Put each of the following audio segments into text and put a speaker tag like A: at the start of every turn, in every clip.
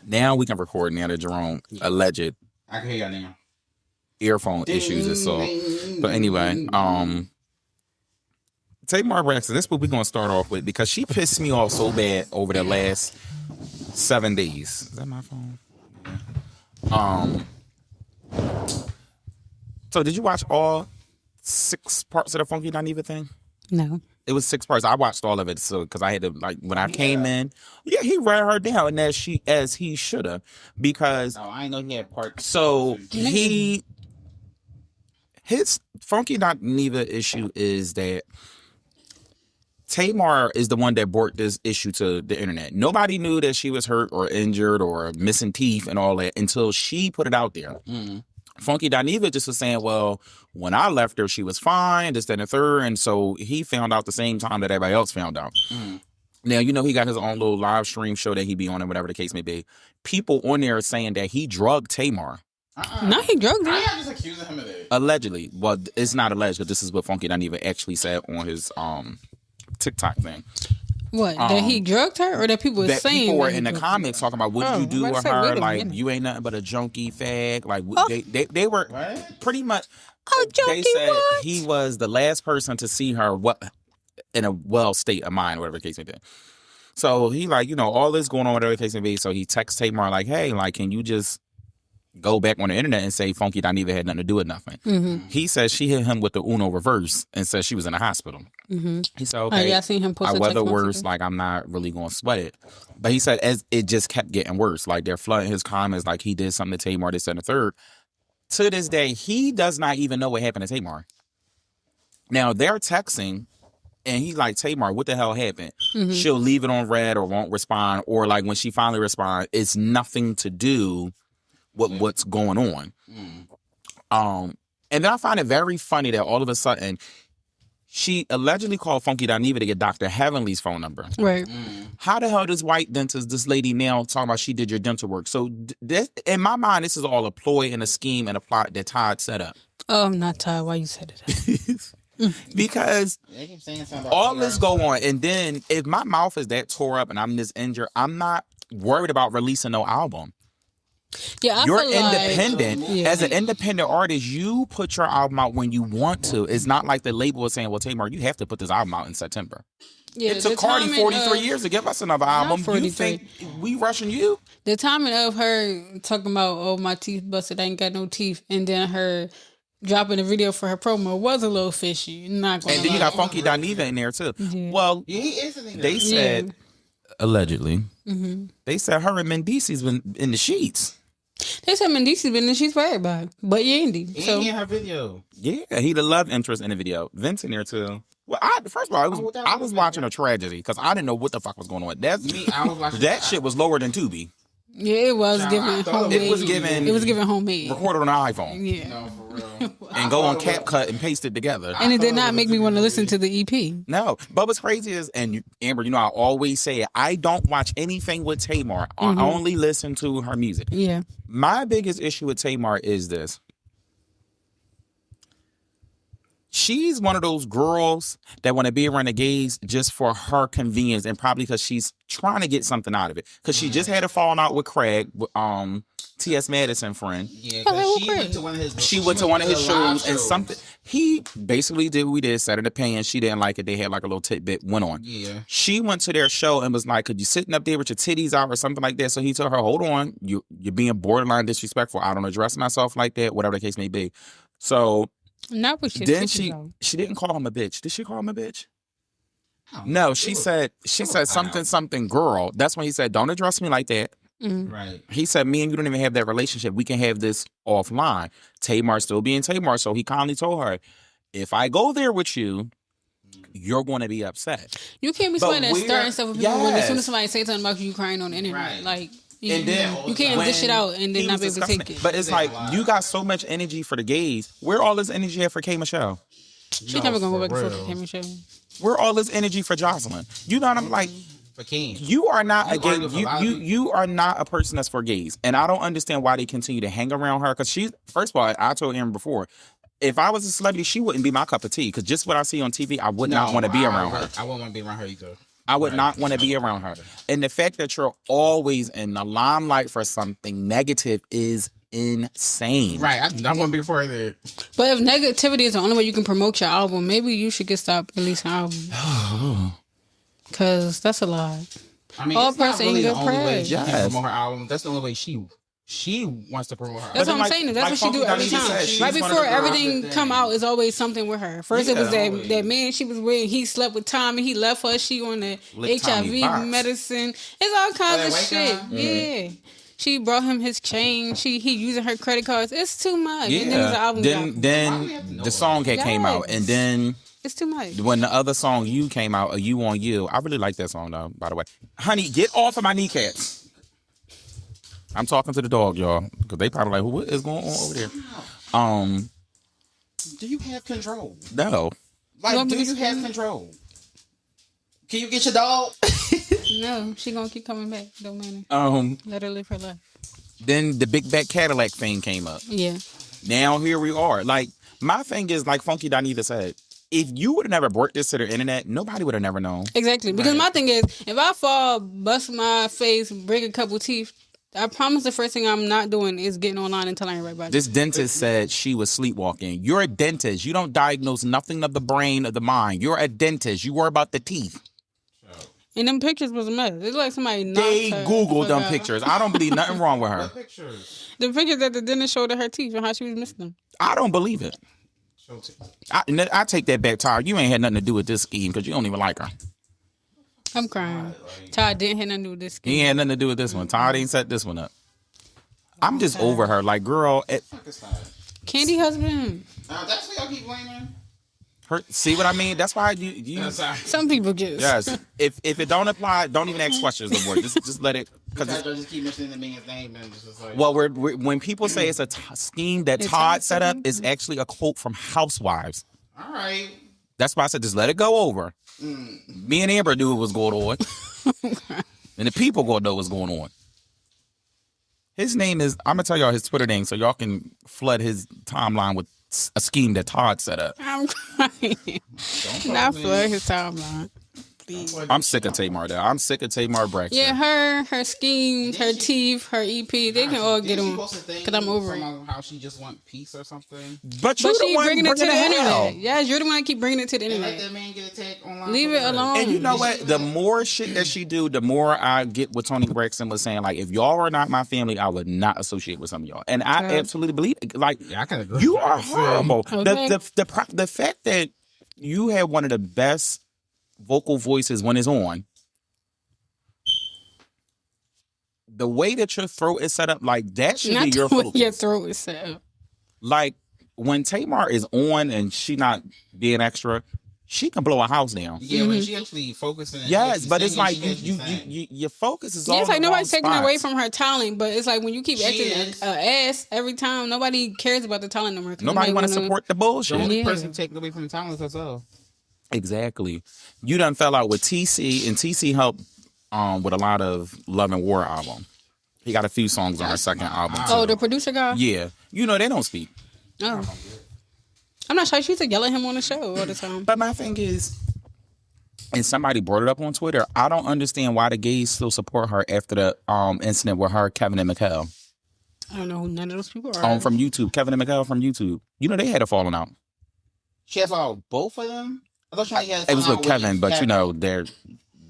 A: Now we can record now that Jerome alleged
B: I can hear y'all now.
A: earphone issues and so. But anyway, Tamar Braxton, this is what we're gonna start off with because she pissed me off so bad over the last 7 days. Is that my phone? So did you watch all 6 parts of the Funky Dineva thing?
C: No.
A: It was 6 parts. I watched all of it, so because I had to when I came in, he ran her down, and as he should have, because
B: I know he had parts.
A: So his Funky Dineva issue is that Tamar is the one that brought this issue to the internet. Nobody knew that she was hurt or injured or missing teeth and all that until she put it out there. Mm-hmm. Funky Dineva just was saying, well, when I left her, she was fine, this, that, and the third. And so he found out the same time that everybody else found out. Mm. Now, he got his own little live stream show that he be on and whatever the case may be. People on there are saying that he drugged Tamar.
C: No, he drugged her.
B: I am just accusing him of that.
A: Allegedly. Well, it's not alleged, but this is what Funky Dineva actually said on his TikTok thing.
C: What? That he drugged her, or that people were saying
A: people were in the comments talking about what did you do with her? Like you ain't nothing but a junkie fag. Like they were pretty much. They said he was the last person to see her in a well state of mind, whatever the case may be. So he all this going on, whatever the case may be. So he texts Tamar like, hey, like, can you just go back on the internet and say Funky Dineva had nothing to do with nothing. Mm-hmm. He says she hit him with the Uno reverse and said she was in the hospital. Mm-hmm. He said, okay,
C: I seen him post
A: I weather worse, like I'm not really going to sweat it. But he said as it just kept getting worse, like they're flooding his comments like he did something to Tamar, this and the third. To this day, he does not even know what happened to Tamar. Now they're texting and he's like, Tamar, what the hell happened? Mm-hmm. She'll leave it on red or won't respond. Or like when she finally responds, it's nothing to do what's going on. And then I find it very funny that all of a sudden she allegedly called Funky Dineva to get Dr. Heavenly's phone number.
C: Right.
A: How the hell does white dentist, this lady now talking about she did your dental work? So this, in my mind, this is all a ploy and a scheme and a plot that Todd set up.
C: Oh, I'm not Todd. Why you said it?
A: Because all this go on, and then if my mouth is that tore up and I'm this injured, I'm not worried about releasing no album.
C: Yeah,
A: you're independent. As an independent artist, you put your album out when you want to. It's not like the label is saying, well, Tamar, you have to put this album out in September. Yeah, it took Cardi 43 years to give us another album. You think we rushing you?
C: The timing of her talking about, oh, my teeth busted, I ain't got no teeth, and then her dropping a video for her promo was a little fishy. Not gonna
A: and then you got Funky Dineva in there too. Yeah. Well, they said, allegedly, they said her and Mendici's been in the sheets.
C: They said Mendici's been in the sheets for everybody, but Yandy.
B: So in her video,
A: he the love interest in the video. Vince in there too. Well, first of all, I was watching a tragedy because I didn't know what the fuck was going on. That's me. I was watching that shit was lower than Tubi.
C: Yeah, it was giving homemade. It was giving homemade.
A: Recorded on an iPhone.
C: Yeah.
B: No, for real.
A: And go on CapCut and paste it together.
C: And it did not make me want to listen to the EP.
A: No. But what's crazy is, and Amber, I always say it, I don't watch anything with Tamar. I only listen to her music.
C: Yeah.
A: My biggest issue with Tamar is this. She's one of those girls that want to be around the gays just for her convenience and probably because she's trying to get something out of it. Because she just had a falling out with Craig, T.S. Madison friend.
B: Yeah, because
A: she went to one of his shows and something. He basically did what we did, set her the pan. She didn't like it. They had like a little tidbit, went on.
B: Yeah.
A: She went to their show and was like, could you sitting up there with your titties out or something like that? So he told her, hold on, you're being borderline disrespectful. I don't address myself like that, whatever the case may be. So...
C: Not with
A: then she didn't call him a bitch. Did she call him a bitch? No, she said something girl. That's when he said, don't address me like that.
B: Mm-hmm. Right.
A: He said, me and you don't even have that relationship. We can have this offline. Tamar still being Tamar. So he kindly told her, if I go there with you, you're going to be upset.
C: You can't be saying that starting stuff with people when as soon as somebody say something about you crying on the internet.
B: Right.
C: Like,
A: and then
C: you can't dish it out and then not be able to take it.
A: But it's like, you got so much energy for the gays. Where all this energy at for K. Michelle?
C: She's never going to go back and forth for K. Michelle.
A: Where all this energy for Jocelyn? You know what I'm like?
B: For King.
A: You are not a gay. You are not a person that's for gays. And I don't understand why they continue to hang around her. Because she's, first of all, I told him before, if I was a celebrity, she wouldn't be my cup of tea. Because just what I see on TV, I would not want to be around her.
B: I wouldn't want to be around her either.
A: I would not want to be around her. And the fact that you're always in the limelight for something negative is insane.
B: Right. I want to be part of that.
C: But if negativity is the only way you can promote your album, maybe you should stop releasing albums. Because that's a lot.
B: I mean,
C: All
B: it's not
C: press ain't
B: really the
C: good
B: only way
C: press.
B: she can
A: Yes.
B: promote her album. That's the only way she wants to promote her
C: That's
B: album.
C: what I'm saying. That's what she do every time. Right before everything come out, is always something with her. First, it was that man she was with. He slept with Tommy. He left her. She on the HIV medicine. It's all kinds of shit. Yeah. She brought him his chain. He using her credit cards. It's too much.
A: Yeah.
C: And then his album
A: then the song came out, and then
C: it's too much.
A: When the other song "You" came out, "You on You," I really like that song though. By the way, honey, get off of my kneecaps. I'm talking to the dog, y'all, because they probably like, what is going on over there?
B: Do you have control?
A: No.
B: Like, do you have control? Can you get your dog?
C: No, she gonna keep coming back. Don't matter. Let her live her life.
A: Then the Big Back Cadillac thing came up.
C: Yeah.
A: Now here we are. Like, my thing is, like Funky Dineva said, if you would have never brought this to the internet, nobody would have never known.
C: Exactly. Because my thing is, if I fall, bust my face, break a couple teeth, I promise the first thing I'm not doing is getting online and telling everybody.
A: This dentist said she was sleepwalking. You're a dentist. You don't diagnose nothing of the brain or the mind. You're a dentist. You worry about the teeth.
C: And them pictures was a mess. It's like somebody knocked
A: They
C: her
A: Googled them
C: out.
A: pictures. I don't believe nothing wrong with her.
B: What pictures?
C: The pictures that the dentist showed of her teeth and how she was missing them.
A: I don't believe it. I take that back, Todd. You ain't had nothing to do with this scheme because you don't even like her.
C: I'm crying. Todd didn't have nothing to do with this scheme.
A: He ain't had nothing to do with this one. Todd ain't set this one up. I'm just over her. Like, girl,
C: Candy husband.
B: That's what y'all keep blaming.
A: See what I mean? That's why you
C: Some people just.
A: yes. If it don't apply, don't even ask questions no more. Just let it.
B: Because I just keep mentioning the man's name and it's just like.
A: Well, when people say it's a scheme that Todd set up, it's actually a quote from Housewives.
B: All right.
A: That's why I said just let it go over. Me and Amber knew what was going on, and the people gonna know what's going on. His name is. I'm gonna tell y'all his Twitter name so y'all can flood his timeline with a scheme that Todd set up.
C: I'm crying. Not flood his timeline. Please.
A: I'm sick of Tamar though. I'm sick of Tamar Braxton.
C: Yeah, her schemes, her teeth, her EP, they can all get on. Because I'm over it.
B: How she just want peace or something.
A: But you're the
C: she
A: one
C: bringing it to the internet.
A: out.
C: Yes, you're the one that keep bringing it to the
B: And
C: internet.
B: let that man get attacked online.
C: Leave it alone.
A: And you know what? The more shit that she do, the more I get what Tony Braxton was saying. Like, if y'all are not my family, I would not associate with some of y'all. And I absolutely believe it. Like,
B: I can agree.
A: you are horrible.
C: Okay.
A: The fact that you have one of the best vocal voices when it's on, the way that your throat is set up, like that should
C: Not
A: be your
C: the way
A: focus.
C: your throat is set up.
A: Like when Tamar is on and she not being extra, she can blow a house down.
B: Yeah, when she actually focusing.
A: Yes, but it's like your focus is all.
C: It's like
A: in the
C: nobody's
A: wrong
C: taking away
A: spots.
C: from her talent, but it's like when you keep acting ass every time, nobody cares about the talent no more.
A: Nobody want to support the bullshit.
B: The only person taking away from the talent is herself.
A: Exactly. You done fell out with TC, and TC helped with a lot of Love and War album. He got a few songs on her second album too.
C: Oh, the producer guy?
A: Yeah. You know they don't speak.
C: Oh. I'm not sure. She used to yell at him on the show all the time.
A: But my thing is, and somebody brought it up on Twitter, I don't understand why the gays still support her after the incident with her, Kevin and Mikhail.
C: I don't know who none of those people are.
A: From YouTube. Kevin and Mikhail from YouTube. You know they had a falling out.
B: She has all both of them? I thought she had
A: It was with Kevin, but you know they're.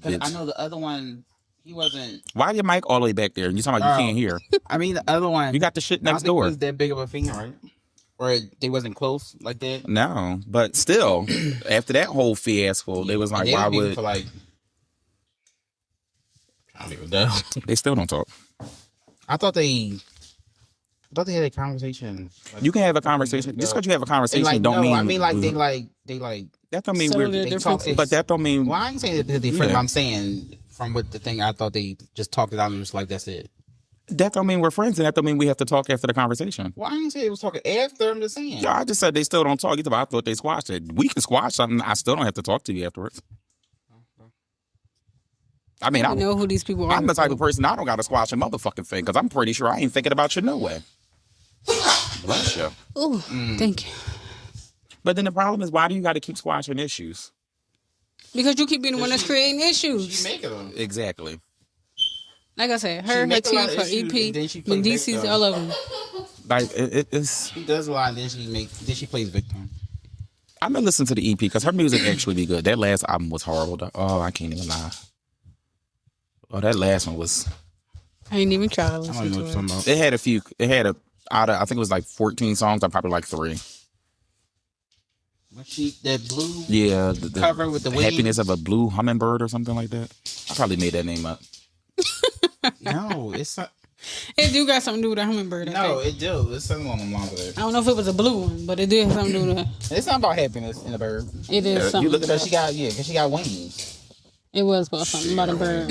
B: I know the other one, he wasn't.
A: Why your mic all the way back there? You talking about you can't hear?
B: I mean, the other one.
A: You got the shit next
B: I don't think
A: door.
B: it was that big of a finger, right? Or they wasn't close like that.
A: No, but still, after that whole fiasco, they was like,
B: They
A: why
B: was
A: would
B: for like? I don't even know.
A: they still don't talk?
B: I thought they had a conversation. Like,
A: You can have a conversation. Just because you have a
B: they
A: conversation
B: like,
A: don't
B: no,
A: mean.
B: I mean like they like.
A: that don't mean
C: So
A: we're.
C: they're
B: They
C: different.
B: talk,
A: But that don't mean.
B: well, I ain't saying that they're different.
A: Yeah.
B: But I'm saying from what the thing I thought they just talked it out and just like that's it.
A: That don't mean we're friends, and that don't mean we have to talk after the conversation.
B: Well, I didn't say it was talking after. I'm just saying.
A: Yeah, I just said they still don't talk. I thought they squashed it. We can squash something. I still don't have to talk to you afterwards. I mean,
C: I don't know who these people are.
A: I'm the type of person I don't got to squash a motherfucking thing because I'm pretty sure I ain't thinking about you no way. Bless you.
C: Oh, thank you.
A: But then the problem is, why do you got to keep squashing issues?
C: Because you keep being the one that's creating issues.
B: She making them.
A: Exactly.
C: Like I said, her team, her EP, Mendices, all of them.
A: Like it's.
B: She does a lot, and then she plays victim.
A: I'm gonna listen to the EP because her music actually be good. That last album was horrible. Oh, I can't even lie. Oh, that last one was.
C: I ain't even try to listen to it.
A: It had a few. It had out of I think it was like 14 songs. I probably like 3.
B: When that blue.
A: Yeah, the
B: cover with the
A: happiness of a blue hummingbird or something like that. I probably made that name up.
B: No, it's not.
C: It do got something to do with a hummingbird.
B: No, it do. It's something along the lines of it.
C: I don't know if it was a blue one, but it did have something to do with it.
B: It's not about happiness in a bird.
C: It is something.
B: You look at her, because she got wings.
C: It was about something about a bird.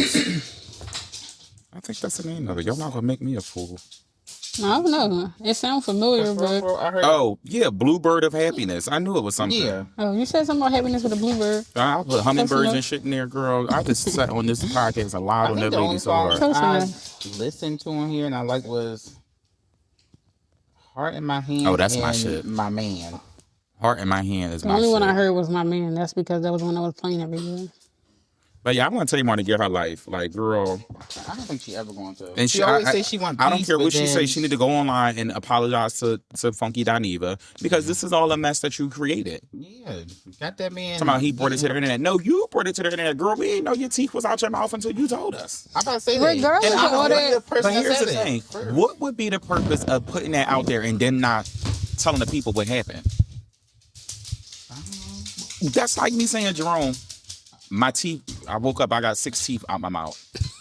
A: I think that's the name of it. Y'all not gonna make me a fool.
C: I don't know. It sounds familiar, but...
A: Oh, yeah, Bluebird of Happiness. I knew it was something.
B: Yeah.
C: Oh, you said something about happiness with a bluebird.
A: I put hummingbirds and shit in there, girl. I just sat on this podcast a lot on that lady so hard.
B: I listened to him here and I was Heart in My Hand.
A: Oh, that's my shit.
B: My Man.
A: Heart in My Hand is my shit.
C: The only one I heard was My Man. That's because that was when I was playing every year.
A: But yeah, I want to tell you more to get her life. Like, girl.
B: I don't think she ever going to.
A: And
B: she always say she wants peace.
A: I don't care what she say. She need to go online and apologize to Funky Dineva because this is all a mess that you created.
B: Yeah. Got that man.
A: Somehow he brought it to the internet. No, you brought it to the internet. Girl, we didn't know your teeth was out your mouth until you told us.
B: I'm about to say that.
C: Regardless of all that.
A: But here's the thing. What would be the purpose of putting that out there and then not telling the people what happened? That's like me saying, Jerome, my teeth, I woke up, I got 6 teeth out my mouth.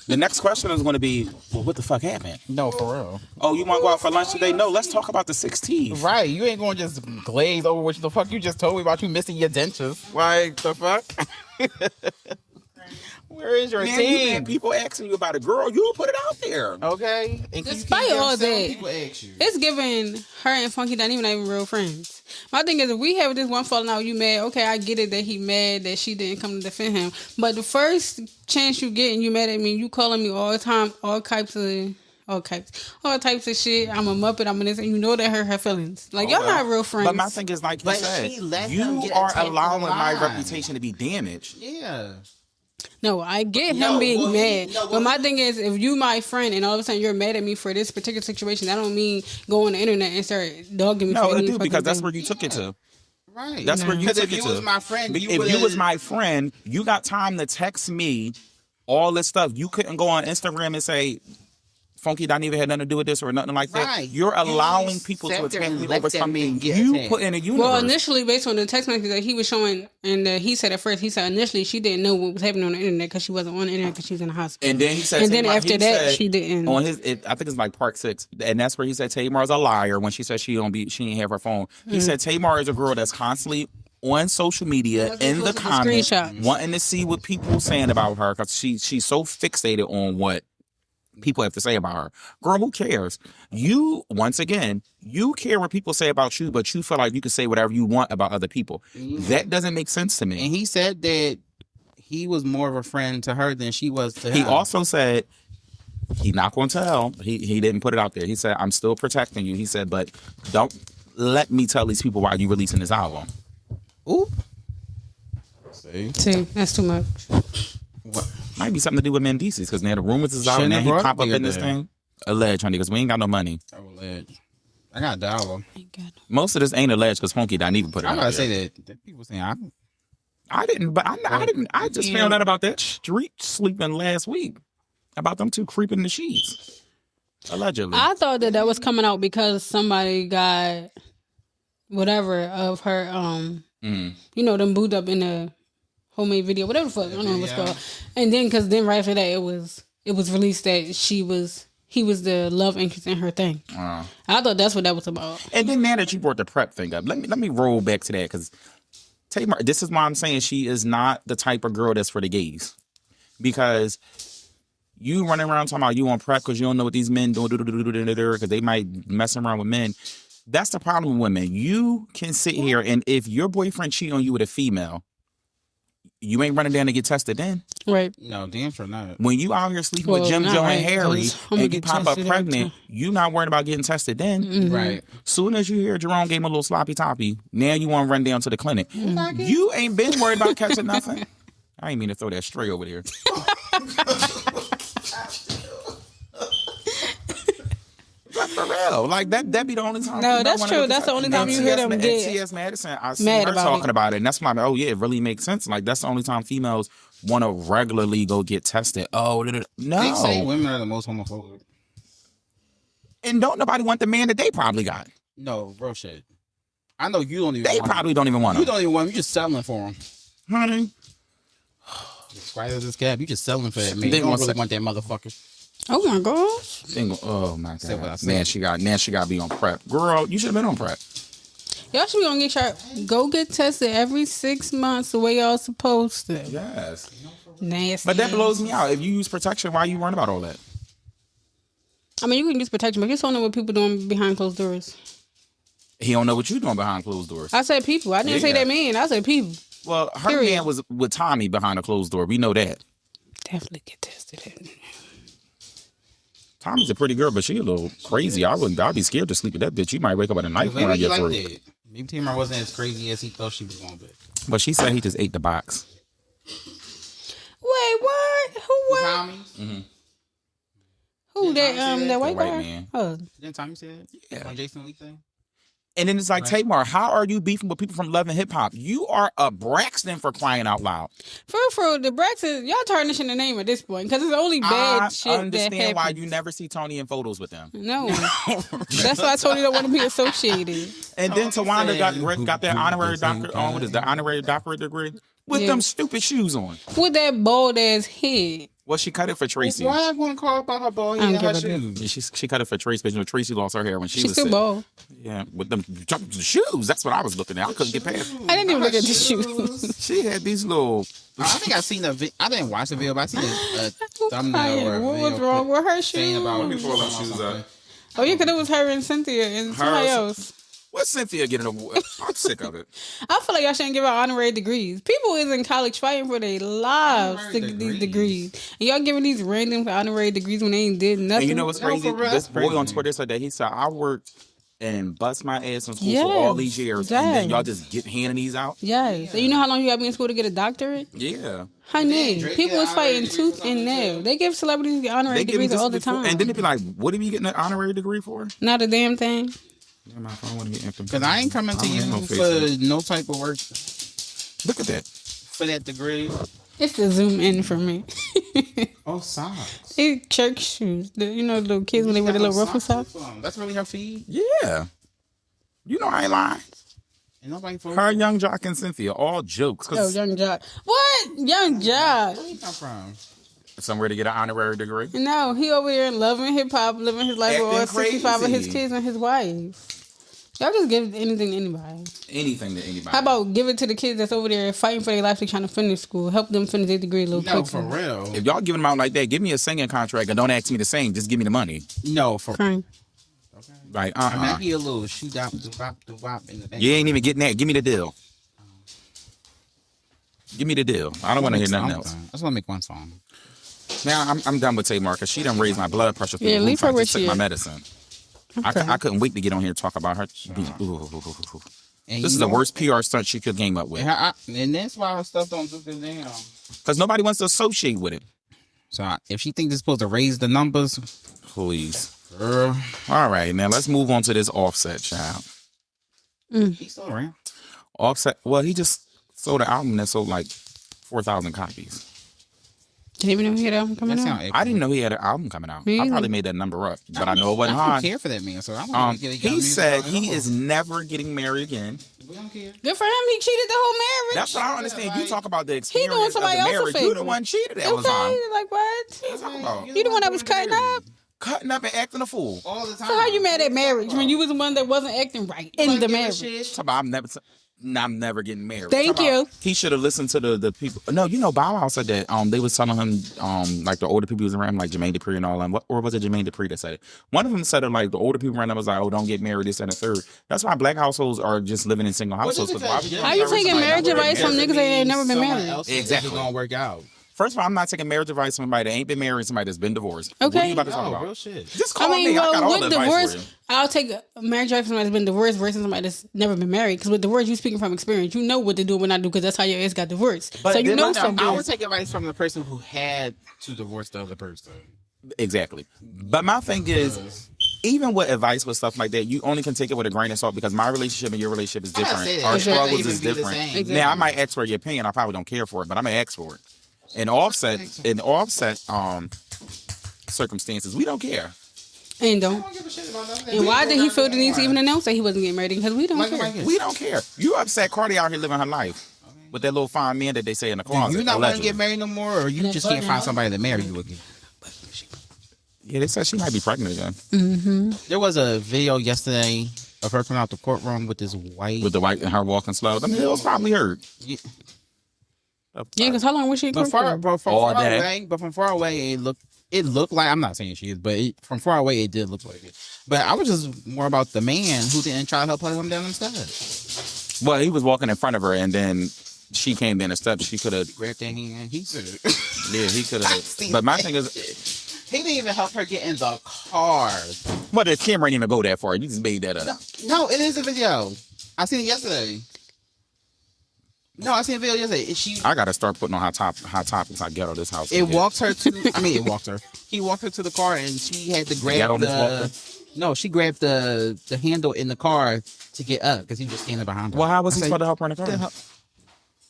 A: The next question is going to be, well, what the fuck happened?
B: No, for real.
A: Oh, you want to go out for lunch today? No, let's talk about the 6 teeth.
B: Right. You ain't going to just glaze over what the fuck you just told me about you missing your dentures. Like, the fuck? Where is your team?
A: People asking you about it. Girl, you put it out there.
B: Okay. And
C: despite all that,
B: people ask you.
C: It's giving her and Funky not even real friends. My thing is, if we have this one falling out, you mad, okay, I get it that he mad that she didn't come to defend him. But the first chance you get and you mad at me, you calling me all the time, all types of shit. I'm a Muppet, I'm this, and you know that hurt her feelings. Like, y'all not real friends.
A: But my thing is, like you said, you are allowing my reputation to be damaged.
B: Yeah.
C: No, I get him being mad. But my thing is, if you my friend and all of a sudden you're mad at me for this particular situation, that don't mean go on the internet and start dogging me.
A: No, it do, because that's where you took it to.
B: Right.
A: That's where you took it to.
B: If you was my friend,
A: if you was my friend, you got time to text me all this stuff. You couldn't go on Instagram and say, Funky Dineva had nothing to do with this or nothing like that.
B: Right.
A: You're allowing people to attack me over something you put in a universe.
C: Well, initially, based on the text message that he was showing, and he said at first, he said initially she didn't know what was happening on the internet because she wasn't on the internet because she was in the hospital.
A: And then he said,
C: and then after that, she didn't.
A: On his, I think it's like part 6, and that's where he said Tamar's a liar when she said she didn't have her phone. He said Tamar is a girl that's constantly on social media in the comments, wanting to see what people saying about her because she's so fixated on what people have to say about her. Girl, who cares? You, once again, you care what people say about you, but you feel like you can say whatever you want about other people. That doesn't make sense to me.
B: And he said that he was more of a friend to her than she was to him.
A: He also said he's not going to tell. He didn't put it out there. He said, I'm still protecting you. He said, but don't let me tell these people why you releasing this album.
B: Oop.
C: See, that's too much.
A: What? Might be something to do with Mendices because now the rumors is out and then he pop up in this thing. Alleged, honey, because we ain't got no money.
B: Alleged. I got $1.
A: Most of this ain't alleged because Funky didn't even put it out there.
B: I gotta say that people saying
A: I didn't, but I didn't. I just found out about that street sleeping last week. About them 2 creeping in the sheets. Allegedly.
C: I thought that was coming out because somebody got whatever of her, you know, them booed up in the homemade video, whatever the fuck, I don't know what it's called. And then, because then right after that, it was released that he was the love interest in her thing. I thought that's what that was about.
A: And then now that you brought the prep thing up, let me roll back to that because Tamar, this is why I'm saying she is not the type of girl that's for the gays. Because you running around talking about you on prep because you don't know what these men do because they might mess around with men. That's the problem with women. You can sit here and if your boyfriend cheat on you with a female, you ain't running down to get tested then.
C: Right.
B: No, damn sure not.
A: When you out here sleeping with Jim, Joe, and Harry, and you pop up pregnant, you not worried about getting tested then.
C: Mm-hmm.
B: Right.
A: Soon as you hear Jerome gave him a little sloppy toppy, now you want to run down to the clinic. You ain't been worried about catching nothing. I ain't mean to throw that stray over there. But for real, like that be the only time.
C: No, that's true. That's the only time you hear them get
A: T.S. Madison. I see her talking about it, and that's why. Oh yeah, it really makes sense. Like that's the only time females want to regularly go get tested. Oh no,
B: they say women are the most homophobic,
A: and don't nobody want the man that they probably got.
B: No, real shit. I know you don't even.
A: They probably don't even want him.
B: You don't even want him. You just selling for him,
A: honey.
B: Despite this cab, you just selling for that man. You don't really want that motherfucker.
C: Oh my gosh.
A: Oh my god. Man, she got to be on prep. Girl, you should have been on prep.
C: Y'all should be gonna go get tested every 6 months the way y'all supposed to.
A: Yes.
C: Nasty.
A: But that blows me out. If you use protection, why you worrying about all that?
C: I mean, you can use protection, but you just don't know what people doing behind closed doors.
A: He don't know what you doing behind closed doors.
C: I said people. I didn't say that man. I said people.
A: Well, her man was with Tommy behind a closed door. We know that.
C: Definitely get tested.
A: Tommy's a pretty girl, but she a little crazy. I'd be scared to sleep with that bitch. You might wake up at a knife when I get through.
B: Maybe Tamar wasn't as crazy as he thought she was going to be.
A: But she said he just ate the box.
C: Wait, what? Who what?
B: Tommy?
A: Mm-hmm.
C: Who that white guy?
A: Man.
C: Oh.
B: Didn't Tommy say that?
A: Yeah.
B: On Jason Lee thing?
A: And then it's like, Tamar, how are you beefing with people from Love and Hip Hop? You are a Braxton for crying out loud.
C: For the Braxton, y'all tarnishing the name at this point because it's only bad shit. I
A: understand why you never see Tony in photos with them.
C: No. That's why I Tony don't want to be associated.
A: And then Tawanda got that honorary doctorate on. What is the honorary doctorate degree? With them stupid shoes on.
C: With that bald ass head.
A: Well, she cut it for Tracy.
B: Why I want to call about her bald head and her shoes?
A: She cut it for Tracy, but Tracy lost her hair when she was
C: still
A: sick.
C: Bald.
A: Yeah, with them shoes. That's what I was looking at. I couldn't get past.
C: I didn't even look at the shoes.
A: She had these little.
B: I think I seen a video. I didn't watch the video, but I seen a thumbnail or a
C: what
B: video
C: was wrong with her shoes?
A: Let me pull them shoes up.
C: Oh yeah, because it was her and Cynthia and somebody else.
A: What's Cynthia getting award? I'm sick of it.
C: I feel like y'all shouldn't give out honorary degrees. People is in college fighting for their lives to get these degrees. And y'all giving these random honorary degrees when they ain't did nothing.
A: And you know what's crazy? This boy on Twitter said that he said, I worked and bust my ass in school for all these years. Yes. And then y'all just handing these out?
C: Yes. Yeah. And you know how long you got to be in school to get a doctorate?
A: Yeah.
C: Honey, people is fighting tooth and nail. They give celebrities honorary degrees all the time.
A: And then they be like, what are you getting an honorary degree for?
C: Not a damn thing.
B: Because I ain't coming to you for no type of work.
A: Look at that.
B: For that degree.
C: It's the zoom in for me.
B: Oh, socks.
C: It's church shoes. You know, the little kids when they wear the little ruffle socks?
B: That's really her feed?
A: Yeah. You know I ain't lying.
B: Ain't nobody
A: her, Young Jock, and Cynthia, all jokes.
C: Oh, Young Jock. What? Young Jock.
B: Where you come from?
A: Somewhere to get an honorary degree?
C: No, he over here loving hip hop, living his life with all 65 of his kids and his wife. Y'all just give anything to anybody.
A: Anything to anybody.
C: How about give it to the kids that's over there fighting for their life, they trying to finish school, help them finish their degree a little quicker.
B: No, for real.
A: If y'all giving them out like that, give me a singing contract and don't ask me to sing. Just give me the money.
B: No, for real.
A: Okay. Like,
B: Maybe a little shoot out, do-wop in the back.
A: You ain't even getting that. Give me the deal. Give me the deal. I don't want to hear nothing else.
B: I just want to make one song.
A: Now, I'm done with Tamar because she done raised my blood pressure.
C: Yeah, leave her where she is.
A: My medicine. Okay. I couldn't wait to get on here and talk about her. This is the worst PR stunt she could game up with.
B: And that's why her stuff don't do good down.
A: Because nobody wants to associate with it.
B: So if she thinks it's supposed to raise the numbers,
A: please. Girl. All right, now let's move on to this Offset child.
B: He's still around.
A: Offset, well, he just sold an album that sold like 4,000 copies.
C: Didn't even know he had an album coming out.
A: I didn't know he had an album coming out. I probably made that number up, but I know it wasn't high.
B: I don't care for that man, so I don't
A: he said he is never getting married again.
B: We don't care.
C: Good for him. He cheated the whole marriage.
A: That's what I don't understand. You talk about the experience
C: he doing somebody
A: of the marriage.
C: else's
A: You the one cheated that was on.
C: Like what?
A: You talking about?
C: You the one that was cutting up?
A: Cutting up and acting a fool.
B: All the time.
C: So how you mad at marriage when you was the one that wasn't acting right in the marriage?
A: I'm never getting married.
C: Thank you.
A: He should have listened to the people. No, you know, Bow Wow said that they was telling him like the older people was around, like Jermaine Dupri and all them. Or was it Jermaine Dupri that said it? One of them said it like the older people around them was like, oh, don't get married, this and the third. That's why black households are just living in single households.
C: How you taking marriage advice from niggas that ain't never been married?
A: Exactly.
B: Gonna work out.
A: First of all, I'm not taking marriage advice from somebody that ain't been married, somebody that's been divorced.
C: Okay.
A: What are you about to talk about?
D: Real shit.
A: Just call me. I got all the advice for you.
C: I'll take a marriage advice from somebody that's been divorced versus somebody that's never been married. Because with divorce, you speaking from experience. You know what to do and what not do because that's how your ex got divorced.
B: But
C: so you know
B: I
C: something.
B: would take advice from the person who had to divorce the other person.
A: Exactly. But my thing is, even with advice with stuff like that, you only can take it with a grain of salt because my relationship and your relationship is different. Our struggles is different.
C: Exactly.
A: Now I might ask for your opinion. I probably don't care for it, but I'm gonna ask for it. In offset circumstances, we don't care.
C: And don't. And why did he feel the need to even announce that he wasn't getting married? Because we don't care.
A: We don't care. You upset Cardi out here living her life with that little fine man that they say in the closet.
B: You not want to get married no more, or you just can't find somebody to marry you again?
A: Yeah, they said she might be pregnant again.
C: Mm-hmm.
B: There was a video yesterday of her coming out the courtroom with this white...
A: With the white and her walking slow. Them hills probably hurt.
B: Yeah,
C: because how long was she in court for?
B: But from far away, it looked like... I'm not saying she is, but from far away, it did look like it. But I was just more about the man who didn't try to help her come down the steps.
A: Well, he was walking in front of her, and then she came down the steps. She could have...
B: Grabbed that hand. He could have...
A: Yeah, he could have... But my thing is...
B: He didn't even help her get in the car.
A: Well, the camera didn't even go that far. You just made that up.
B: No, it is a video. I seen it yesterday. No, I seen a video yesterday.
A: I gotta start putting on hot topics. I get out of this house.
B: It walked her to. I mean, it walked her. He walked her to the car, and she had to grab No, she grabbed the handle in the car to get up because he was standing behind her.
A: Well, how was he supposed to help her in the car?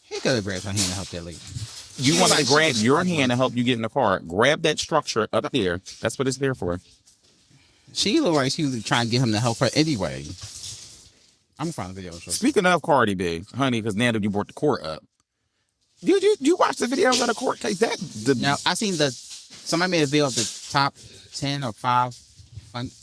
B: He could have grabbed her hand to help that lady.
A: You want to grab your hand to help you get in the car. Grab that structure up there. That's what it's there for.
B: She looked like she was trying to get him to help her anyway. I'm gonna find a video.
A: Speaking of Cardi B, honey, because now that you brought the court up, you watch the videos of the court case?
B: Now I seen somebody made a video of the top 10 or 5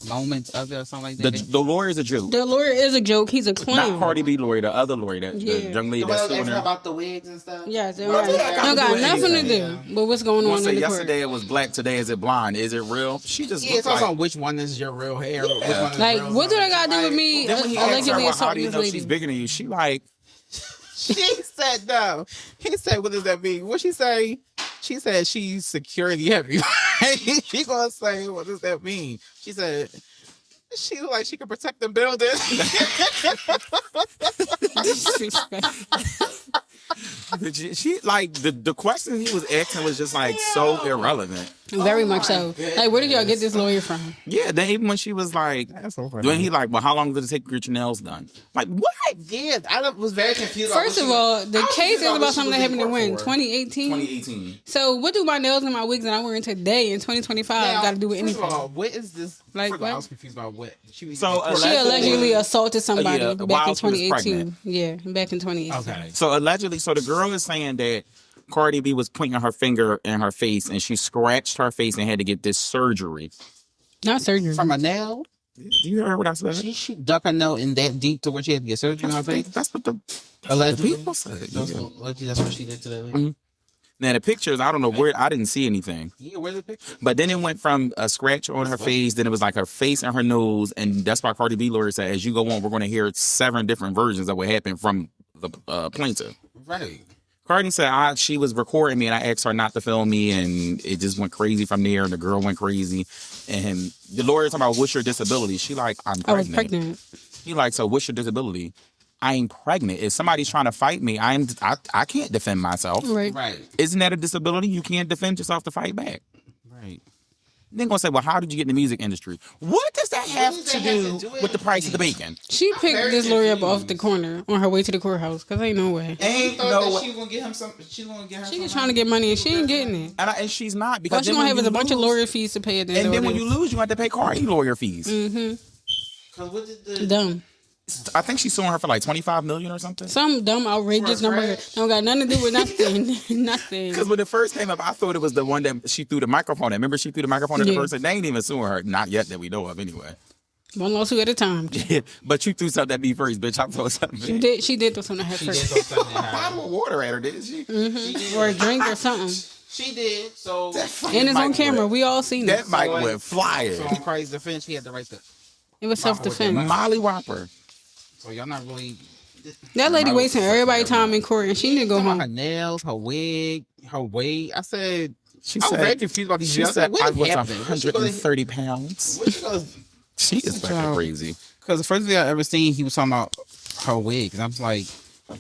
B: moments of it or something like that.
A: The lawyer is a joke.
C: The lawyer is a joke. He's a clown.
A: Not Cardi B lawyer, the other lawyer, the young lady that's suing her.
B: About the wigs and stuff.
C: Yes, don't got nothing to do. But what's going on in the court?
A: Yesterday it was black, today is it blonde? Is it real? She just
B: it's also on which one is your real hair.
A: Yeah.
B: Which one is
C: like,
B: real
C: what do they got to do with me?
A: Then when he asked her, how do you know she's bigger than you? She like...
B: She said no. He said, what does that mean? What she say? She said she's security heavy. She gonna say, what does that mean? She said... She look like she could protect the building.
A: She like the question he was asking was just like so irrelevant.
C: Very much so. Like, where did y'all get this lawyer from?
A: Yeah, then even when she was like, when he like, well, how long did it take to get your nails done? Like, what?
B: Yeah, I was very confused.
C: First of all, the case is about something that happened in when? 2018?
A: 2018.
C: So what do my nails and my wigs that I'm wearing today in 2025 got to do with anything?
B: First of all, what is this?
C: Like,
B: what? I was confused about what.
C: She allegedly assaulted somebody back in 2018. Yeah, back in 2018.
B: Okay.
A: So allegedly, the girl is saying that Cardi B was pointing her finger in her face and she scratched her face and had to get this surgery.
C: Not surgery.
B: From a nail?
A: Do you hear what I said?
B: She dug her nail in that deep to where she had to get surgery on her face?
A: That's what the people said.
B: That's what she did to that lady?
A: Mm-hmm. Now the pictures, I don't know where, I didn't see anything.
B: Yeah, where's the picture?
A: But then it went from a scratch on her face, then it was like her face and her nose, and that's why Cardi B lawyer said, as you go on, we're going to hear 7 different versions of what happened from the plaintiff.
B: Right.
A: Cardi said she was recording me and I asked her not to film me and it just went crazy from there and the girl went crazy. And the lawyer talking about, what's your disability? She like, I'm pregnant.
C: I was pregnant.
A: He like, so what's your disability? I ain't pregnant. If somebody's trying to fight me, I can't defend myself.
C: Right.
A: Isn't that a disability? You can't defend yourself to fight back.
B: Right.
A: Then gonna say, well, how did you get in the music industry? What does that have to do with the price of the bacon?
C: She picked this lawyer up off the corner on her way to the courthouse because ain't no way.
A: Ain't no way.
B: She gonna get him some. She gonna get her.
C: She just trying to get money and she ain't getting it.
A: And she's not because
C: all she gonna have is a bunch of lawyer fees to pay at the end.
A: And then when you lose, you have to pay Cardi lawyer fees.
C: Mm-hmm.
B: Cause what did the
C: dumb?
A: I think she's suing her for like $25 million or something.
C: Some dumb, outrageous number. Don't got nothing to do with nothing. Nothing.
A: Because when it first came up, I thought it was the one that she threw the microphone at. Remember she threw the microphone at the person? They ain't even suing her. Not yet that we know of anyway.
C: One lawsuit at a time.
A: Yeah, but you threw something at me first, bitch. I thought something.
C: She did throw something at her first.
A: A bottle of water at her, didn't she?
C: Mm-hmm. Or a drink or something.
B: She did. So
C: and it's on camera. We all seen it.
A: That mic went flying.
B: So on Cardi's defense, she had to write the.
C: It was self-defense.
A: Molly Whopper.
B: So y'all not really.
C: That lady wasting everybody's time in court, and she need to go home.
B: Her nails, her wig, her weight. I said,
A: She
B: I was
A: said,
B: very confused about these.
A: She said
B: what
A: I
B: is
A: was
B: happening?
A: 130 pounds. She is fucking crazy.
B: Because the first thing I ever seen, he was talking about her wig, and I was like,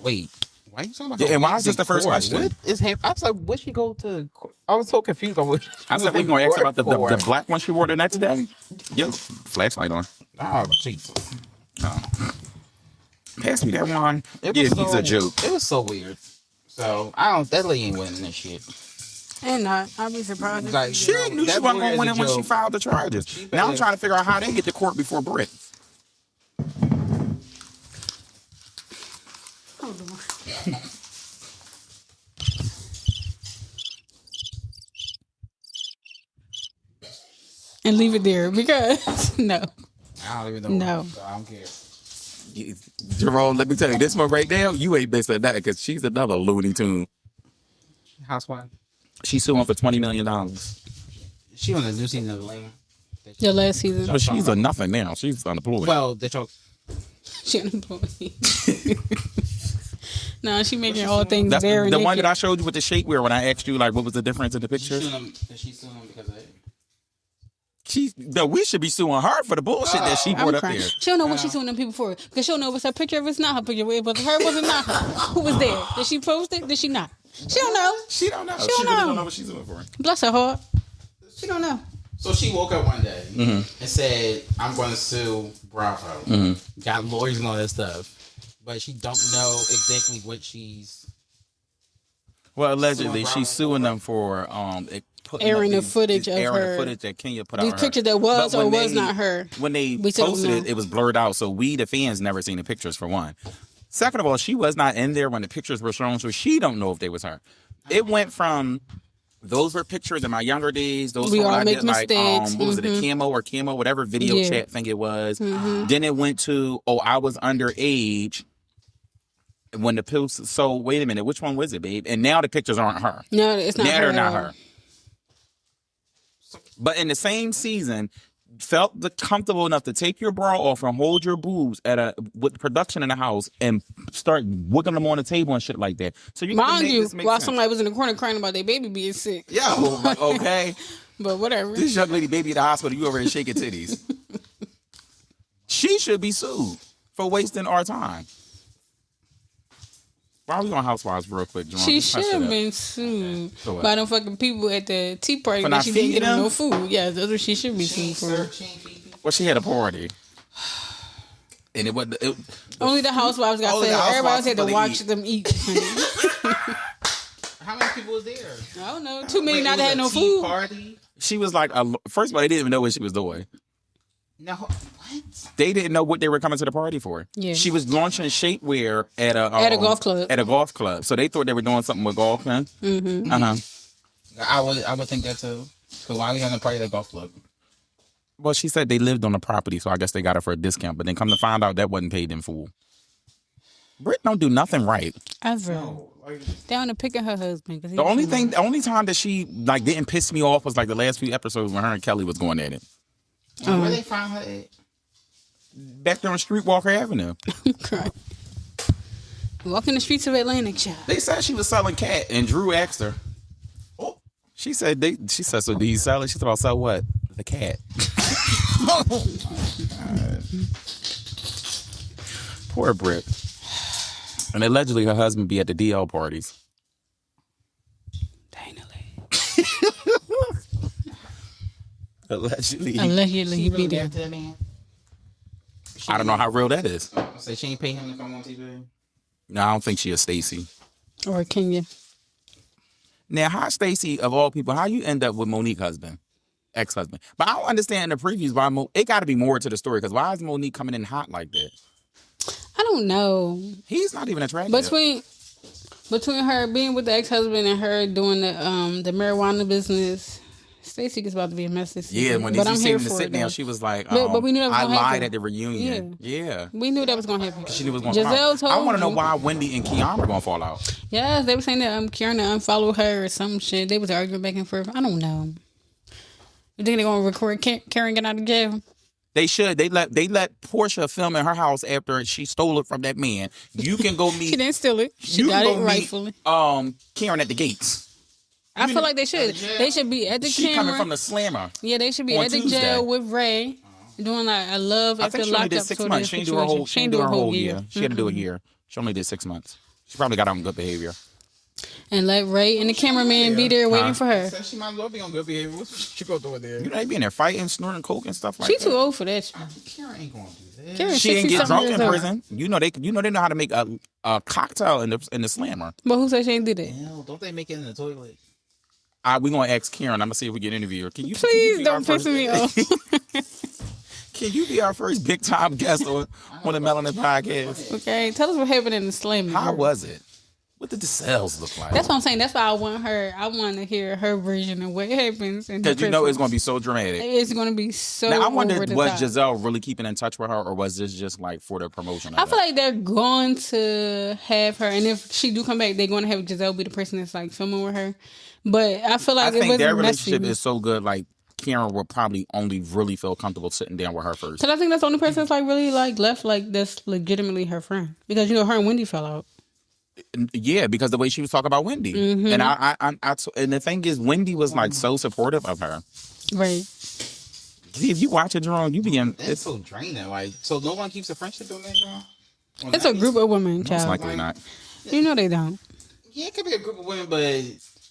B: wait. Why are you talking about her
A: and why
B: wig
A: is this the first
B: court?
A: question?
B: What is happening? I was like, what she go to? I was so confused on what
A: I said, we going to ask about the black one she wore the next day? Yo, flashlight on.
B: Oh, Jesus.
A: Oh. Pass me that one.
B: Yeah,
A: he's a joke.
B: It was so weird. So, that lady ain't winning this shit.
C: And not. I'd be surprised.
B: Like,
A: She knew she wasn't going to win it when she filed the charges. Now I'm trying to figure out how they get to court before Britt.
C: Hold on. And leave it there because no.
B: I don't even know.
C: No.
B: So I don't care.
A: Jerome, let me tell you, this one right now, you ain't missing that because she's another Looney Tune.
B: Housewife.
A: She's suing for $20 million.
B: She on the new season of Atlanta.
C: The last season.
A: So she's a nothing now. She's unemployed.
B: Well, that y'all.
C: She unemployed. No, she making all things
A: That's
C: very
A: the
C: naked.
A: one that I showed you with the shapewear when I asked you like what was the difference in the pictures.
B: She's suing him because of it.
A: We should be suing her for the bullshit that she brought up
C: crying.
A: there.
C: She don't know what she's suing them people for because she don't know if it's her picture, if it's not her picture, if it's her, was it not her? Who was there? Did she post it? Did she not? She don't know.
A: She don't know.
C: She
A: Really
C: don't
A: don't
C: know.
A: know what she's doing for.
C: Bless her heart. She don't know.
B: So she woke up one day and said, "I'm going to sue Bravo." Got lawyers and all that stuff, but she don't know exactly what she's.
A: Well, allegedly, she's suing them for
C: Airing the footage of her.
A: The footage that Kenya put out.
C: These pictures that was or was not her.
A: When they posted it, it was blurred out, so we, the fans, never seen the pictures for one. Second of all, she was not in there when the pictures were shown, so she don't know if they was her. It went from those were pictures in my younger days. Those
C: we
A: were
C: all
A: I
C: make
A: did,
C: mistakes.
A: What was it, a camo, whatever video chat thing it was. Then it went to I was underage. When the post, so wait a minute, which one was it, babe? And now the pictures aren't her.
C: No, it's not her.
A: Now they're not her. But in the same season, felt comfortable enough to take your bra off and hold your boobs with production in the house and start wiggling them on the table and shit like that. So you
C: mind
A: make
C: you,
A: this make
C: while
A: sense.
C: somebody was in the corner crying about their baby being sick.
A: Yo, okay.
C: But whatever.
A: This young lady baby at the hospital, you over here shaking titties. She should be sued for wasting our time. Why are we on Housewives real quick, Jerome?
C: She should have been sued by them fucking people at the tea party
A: for
C: that
A: not
C: she didn't
A: feeding
C: get them
A: them?
C: no food. Yeah, that's what she should be sued for.
A: Well, she had a party. And it wasn't.
C: Only the housewives got fed. Everybody else had to watch them eat.
B: How many people was there?
C: I don't know. 2 million not had no food.
B: Party?
A: She was like, first of all, they didn't even know what she was doing.
B: No, what?
A: They didn't know what they were coming to the party for.
C: Yeah.
A: She was launching shapewear at a
C: golf club.
A: At a golf club, so they thought they were doing something with golf. Mm-hmm.
B: I would think that too. So why are we having a party at a golf club?
A: Well, she said they lived on the property, so I guess they got her for a discount. But then come to find out that wasn't paid in full. Britt don't do nothing right.
C: Ever. Down to picking her husband.
A: The only time that she like didn't piss me off was like the last few episodes when her and Kelly was going at it.
B: Where they find her at?
A: Back there on Streetwalker Avenue.
C: Walking the streets of Atlanta, child.
A: They said she was selling cat, and Drew asked her. Oh, she said, so do you sell it? She said, I'll sell what? The cat. Poor Britt. And allegedly her husband be at the DL parties. Allegedly
C: he be there.
A: I don't know how real that is.
B: Say she ain't pay him to come on TV.
A: No, I don't think she is Stacy.
C: Or Kenya.
A: Now, how Stacy, of all people, how you end up with Monique's husband, ex-husband? But I don't understand in the previews why it got to be more to the story because why is Monique coming in hot like that?
C: I don't know.
A: He's not even attractive.
C: Between her being with the ex-husband and her doing the marijuana business, Stacey is about to be a mess this season.
A: Yeah, when
C: I'm
A: she
C: here
A: came to
C: for
A: sit
C: it,
A: down,
C: though.
A: she was like,
C: But we knew that was
A: I
C: gonna
A: lied
C: happen.
A: at the reunion. Yeah.
C: We knew that was going to happen.
A: She knew it was going
C: Giselle
A: to
C: told
A: I want to know
C: you.
A: why Wendy and Kiana going to fall out.
C: Yeah, they were saying that Kiana unfollowed her or some shit. They was arguing back and forth. I don't know. You think they're going to record Karen get out of jail?
A: They should. They let Portia film in her house after she stole it from that man. You can go meet.
C: She didn't steal it. She got it rightfully.
A: Karen at the gates.
C: I feel like they should. They should be at the
A: She
C: camera.
A: coming from the slammer.
C: Yeah, they should be at the jail with Ray, doing like a love after lockup.
A: I think she only did 6 months. She didn't do her whole year. She had to do a year. She only did 6 months. She probably got on good behavior.
C: And let Ray and the cameraman be there waiting for her.
B: She might as well be on good behavior. What she gonna do it there?
A: You know, they be in there fighting, snorting coke and stuff like
C: She
A: that.
C: too old for that.
B: Karen ain't gonna do that.
C: Karen,
A: She didn't get drunk in prison. You know they know how to make a cocktail in the slammer.
C: But who said she ain't do that?
B: Hell, don't they make it in the toilet?
A: We gonna ask Karen. I'm gonna see if we get interview her.
C: Please don't piss me off.
A: Can you be our first big time guest on the Melanin podcast?
C: Okay, tell us what happened in the slammer.
A: How was it? What did the cells look like?
C: That's what I'm saying. That's why I want her. I want to hear her version of what happens.
A: Because you know it's going to be so dramatic.
C: It's going to be so.
A: Now I wonder, was
C: top.
A: Giselle really keeping in touch with her, or was this just like for the promotion?
C: I feel like they're going to have her, and if she do come back, they're going to have Giselle be the person that's like filming with her. But I feel like
A: their relationship is so good. Like Karen will probably only really feel comfortable sitting down with her first.
C: Because I think that's the only person that's like really like left like that's legitimately her friend. Because you know her and Wendy fell out.
A: Yeah, because the way she was talking about Wendy, and and the thing is, Wendy was like so supportive of her.
C: Right.
A: See, if you watch it, Jerome, you be in.
B: It's so draining. Like, so no one keeps a friendship doing that, Jerome?
C: It's a group of women, child.
A: Most likely not.
C: You know they don't.
B: Yeah, it could be a group of women, but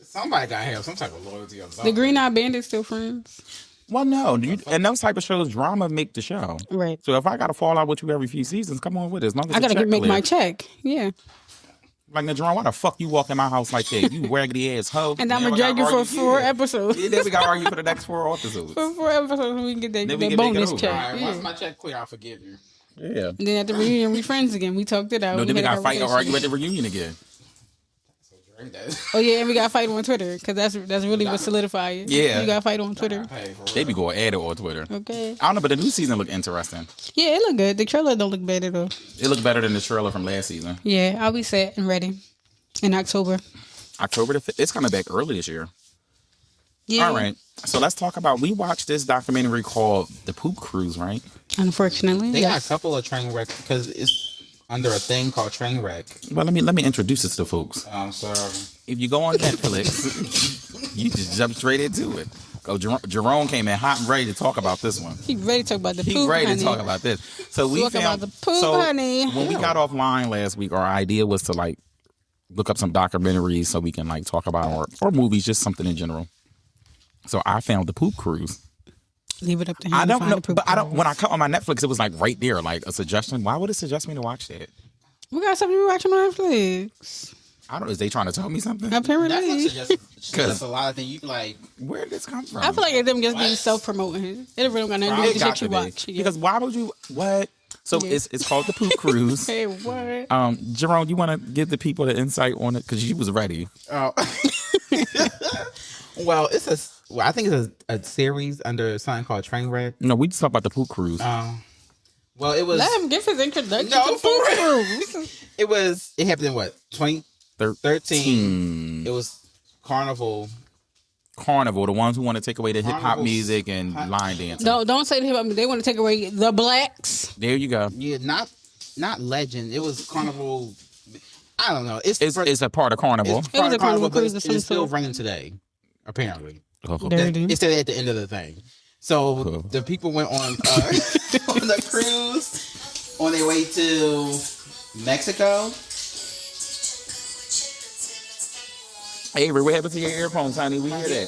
B: somebody gotta have some type of loyalty or something.
C: The Green Eye Bandits still friends.
A: Well, no, and those type of shows, drama make the show.
C: Right.
A: So if I gotta fall out with you every few seasons, come on with it. As long as
C: I gotta make my check. Yeah.
A: Like, now, Jerome, why the fuck you walk in my house like that? You raggedy ass hoe.
C: And I'm gonna drag you for 4 episodes.
A: Yeah, then we gotta argue for the next 4 episodes.
C: For 4 episodes, we can get that bonus check.
B: All right, once my check clear, I'll forgive you.
A: Yeah.
C: And then at the reunion, we friends again. We talked it out.
A: No, then we gotta fight or argue at the reunion again.
C: Oh yeah, and we gotta fight on Twitter because that's really what solidified it.
A: Yeah,
C: you gotta fight on Twitter.
A: They be going at it on Twitter.
C: Okay.
A: I don't know, but the new season look interesting.
C: Yeah, it look good. The trailer don't look bad at all.
A: It looked better than the trailer from last season.
C: Yeah, I'll be set and ready in October.
A: October the 5th. It's coming back early this year.
C: Yeah.
A: All right. So let's talk about. We watched this documentary called The Poop Cruise, right?
C: Unfortunately,
B: they got a couple of train wrecks because it's under a thing called Trainwreck.
A: Well, let me introduce this to folks.
B: I'm sorry.
A: If you go on Netflix, you just jump straight into it. Jerome came in hot and ready to talk about this one.
C: He ready to talk about the poop,
A: He ready
C: honey.
A: to talk about this. So we
C: talk
A: found
C: about the poop, honey.
A: When we got offline last week, our idea was to like look up some documentaries so we can like talk about or movies, just something in general. So I found The Poop Cruise.
C: Leave it up to him.
A: I don't know, but I don't. When I cut on my Netflix, it was like right there, like a suggestion. Why would it suggest me to watch that?
C: We got something to watch on Netflix.
A: I don't know. Is they trying to tell me something?
C: Apparently,
B: that's a lot of things. You be like,
A: where did this come from?
C: I feel like it's them just being self-promoting. It really got nothing to do with the shit you watch.
A: Because why would you? What? So it's called The Poop Cruise.
C: Hey, what?
A: Jerome, you want to give the people the insight on it because you was ready.
B: Oh. Well, I think it's a series under something called Trainwreck.
A: No, we just talked about The Poop Cruise.
B: Well, it was.
C: Let him give his introduction.
B: No,
C: to Poop Cruise.
B: It happened in what 2013. It was Carnival,
A: the ones who want to take away the hip hop music and line dancing.
C: Don't say the hip hop music. They want to take away the blacks.
A: There you go.
B: Yeah, not Legend. It was Carnival. I don't know. It's
A: a part of Carnival.
C: It was a Carnival cruise.
B: It's still running today, apparently.
C: Dirty.
B: It's still at the end of the thing. So the people went on on the cruise on their way to Mexico.
A: Avery, what happened to your earphones, honey? We hear that.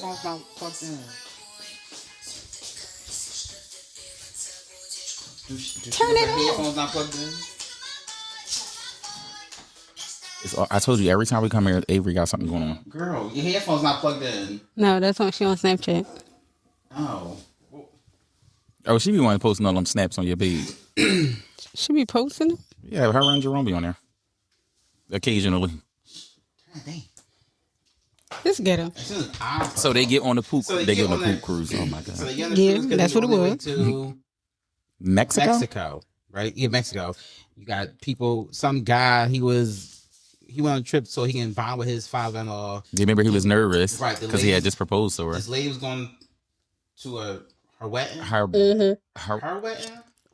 C: Turn it on.
B: Headphones not plugged in.
A: I told you every time we come here, Avery got something going on.
B: Girl, your headphones not plugged in.
C: No, that's on. She on Snapchat.
B: Oh.
A: Oh, she be wanting to post all them snaps on your page.
C: She be posting it?
A: Yeah, her and Jerome be on there. Occasionally.
B: God dang.
C: This ghetto.
A: So they get on the poop. They get on the poop cruise. Oh my god.
B: So they get on the cruise
C: that's what it was.
B: To
A: Mexico,
B: right? Yeah, Mexico. You got people. Some guy. He went on a trip so he can bond with his father-in-law.
A: Do you remember he was nervous?
B: Right.
A: Because he had just proposed to her.
B: This lady was going to Her wedding?
A: Her
B: wedding?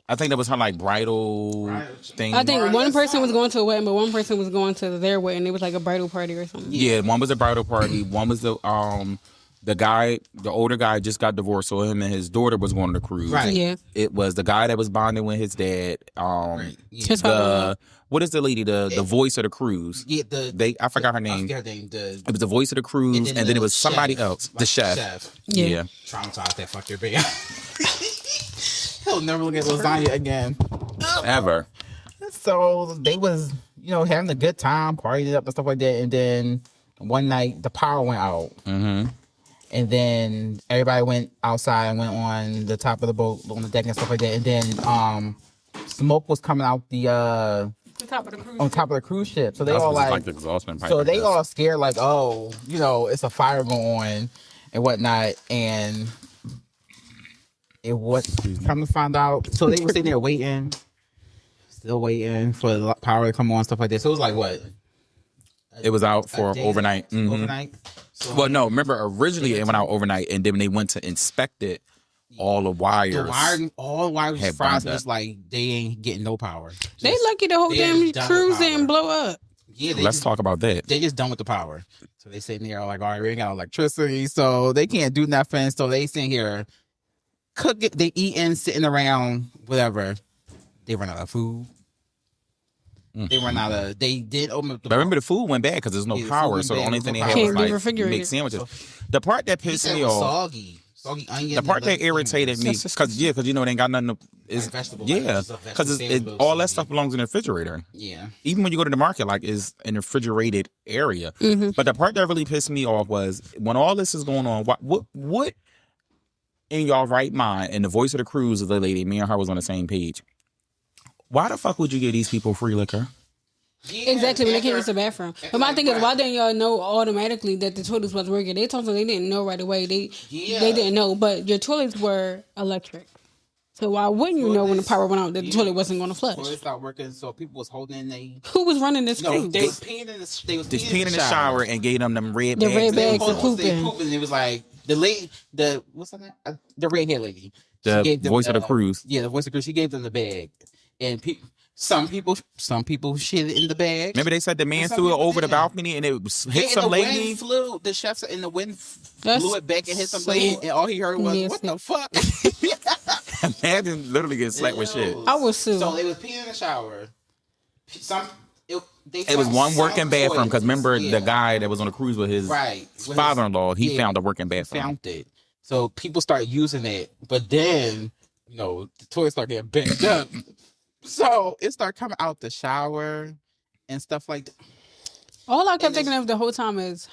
A: I think that was her like bridal thing.
C: I think one person was going to a wedding, but one person was going to their wedding. It was like a bridal party or something.
A: Yeah, one was a bridal party. One was the guy, the older guy just got divorced, so him and his daughter was going on the cruise.
B: Right.
C: Yeah.
A: It was the guy that was bonding with his dad.
B: Right. Yeah.
C: His father.
A: What is the lady? The voice of the cruise.
B: Yeah,
A: I forgot her name.
B: I forgot her name.
A: It was the voice of the cruise, and then it was somebody else. The chef.
C: Yeah.
B: Traumatized that fucker baby. He'll never look at lasagna again.
A: Ever.
B: So they was, having a good time, partying up and stuff like that. And then one night the power went out.
A: Mm-hmm.
B: And then everybody went outside and went on the top of the boat, on the deck and stuff like that. And then smoke was coming out the top of the cruise on top of the cruise ship. So they all like
A: the exhaust pipe.
B: So they all scared like, oh, it's a fire going on and whatnot. And it was come to find out. So they were sitting there waiting, still waiting for the power to come on, stuff like that. So it was like what?
A: It was out for overnight. Mm-hmm.
B: Overnight. So,
A: well, no. Remember, originally it went out overnight, and then when they went to inspect it, all the wires,
B: all the wires was fried. So it's like they ain't getting no power.
C: They lucky the whole damn cruise didn't blow up.
B: Yeah,
A: let's talk about that.
B: They just done with the power. So they sitting there like, all right, we ain't got electricity, so they can't do nothing. So they sitting here cooking, they eating, sitting around, whatever. They run out of food. They run out of. They did open up the.
A: But remember, the food went bad because there's no power, so the only thing they had was like make sandwiches. The part that pissed me off, soggy onion. The part that irritated me, because they ain't got nothing. Is vegetable. Yeah, because all that stuff belongs in the refrigerator. Yeah. Even when you go to the market, like is in a refrigerated area. Mm-hmm. But the part that really pissed me off was when all this is going on. What in y'all right mind? And the voice of the cruise of the lady, me and her was on the same page. Why the fuck would you give these people free liquor?
C: Yeah, exactly, when they can't use the bathroom. But my thing is, why didn't y'all know automatically that the toilets was working? They told them they didn't know right away. They didn't know, but your toilets were electric. So why wouldn't you know when the power went out that the toilet wasn't going to flush?
B: Toilets stopped working, so people was holding
C: Who was running this cruise?
B: They was peeing in the
A: They was peeing in the shower and gave them red bags.
C: The red bags for pooping.
B: It was like what's her name? The red hair lady.
A: The voice of the cruise.
B: Yeah, the voice of the cruise. She gave them the bag. And some people shit in the bag.
A: Remember they said the man threw it over the balcony and it hit some lady.
B: The chef in the wind blew it back and hit some lady, and all he heard was, "What the fuck?"
A: Imagine literally getting slapped with shit.
C: I was sue.
B: So they was peeing in the shower.
A: It was one working bathroom because remember the guy that was on the cruise with his father-in-law. He found a working bathroom.
B: Found it. So people started using it, but then the toilet started getting backed up. So it started coming out the shower and stuff like that.
C: All I kept thinking of the whole time is,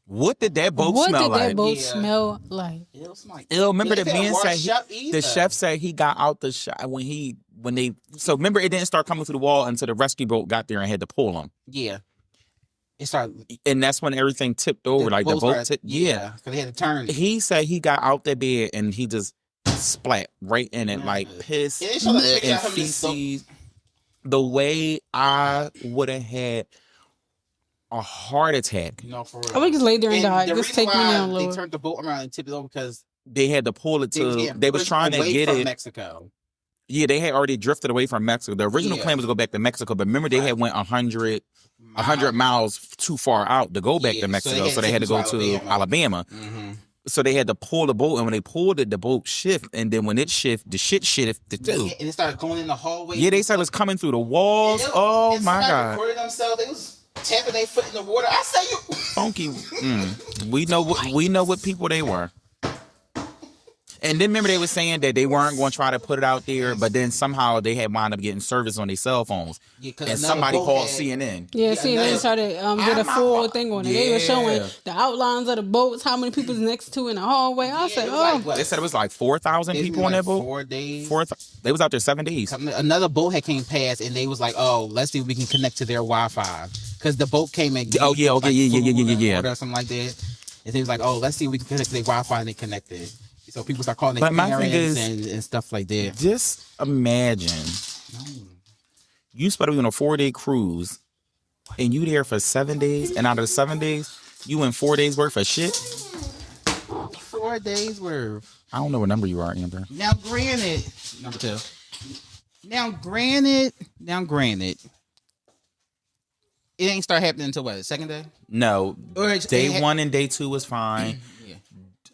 A: what did that boat smell like?
C: What did that boat smell like?
B: It was like,
A: remember the man said the chef said he got out the shower when they. So remember it didn't start coming through the wall until the rescue boat got there and had to pull him.
B: Yeah. It started,
A: and that's when everything tipped over. Like the boat tipped. Yeah.
B: Because they had to turn.
A: He said he got out the bed and he just splat right in it, like piss and feces. The way I would have had a heart attack.
B: For real.
C: I would just lay there and die. Just take me down, Lord.
B: They turned the boat around and tipped it over because
A: they had to pull it to. They was trying to get it.
B: Mexico.
A: Yeah, they had already drifted away from Mexico. The original plan was to go back to Mexico, but remember they had went 100 miles too far out to go back to Mexico, so they had to go to Alabama. Mm-hmm. So they had to pull the boat, and when they pulled it, the boat shifted, and then when it shifted, the shit shifted too.
B: Yeah, and it started going in the hallway.
A: Yeah, they said it was coming through the walls. Oh my God!
B: Recorded themselves. They was tapping their foot in the water. I say you
A: funky. We know what people they were. And then remember they were saying that they weren't going to try to put it out there, but then somehow they had wound up getting service on their cell phones. Yeah, and somebody called CNN.
C: Yeah, CNN started did a full thing on it. They were showing the outlines of the boats, how many people was next to in the hallway. I said,
A: they said it was like 4,000 people on that boat.
B: 4 days.
A: They was out there 7 days.
B: Another boat had came past, and they was like, "Oh, let's see if we can connect to their Wi-Fi," because the boat came and
A: yeah,
B: or something like that. And they was like, "Oh, let's see if we can connect to their Wi-Fi," and they connected. So people start calling their parents and stuff like that.
A: Just imagine you supposed to be on a 4-day cruise and you there for 7 days, and out of the 7 days, you in 4 days worth of shit.
B: 4 4 days worth.
A: I don't know what number you are, Amber.
B: Now, granted, number 2. Now, granted, it ain't start happening until what? The second day?
A: No, day 1 and day 2 was fine.
B: Yeah.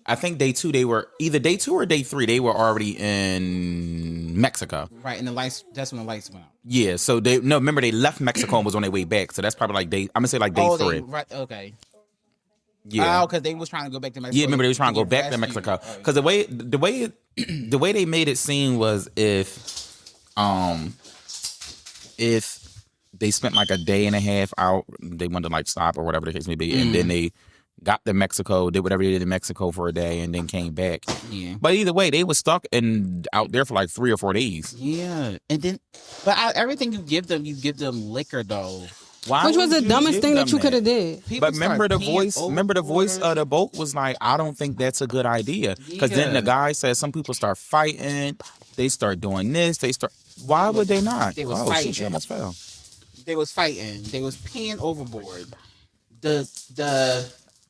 A: I think day 2 they were either day 2 or day 3. They were already in Mexico.
B: Right, and that's when the lights went out.
A: Yeah, so remember they left Mexico and was on their way back. So that's probably like I'm gonna say like day 3.
B: Right, okay.
A: Yeah.
B: Oh, because they was trying to go back to Mexico.
A: Yeah, remember they was trying to go back to Mexico because the way they made it seem was if they spent like a day and a half out, they wanted to like stop or whatever the case may be, and then they got to Mexico, did whatever they did in Mexico for a day, and then came back.
B: Yeah.
A: But either way, they was stuck and out there for like 3 or 4 days.
B: Yeah, and then, everything you give them liquor though.
A: Why
C: Which was the dumbest thing that you could have did.
A: But remember the voice of the boat was like, I don't think that's a good idea. Because then the guy said some people start fighting, they start doing this, why would they not?
B: They was fighting.
A: She almost fell.
B: They was fighting. They was peeing overboard. The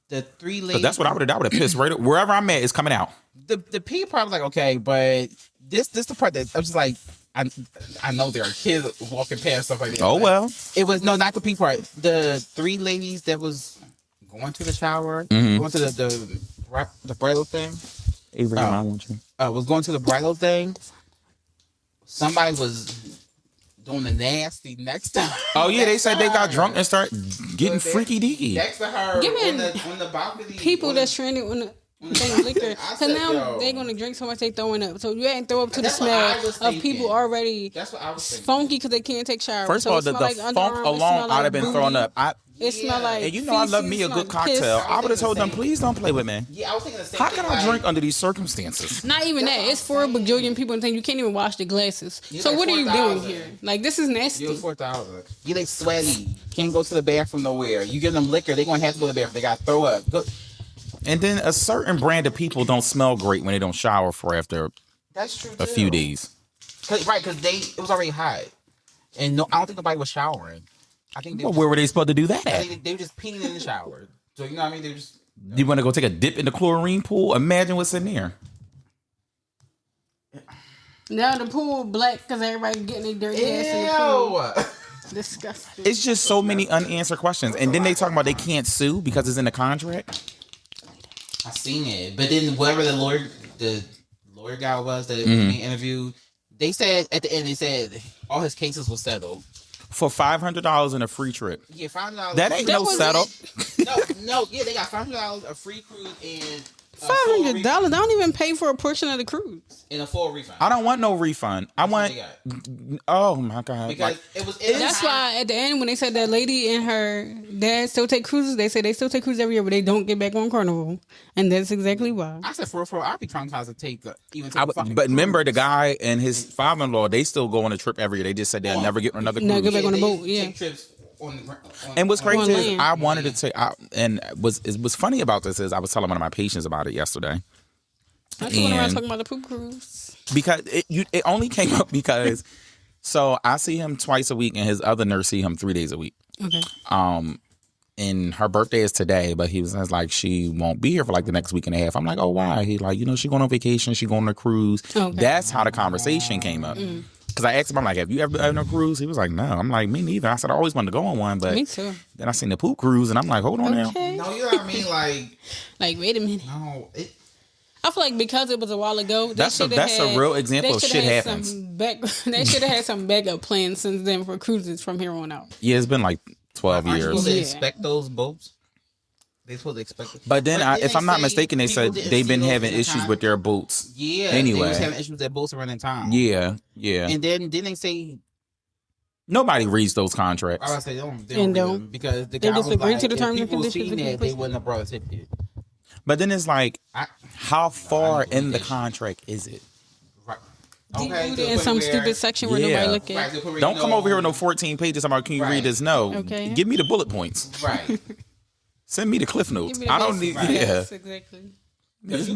B: 3 ladies.
A: That's what I would have pissed right wherever I'm at is coming out.
B: The pee part was like, okay, but this the part that I was just like, I know there are kids walking past stuff like that.
A: Oh well.
B: It was not the pee part. The 3 ladies that was going to the shower, going to the bridal thing.
A: Avery, I want you.
B: Was going to the bridal thing. Somebody was doing the nasty next to her.
A: Oh yeah, they said they got drunk and start getting freaky deaky.
B: Next to her on the balcony.
C: People that's stranded on the liquor, because now they're gonna drink so much they throwing up. So you ain't throw up to the smell of people already funky because they can't take showers.
A: First of all, the funk alone, I'd have been throwing up.
C: It smell like.
A: And you know I love me a good cocktail. I would have told them, please don't play with me.
B: Yeah, I was thinking the same
A: How can I drink under these circumstances?
C: Not even that. It's 4 bajillion people and things. You can't even wash the glasses. So
B: like
C: what are you
B: 4,000.
C: doing here? Like, this is nasty.
B: You 4,000. You like sweaty. Can't go to the bathroom nowhere. You give them liquor, they gonna have to go to the bathroom. They gotta throw up.
A: And then a certain brand of people don't smell great when they don't shower for after
B: That's true.
A: a few days.
B: Because it was already hot, and I don't think nobody was showering. I think
A: where were they supposed to do that
B: I
A: at?
B: think they were just peeing in the shower. So you know what I mean? They were just.
A: You want to go take a dip in the chlorine pool? Imagine what's in there.
C: Now the pool black because everybody getting their dirty ass in the pool. Disgusting.
A: It's just so many unanswered questions. And then they talk about they can't sue because it's in the contract.
B: I seen it, but then whatever the lawyer guy was that we interviewed, they said at the end all his cases were settled
A: For $500 and a free trip.
B: Yeah, $500.
A: That ain't no settle.
B: No, yeah, they got $500, a free cruise, and
C: $500. I don't even pay for a portion of the cruise.
B: And a full refund.
A: I don't want no refund. I want. Oh my god!
B: Because it was.
C: That's why at the end when they said that lady and her dad still take cruises, they say they still take cruises every year, but they don't get back on Carnival, and that's exactly why.
B: I said for I'd be traumatized to take even.
A: But remember, the guy and his father-in-law, they still go on a trip every year. They just said they'll never get on another cruise.
C: Never get back on the boat. Yeah.
B: Take trips
A: and what's crazy is I wanted to take out, and what's funny about this is I was telling one of my patients about it yesterday.
C: I just went around talking about the poop cruise
A: because it only came up because so I see him twice a week and his other nurse see him 3 days a week.
C: Okay.
A: And her birthday is today, but he was like she won't be here for like the next week and a half. I'm like, oh why? He like she going on vacation, she going on a cruise. Okay. That's how the conversation came up. Because I asked him, I'm like, have you ever been on a cruise? He was like, no. I'm like, me neither. I said, I always wanted to go on one, but
C: me too.
A: Then I seen the poop cruise, and I'm like, hold on now.
B: No, you know what I mean?
C: Like, wait a minute.
B: No,
C: I feel like because it was a while ago,
A: that's a real example of shit happens.
C: They should have had some backup plans since then for cruises from here on out.
A: Yeah, it's been like 12 years.
B: Supposed to expect those boats? They supposed to expect it.
A: But then, if I'm not mistaken, they said they've been having issues with their boats.
B: Yeah.
A: Anyway.
B: They was having issues with their boats around that time.
A: Yeah.
B: And then didn't they say...
A: Nobody reads those contracts.
B: I would say they don't because the guy
C: just
B: was
C: agree
B: like,
C: to the terms
B: if
C: and
B: people
C: conditions.
B: seen that, they wouldn't have brought a ticket.
A: But then it's like, how far in the contract is it?
B: Right.
C: Okay, in some stupid section where nobody look at.
B: Right,
A: don't come over here with no 14 pages. I'm like, can you read this? No.
C: Okay.
A: Give me the bullet points.
B: Right.
A: Send me the cliff notes. I don't need.
C: Right.
A: Yeah.
C: Yes, exactly.
A: This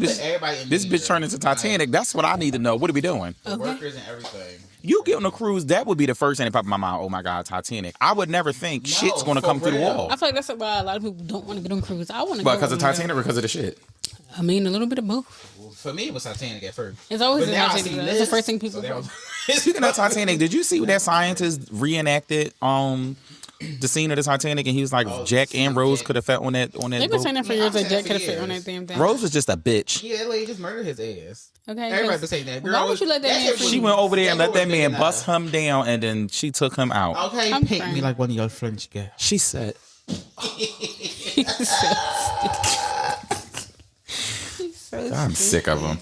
A: bitch turned into Titanic. That's what I need to know. What are we doing?
B: The workers and everything.
A: You get on a cruise, that would be the first thing that popped in my mind. Oh my God, Titanic. I would never think shit's going to come through the wall.
C: I feel like that's why a lot of people don't want to get on cruise. I want to go.
A: But because of Titanic or because of the shit?
C: I mean, a little bit of both.
B: For me, it was Titanic at first.
C: It's always the Titanic. That's the first thing people say.
A: Speaking of Titanic, did you see what that scientist reenacted? The scene of the Titanic, and he was like, Jack and Rose could have fit on that.
C: They've been saying that for years. That Jack could have fit on that damn thing.
A: Rose was just a bitch.
B: Yeah, that lady just murdered his ass.
C: Okay,
B: everybody been saying that. Girl,
C: why would you let that man?
A: She went over there and let that man bust him down, and then she took him out.
B: Okay, paint me like one of your French girls.
A: She said. I'm sick of him.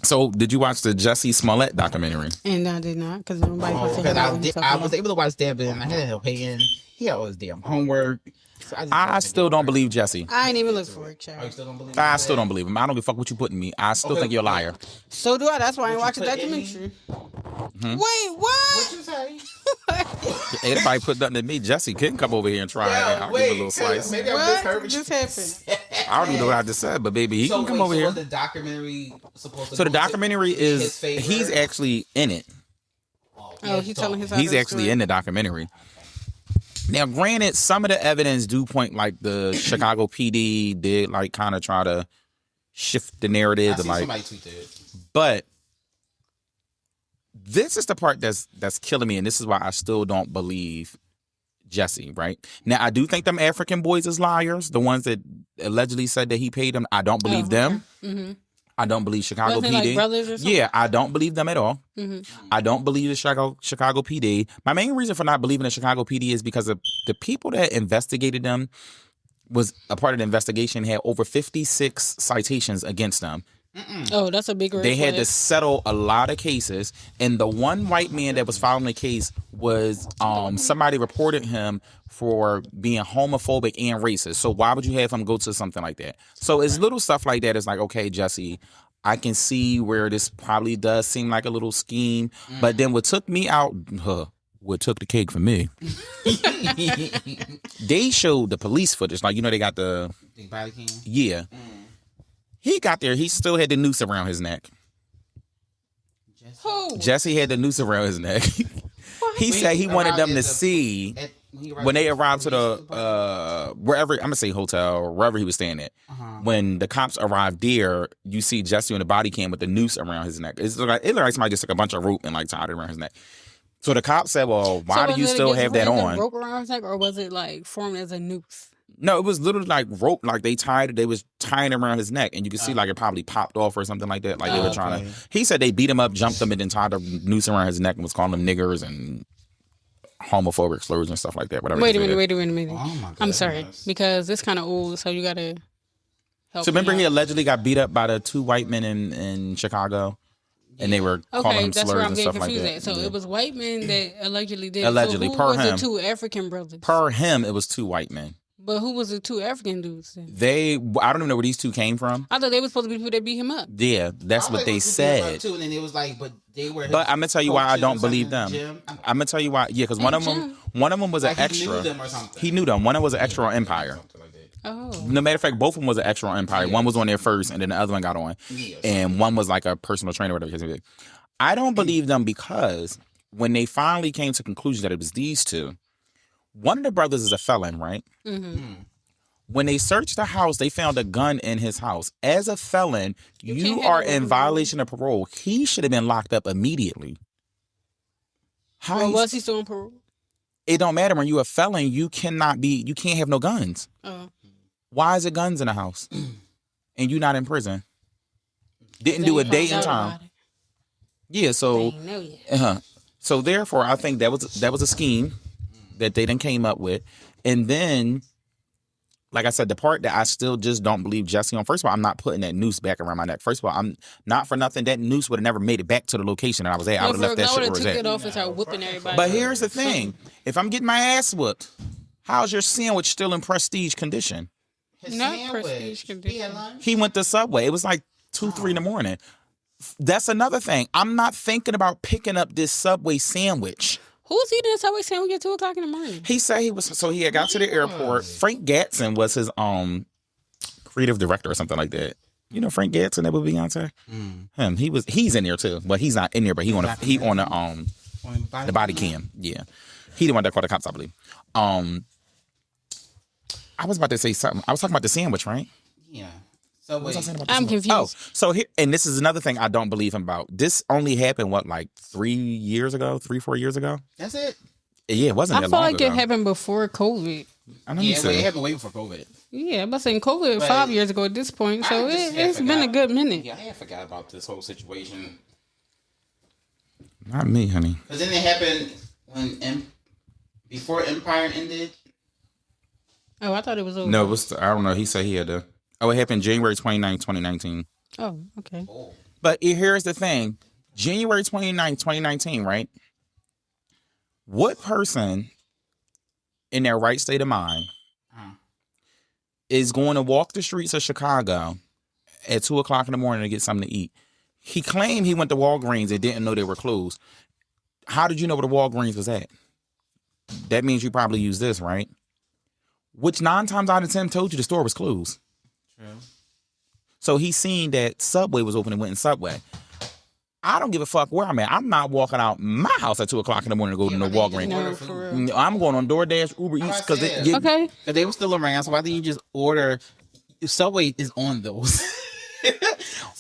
A: So, did you watch the Jussie Smollett documentary?
C: And I did not, because nobody
B: I was able to watch that, but I had to help him. He had all his damn homework. So
A: I still don't believe Jussie.
C: I ain't even look for it, child.
B: Oh, you still don't believe
A: I still don't believe him. I don't give a fuck what you put in me. I still think you're a liar.
C: So do I. That's why I ain't watch the documentary. Wait, what?
B: What you say?
A: Anybody put nothing in me, Jussie couldn't come over here and try it. I'll give a little slice.
B: Maybe
C: what just happened?
A: I don't even know what I just said, but baby, he can come over here.
B: Was the documentary supposed to
A: So the documentary is, he's actually in it.
C: Oh, he's telling his
A: He's actually in the documentary. Now, granted, some of the evidence do point like the Chicago PD did like kind of try to shift the narrative.
B: I see somebody tweet that.
A: But this is the part that's killing me, and this is why I still don't believe Jussie, right? Now, I do think them African boys is liars, the ones that allegedly said that he paid them. I don't believe them. Mm-hmm. I don't believe Chicago PD.
C: Like brothers or something?
A: Yeah, I don't believe them at all. Mm-hmm. I don't believe the Chicago PD. My main reason for not believing the Chicago PD is because of the people that investigated them was a part of the investigation had over 56 citations against them.
C: Oh, that's a big red
A: They had
C: flag.
A: to settle a lot of cases, and the one white man that was filing the case was somebody reported him for being homophobic and racist. So why would you have him go to something like that? So it's little stuff like that. It's like, okay, Jussie, I can see where this probably does seem like a little scheme, but then what took me out, what took the cake for me, they showed the police footage. Like, they got the
B: body cam?
A: Yeah. He got there. He still had the noose around his neck.
C: Who?
A: Jussie had the noose around his neck. He said he wanted them to see when they arrived to the wherever, I'm gonna say hotel or wherever he was staying at. When the cops arrived there, you see Jussie on the body cam with the noose around his neck. It looked like somebody just took a bunch of rope and like tied it around his neck. So the cops said, "Well, why do you still have that on?"
C: Rope around his neck, or was it like formed as a noose?
A: No, it was literally like rope, like they was tying it around his neck, and you could see like it probably popped off or something like that. Like they were trying to. He said they beat him up, jumped him, and then tied a noose around his neck and was calling them niggers and homophobic slurs and stuff like that. Whatever.
C: Wait a minute.
B: Oh my God.
C: I'm sorry, because it's kind of old, so you gotta help.
A: So remember, he allegedly got beat up by the two white men in Chicago, and they were calling him slurs and stuff like that.
C: So it was white men that allegedly did.
A: Allegedly,
C: so who
A: per
C: was
A: him.
C: the two African brothers?
A: Per him, it was two white men.
C: But who was the two African dudes then?
A: I don't even know where these two came from.
C: I thought they were supposed to be people that beat him up.
A: Yeah, that's what they said.
B: Too, and then it was like, but they were.
A: But I'm gonna tell you why I don't believe them. I'm gonna tell you why. Yeah, because one of them was an extra.
B: He knew them or something.
A: He knew them. One of them was an extra on Empire.
C: Oh.
A: No matter of fact, both of them was an extra on Empire. Yeah. One was on there first, and then the other one got on. Yeah, and one was like a personal trainer, whatever. I don't believe them because when they finally came to the conclusion that it was these two, one of the brothers is a felon, right? Mm-hmm. When they searched the house, they found a gun in his house. As a felon, you are in violation of parole. He should have been locked up immediately.
C: Well, was he still on parole?
A: It don't matter. When you're a felon, you can't have no guns. Why is it guns in the house? And you not in prison? Didn't do a date and time. Yeah, so so therefore I think that was a scheme that they then came up with. And then, like I said, the part that I still just don't believe Jussie on, first of all, I'm not putting that noose back around my neck. First of all, I'm not for nothing. That noose would have never made it back to the location that I was at. I would have left that shit where it was at.
C: It off and started whooping everybody.
A: But here's the thing. If I'm getting my ass whooped, how's your sandwich still in prestige condition?
C: Not prestige condition.
A: He went to Subway. It was like 2-3 in the morning. That's another thing. I'm not thinking about picking up this Subway sandwich.
C: Who's eating a Subway sandwich at 2:00 in the morning?
A: He said he was. So he had got to the airport. Frank Gatson was his creative director or something like that. You know Frank Gatson that with Beyonce. Him. He's in there too. Well, he's not in there, but he on the body cam. Yeah, he the one that called the cops, I believe. I was about to say something. I was talking about the sandwich, right?
B: Yeah. So
A: what was I saying about
C: I'm
A: this?
C: confused.
A: Oh, so here, and this is another thing I don't believe him about. This only happened, like 4 years ago?
B: That's it?
A: Yeah, it wasn't
C: I
A: that
C: feel
A: long
C: like
A: ago.
C: it happened before COVID.
A: I know you said
B: it happened way before COVID.
C: Yeah, I'm saying COVID
B: But
C: 5 years ago at this point, so it's been a good minute.
B: Yeah, I forgot about this whole situation.
A: Not me, honey.
B: Because then it happened before Empire ended.
C: Oh, I thought it was over.
A: No, I don't know. He said he had to. Oh, it happened January 29th, 2019.
C: Oh, okay.
A: But here's the thing. January 29th, 2019, right? What person in their right state of mind is going to walk the streets of Chicago at 2 o'clock in the morning to get something to eat? He claimed he went to Walgreens and didn't know they were closed. How did you know where the Walgreens was at? That means you probably used this, right? Which 9 times out of 10 told you the store was closed.
B: True.
A: So he seen that Subway was open and went in Subway. I don't give a fuck where I'm at. I'm not walking out my house at 2 o'clock in the morning to go to no Walgreens.
C: No, for real.
A: I'm going on DoorDash, Uber Eats because
C: Okay.
B: They were still around, so why didn't you just order? Subway is on those.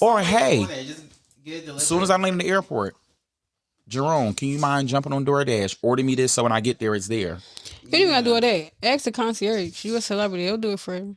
A: Or hey,
B: Just get it delivered.
A: as soon as I land in the airport, Jerome, can you mind jumping on DoorDash? Order me this so when I get there, it's there.
C: You don't even gotta do all that. Ask the concierge. You a celebrity, they'll do it for you.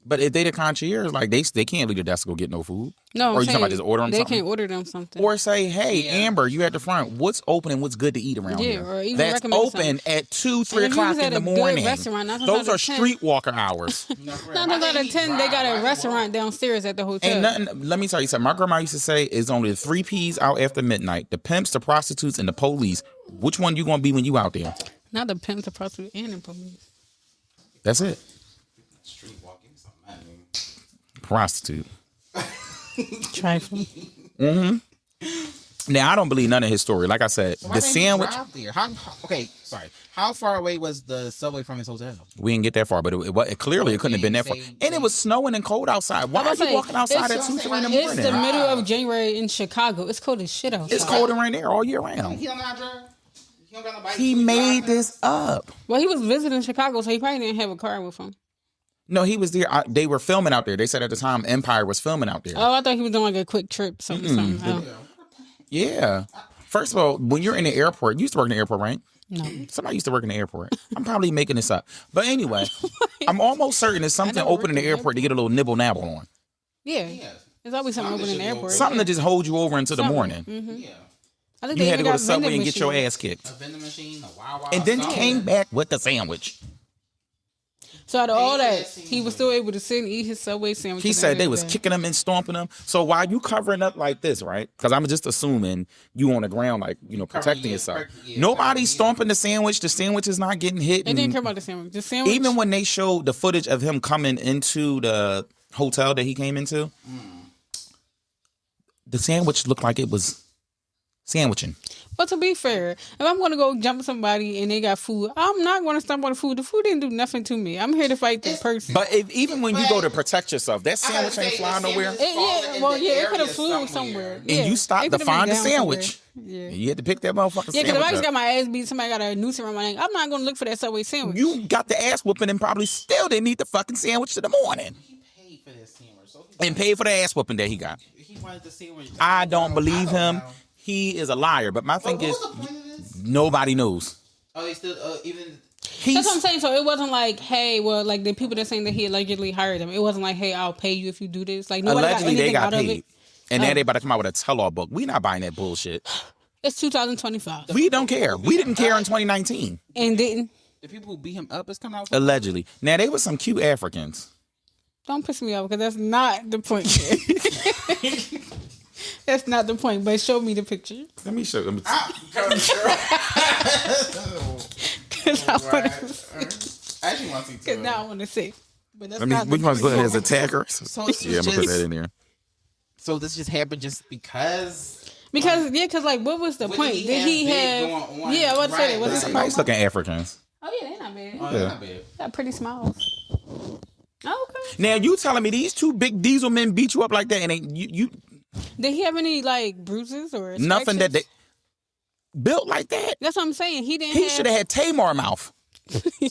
A: But if they the concierge, like they can't leave the desk to go get no food.
C: No,
A: or
C: I'm
A: you talking about
C: saying
A: just order them
C: they
A: something?
C: can't order them something.
A: Or say, hey, Amber, you at the front. What's open and what's good to eat around here?
C: Or even
A: That's
C: recommend
A: open
C: something.
A: at 2, 3
C: And if you
A: o'clock
C: was
A: in
C: at
A: the
C: a good
A: morning.
C: restaurant, 9 times
A: Those
C: out
A: are
C: of 10
A: streetwalker hours.
C: 9 times out of 10, they got a restaurant downstairs at the hotel.
A: Ain't nothing. Let me tell you something. My grandma used to say, "It's only the 3 Ps out after midnight: the pimps, the prostitutes, and the police. Which one you gonna be when you out there?"
C: Not the pimp, the prostitute, and the police.
A: That's it.
B: Streetwalking, something.
A: Prostitute.
C: Trifling.
A: Now I don't believe none of his story. Like I said, the sandwich.
B: How far away was the Subway from his hotel?
A: We didn't get that far, but it clearly it couldn't have been that far. And it was snowing and cold outside. Why are you walking outside at 2, 3 in the morning?
C: It's the middle of January in Chicago. It's cold as shit outside.
A: It's cold and rain there all year round.
B: He don't know how to drive. He don't got no bike.
A: He made this up.
C: Well, he was visiting Chicago, so he probably didn't have a car with him.
A: No, he was there. They were filming out there. They said at the time Empire was filming out there.
C: Oh, I thought he was doing like a quick trip, something. Oh.
A: Yeah. First of all, when you're in the airport, you used to work in the airport, right?
C: No.
A: Somebody used to work in the airport. I'm probably making this up. But anyway, I'm almost certain there's something open in the airport to get a little nibble nabble on.
C: Yeah. There's always something open in the airport.
A: Something to just hold you over until the morning.
B: Yeah.
C: I think
A: You
C: they
A: had to
C: even
A: go
C: got
A: to Subway
C: vending
A: and get your
C: machines.
A: ass kicked.
B: A vending machine, a wow.
A: And then came back with the sandwich.
C: So out of all that, he was still able to sit and eat his Subway sandwich.
A: He said they was kicking him and stomping him. So while you covering up like this, right? Because I'm just assuming you on the ground, like, protecting yourself. Nobody's stomping the sandwich. The sandwich is not getting hit.
C: They didn't care about the sandwich. The sandwich.
A: Even when they showed the footage of him coming into the hotel that he came into, the sandwich looked like it was sandwiching.
C: But to be fair, if I'm going to go jump somebody and they got food, I'm not going to stump on the food. The food didn't do nothing to me. I'm here to fight the person.
A: But even when you go to protect yourself, that sandwich ain't flying nowhere.
C: It could have flew somewhere.
A: And you stopped to find the sandwich.
C: Yeah.
A: You had to pick that motherfucking
C: Yeah, because if I
A: sandwich
C: just
A: up.
C: got my ass beat, somebody got a noose around my neck, I'm not going to look for that Subway sandwich.
A: You got the ass whooping and probably still didn't eat the fucking sandwich to the morning.
B: He paid for that sandwich. So
A: And paid for the ass whooping that he got.
B: he wanted the sandwich.
A: I don't believe him. He is a liar. But my thing is,
B: What was the point of this?
A: nobody knows.
B: Oh, they still even.
C: That's what I'm saying. So it wasn't like, hey, well, like the people that saying that he allegedly hired them. It wasn't like, hey, I'll pay you if you do this. Like nobody
A: Allegedly,
C: got
A: they got
C: out of
A: paid.
C: it.
A: And now they about to come out with a tell-all book. We not buying that bullshit.
C: It's 2025
A: We don't care. We didn't care in 2019.
C: and didn't.
B: The people who beat him up is coming out.
A: Allegedly. Now, they were some cute Africans.
C: Don't piss me off because that's not the point. That's not the point. But show me the picture.
A: Let me show you.
C: Because I want to see.
B: I actually want to see
C: Because
B: too.
C: now I want to see. But that's
A: Let me,
C: not
A: which
C: the
A: one's
C: point.
A: good as attackers?
B: So this
A: Yeah, I'm going to put that in there.
B: So this just happened just because.
C: Because like, what was the
B: What
C: point?
B: did he have
C: have?
B: going on?
C: Yeah, I was say that.
B: Right,
C: Was
B: right.
C: it
A: Nice looking Africans.
C: Oh yeah, they're not bad.
B: Oh,
A: Yeah.
B: that's not bad.
C: Got pretty smiles. Oh, okay.
A: Now, you telling me these 2 big diesel men beat you up like that and you
C: Did he have any like bruises or
A: nothing that they
C: scratches?
A: built like that?
C: That's what I'm saying. He didn't.
A: He should have had Tamar mouth.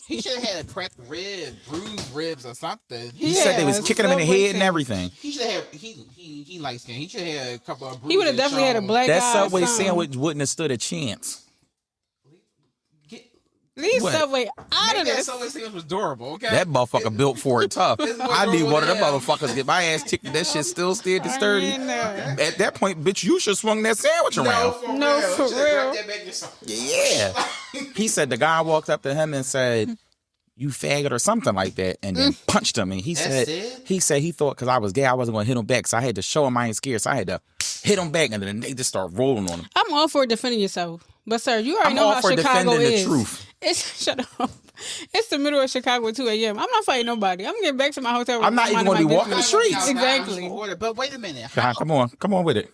B: He should have had a cracked rib, bruised ribs, or something.
A: He said they was kicking him in the head and everything.
B: He should have. He light skinned. He should have had a couple of bruises.
C: He would have definitely had a black eye.
A: That Subway sandwich wouldn't have stood a chance.
C: Leave Subway out of this.
B: That Subway sandwich was durable, okay?
A: That motherfucker built for it tough. I need one of them motherfuckers get my ass kicked. That shit still stayed sturdy. At that point, bitch, you should swung that sandwich around.
C: No, for real.
A: Yeah. He said the guy walked up to him and said, "You faggot," or something like that, and then punched him. And he said he thought because I was gay, I wasn't going to hit him back, so I had to show him I ain't scared. So I had to hit him back, and then they just start rolling on him.
C: I'm all for defending yourself, but sir, you already know how Chicago is.
A: The truth.
C: Shut up. It's the middle of Chicago, 2 a.m. I'm not fighting nobody. I'm getting back to my hotel room.
A: I'm not even going to be walking the streets.
C: Exactly.
B: But wait a minute.
A: Come on with it.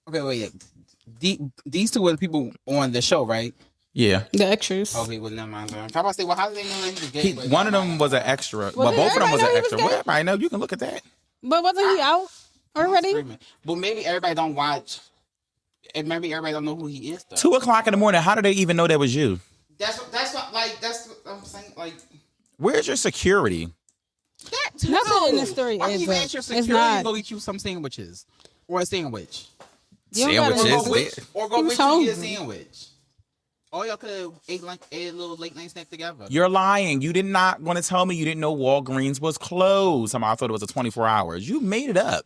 B: Okay, wait. These two were the people on the show, right?
A: Yeah.
C: The extras.
B: Okay, well, never mind. How about say, well, how did they know that he was gay?
A: One of them was an extra. Well, both of them was an extra. Well, everybody know. You can look at that.
C: But wasn't he out already?
B: Well, maybe everybody don't watch. And maybe everybody don't know who he is, though.
A: 2:00 in the morning. How did they even know that was you?
B: That's what I'm saying. Like,
A: where's your security?
C: Nothing in the story is, but it's not.
B: Go get you some sandwiches or a sandwich.
A: Sandwiches.
B: Or go get you a sandwich. Or y'all could have ate a little late night snack together.
A: You're lying. You did not want to tell me you didn't know Walgreens was closed. I thought it was a 24 hours. You made it up.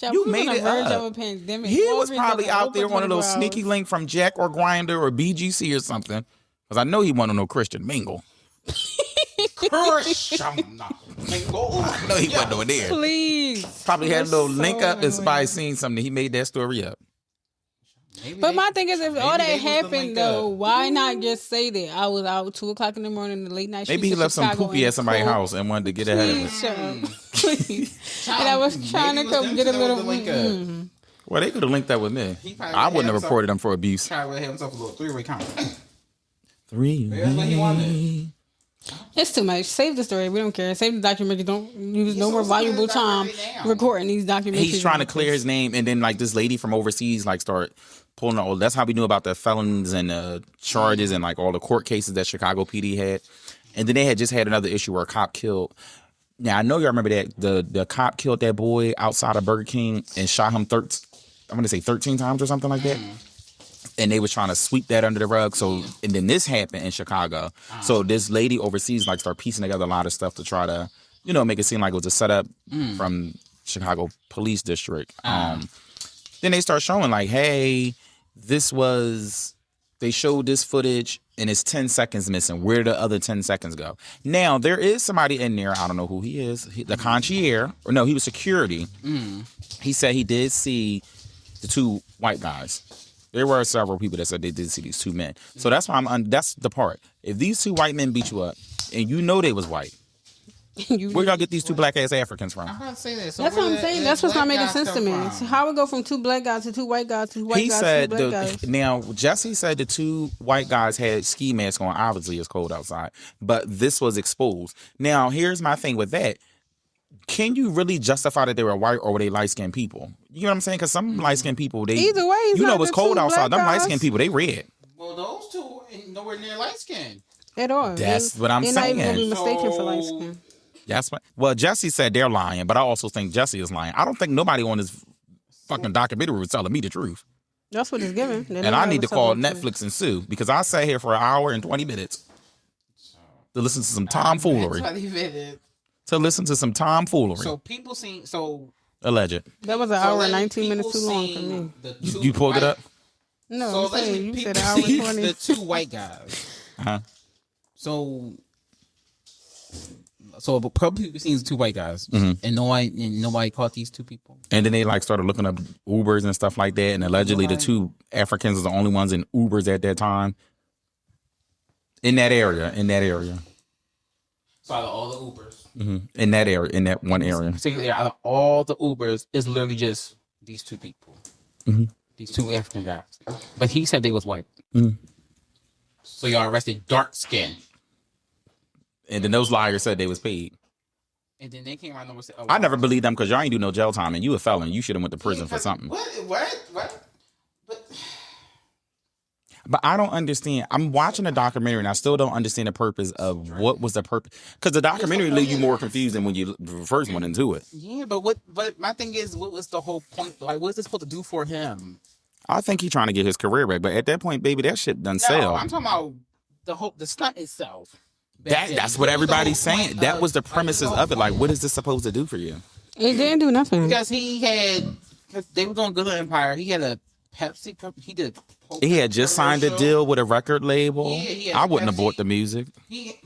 A: You made it up. Of a pandemic. He was probably out there one of those sneaky link from Jack or Grindr or BGC or something. Because I know he wasn't no Christian mingle.
B: Christian mingle?
A: I know he wasn't over there.
C: Please.
A: Probably had a little link up and somebody seen something. He made that story up.
C: But my thing is, if all that happened though, why not just say that I was out 2:00 in the morning, the late night?
A: Maybe he left some poopy at somebody's house and wanted to get ahead of it.
C: Please. And I was trying to come get a little.
A: Well, they could have linked that with me. I wouldn't have reported him for abuse.
B: Probably have himself a little three-way comment.
A: That's
B: what he wanted.
C: It's too much. Save the story. We don't care. Save the documentary. Don't use no more valuable time recording these documentaries.
A: He's trying to clear his name, and then like this lady from overseas like start pulling all. That's how we knew about the felons and charges and like all the court cases that Chicago PD had. And then they had just had another issue where a cop killed. Now I know y'all remember that the cop killed that boy outside of Burger King and shot him 13 times or something like that. And they was trying to sweep that under the rug. So, and then this happened in Chicago. So this lady overseas like start piecing together a lot of stuff to try to, make it seem like it was a setup from Chicago Police District. Then they start showing like, hey, they showed this footage and it's 10 seconds missing. Where did the other 10 seconds go? Now, there is somebody in there. I don't know who he is. The concierge. Or no, he was security. He said he did see the two white guys. There were several people that said they did see these two men. So that's why that's the part. If these two white men beat you up and you know they was white, where y'all get these two black ass Africans from?
B: I'm about to say that. So
C: that's what I'm saying. That's what's not making sense to me. So how it go from two black guys to two white guys to white guys to black guys?
A: Now, Jesse said the two white guys had ski masks on. Obviously, it's cold outside. But this was exposed. Now, here's my thing with that. Can you really justify that they were white or were they light-skinned people? You know what I'm saying? Because some light-skinned people,
C: either way,
A: it's cold outside. Them light-skinned people, they red.
B: Well, those two ain't nowhere near light-skinned.
C: At all.
A: That's what I'm saying.
C: They're not even mistaken for light-skinned.
A: Well, Jesse said they're lying, but I also think Jesse is lying. I don't think nobody on this fucking documentary was telling me the truth.
C: That's what it's given.
A: And I need to call Netflix and sue because I sat here for an hour and 20 minutes to listen to some tomfoolery.
B: 20 minutes.
A: To listen to some tomfoolery.
B: So people seen
A: alleged.
C: That was an hour and 19 minutes too long for me.
A: You pulled it up?
C: No, I'm saying you said an hour and 20.
B: The two white guys. So probably people seen the two white guys, and nobody caught these two people.
A: And then they like started looking up Ubers and stuff like that, and allegedly the two Africans are the only ones in Ubers at that time. In that area.
B: So out of all the Ubers.
A: In that area, in that one area.
B: So out of all the Ubers, it's literally just these two people. These two African guys. But he said they was white. So y'all arrested dark skin.
A: And then those liars said they was paid.
B: And then they came out and said,
A: I never believed them because y'all ain't do no jail time and you a felon. You should have went to prison for something.
B: What? But
A: But I don't understand. I'm watching a documentary and I still don't understand the purpose of what was the purpose. Because the documentary leave you more confused than when you first went into it.
B: Yeah, but my thing is, what was the whole point? Like, what is this supposed to do for him?
A: I think he's trying to get his career back. But at that point, baby, that shit done sell.
B: I'm talking about the stunt itself.
A: That's what everybody's saying. That was the premises of it. Like, what is this supposed to do for you?
C: It didn't do nothing.
B: Because they were doing Good Empire. He had a Pepsi.
A: He had just signed a deal with a record label.
B: Yeah,
A: I wouldn't have bought the music.
B: He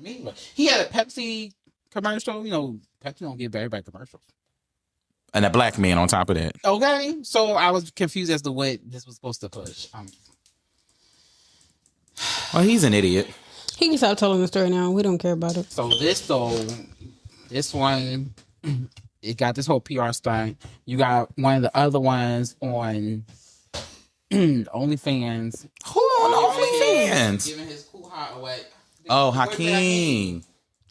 B: had a Pepsi commercial. You know, Pepsi don't give everybody commercials.
A: And a black man on top of that.
B: Okay, so I was confused as to what this was supposed to push.
A: Well, he's an idiot.
C: He can stop telling the story now. We don't care about it.
B: So this one, it got this whole PR stunt. You got one of the other ones on OnlyFans.
A: Who on OnlyFans?
B: Giving his cool heart away.
A: Oh, Hakeem.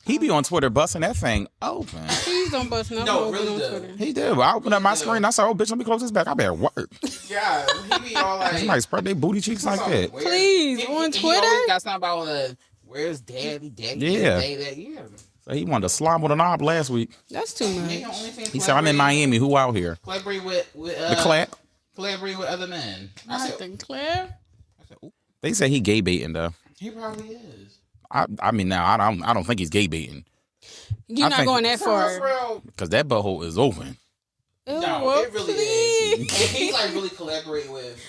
A: He be on Twitter busting that thing open.
C: Please don't bust nothing open on Twitter.
A: He did. I opened up my screen. I said, "Oh, bitch, let me close this back. I better work."
B: Yeah, he be all like,
A: somebody spread their booty cheeks like that.
C: Please, on Twitter.
B: He always got something about where's daddy?
A: Yeah.
B: Yeah.
A: So he wanted to slob with a knob last week.
C: That's too much.
A: He said, "I'm in Miami. Who out here?"
B: Collaborate with
A: the clap.
B: Collaborate with other men.
C: Nothing, Claire.
A: They say he gay baiting though.
B: He probably is.
A: I mean, now I don't think he's gay baiting.
C: You're not going that far.
A: Because that butthole is open.
B: No, it really is. And he's like really collaborating with.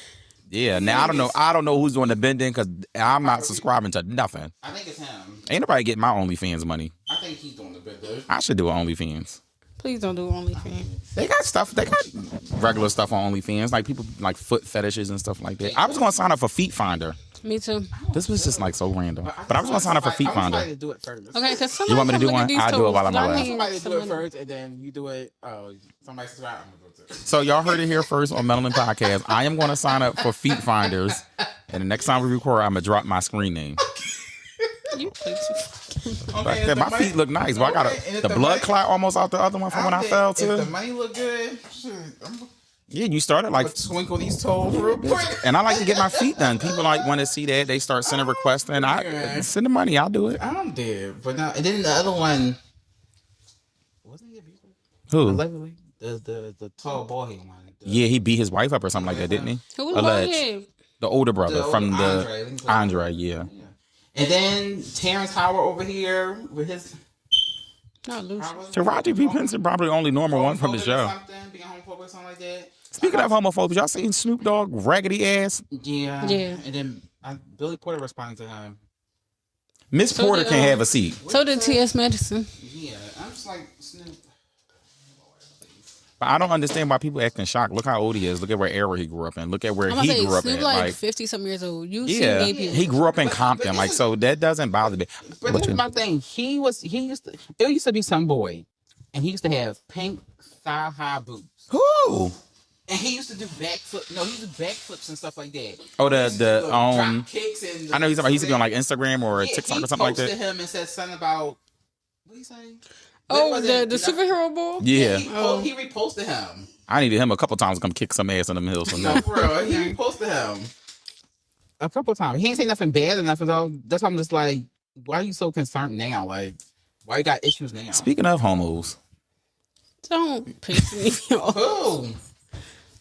A: Yeah, now I don't know who's doing the bending because I'm not subscribing to nothing.
B: I think it's him.
A: Ain't nobody getting my OnlyFans money.
B: I think he's doing the bending.
A: I should do an OnlyFans.
C: Please don't do OnlyFans.
A: They got stuff. They got regular stuff on OnlyFans, like people like foot fetishes and stuff like that. I was going to sign up for Feet Finder.
C: Me too.
A: This was just like so random. But I was going to sign up for Feet Finder.
B: To do it first.
C: Okay, because
A: you want me to do one? I'll do it while I'm alive.
B: Somebody do it first, and then you do it. Oh, somebody subscribe. I'm gonna do it too.
A: So y'all heard it here first on Maleaninpodcast. I am going to sign up for Feet Finders, and the next time we record, I'm gonna drop my screen name.
C: You
B: okay,
A: my feet look nice, but I got the blood clot almost out the other one from when I fell too.
B: If the money look good,
A: yeah, you started like
B: twinkle these toes real quick.
A: And I like to get my feet done. People like want to see that. They start sending requests, and I send the money. I'll do it.
B: I'm dead, but now and then the other one wasn't he abusive?
A: Who?
B: Allegedly, the tall bald head one.
A: Yeah, he beat his wife up or something like that, didn't he?
C: Who was alleged?
A: The older brother from Andre. Yeah.
B: And then Terrence Howard over here with his.
C: Not Lucy.
A: Taraji P. Henson probably the only normal one from the show.
B: Being homophobic or something like that.
A: Speaking of homophobes, y'all seen Snoop Dogg raggedy ass?
B: Yeah. And then Billy Porter responded to him.
A: Miss Porter can't have a seat.
C: So did T.S. Madison.
B: Yeah, I'm just like Snoop.
A: But I don't understand why people acting shocked. Look how old he is. Look at where era he grew up in. Look at where he grew up
C: Snoop
A: in.
C: Like 50-something years old. You see gay people.
A: He grew up in Compton. Like, so that doesn't bother me.
B: But this is my thing. It used to be some boy, and he used to have pink thigh-high boots.
A: Who?
B: And he used to do backflips. No, he used to do backflips and stuff like that.
A: Oh,
B: drop kicks and
A: I know he's about. He used to be on like Instagram or TikTok or something like that.
B: He posted him and said something about what did he say?
C: Oh, the superhero boy?
A: Yeah.
B: He reposted him.
A: I needed him a couple times to come kick some ass in them hills.
B: No, for real. He reposted him a couple times. He ain't say nothing bad or nothing though. That's why I'm just like, why are you so concerned now? Like, why you got issues now?
A: Speaking of homos,
C: don't piss me off.
B: Who?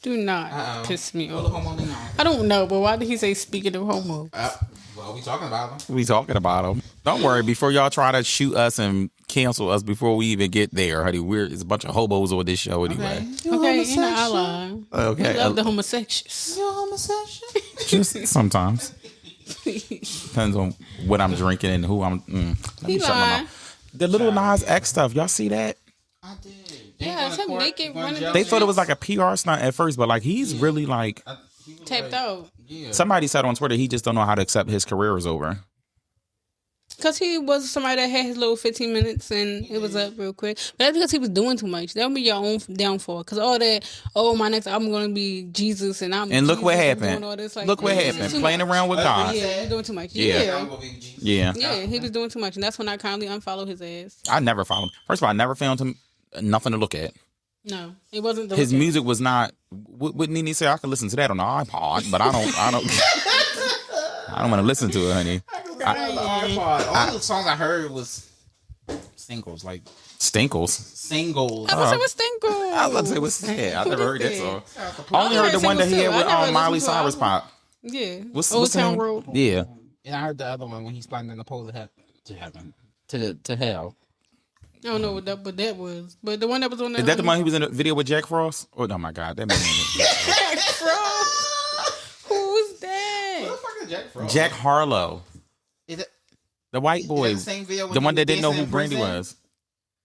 C: Do not piss me off.
B: Homo now?
C: I don't know, but why did he say speaking of homo?
B: Well, we talking about him.
A: We talking about him. Don't worry. Before y'all try to shoot us and cancel us before we even get there, honey, it's a bunch of hobos on this show anyway.
C: Okay, in the ally.
A: Okay.
C: We love the homosexuals.
B: You're homosexual?
A: Just sometimes. Depends on what I'm drinking and who I'm. Let me shut my mouth. The Little Nas X stuff. Y'all see that?
B: I did.
C: Yeah, it's him naked running.
A: They thought it was like a PR stunt at first, but like he's really like
C: taped out.
B: Yeah.
A: Somebody said on Twitter he just don't know how to accept his career is over.
C: Because he was somebody that had his little 15 minutes and it was up real quick. But that's because he was doing too much. That would be your own downfall. Because all that, my next album going to be Jesus and I'm
A: And look
C: Jesus
A: what happened.
C: all this, like,
A: look what happened. Playing around with God.
C: Yeah, he's doing too much.
A: Yeah,
C: he was doing too much. And that's when I kindly unfollowed his ass.
A: I never followed him. First of all, I never found him nothing to look at.
C: No, it wasn't.
A: His music was not. What Nene say? I could listen to that on the iPod, but I don't. I don't want to listen to it, honey.
B: All the songs I heard was singles, like
A: Stinkles.
B: singles.
C: I was say what's Stinkles.
A: I was about to say, what's that? I never heard that song.
C: I
A: I only heard the one that he had with
C: I never
A: Miley
C: listened to
A: Cyrus
C: it.
A: pop.
C: Yeah.
A: What's
C: Old
A: the
C: Town
A: name?
C: Road.
A: Yeah.
B: And I heard the other one when he's sliding in the pole to heaven. To hell.
C: I don't know what that was. But the one that was on
A: Is that the one he was in the video with Jack Frost? Oh my God, that man.
C: Jack Frost? Who was that?
B: Who the fuck is Jack Frost?
A: Jack Harlow.
B: Is it
A: The white boys.
B: the same video when
A: The
B: he
A: one
B: was
A: that didn't know
B: dancing
A: who
B: in
A: Brandy
B: prison?
A: was.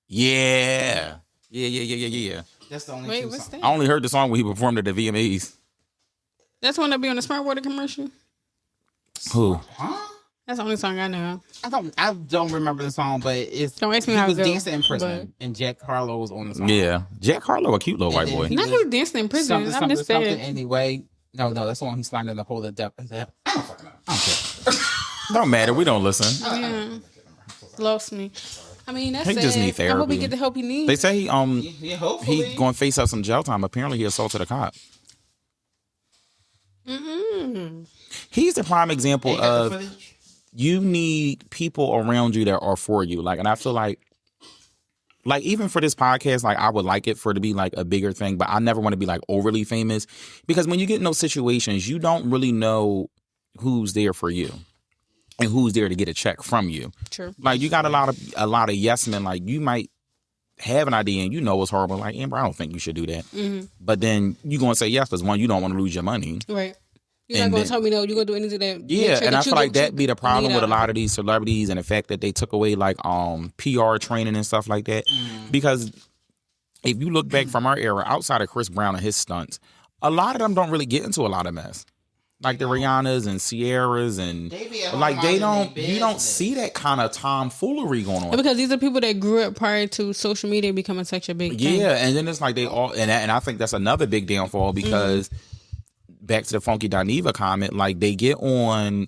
A: Yeah. Yeah.
B: That's the only
C: Wait,
B: two
C: what's
B: songs.
C: that?
A: I only heard the song when he performed at the VMAs.
C: That's the one that be on the Smart Water commercial?
A: Who?
B: Huh?
C: That's the only song I know.
B: I don't remember the song, but it's
C: Don't ask me
B: he
C: how it
B: was
C: goes,
B: dancing in prison, and Jack Harlow was on the song.
A: Yeah. Jack Harlow, a cute little white
B: then
A: boy.
B: he
C: Not
B: was
C: who dancing in prison. I'm just
B: something.
C: saying.
B: Anyway, no, that's the one he's sliding in the pole of death. I don't fucking know. I don't care.
A: Don't matter. We don't listen.
C: Yeah. Lost me. I mean, that's
A: He
C: sad.
A: just need
C: I hope he
A: therapy.
C: get the help he needs.
A: They say
B: Yeah, hopefully.
A: he going to face up some jail time. Apparently, he assaulted a cop.
C: Mm-hmm.
A: He's the prime example
B: Ain't got the
A: of
B: footage?
A: you need people around you that are for you. Like, and I feel like even for this podcast, like I would like it for it to be like a bigger thing, but I never want to be like overly famous because when you get in those situations, you don't really know who's there for you and who's there to get a check from you.
C: True.
A: Like you got a lot of yes men. Like you might have an idea and you know it's horrible. Like Amber, I don't think you should do that.
C: Mm-hmm.
A: But then you gonna say yes because one, you don't want to lose your money.
C: Right. You're
A: And
C: not going
A: then-
C: to tell me no. You're going to do anything that.
A: Yeah,
C: make sure
A: and
C: that
A: I
C: you
A: feel like
C: get
A: that be the problem
C: need
A: with a
C: out
A: lot
C: of
A: of these celebrities and the fact that they took away like PR training and stuff like that. Because if you look back from our era, outside of Chris Brown and his stunts, a lot of them don't really get into a lot of mess. Like the Rihannas and Sierras and
B: They be at home
A: like they
B: minding their
A: don't you don't
B: business.
A: see that kind of tomfoolery going on.
C: Because these are people that grew up prior to social media becoming such a big thing.
A: Yeah, and then it's like they all and I think that's another big downfall because back to the Funky Dineva comment, like they get on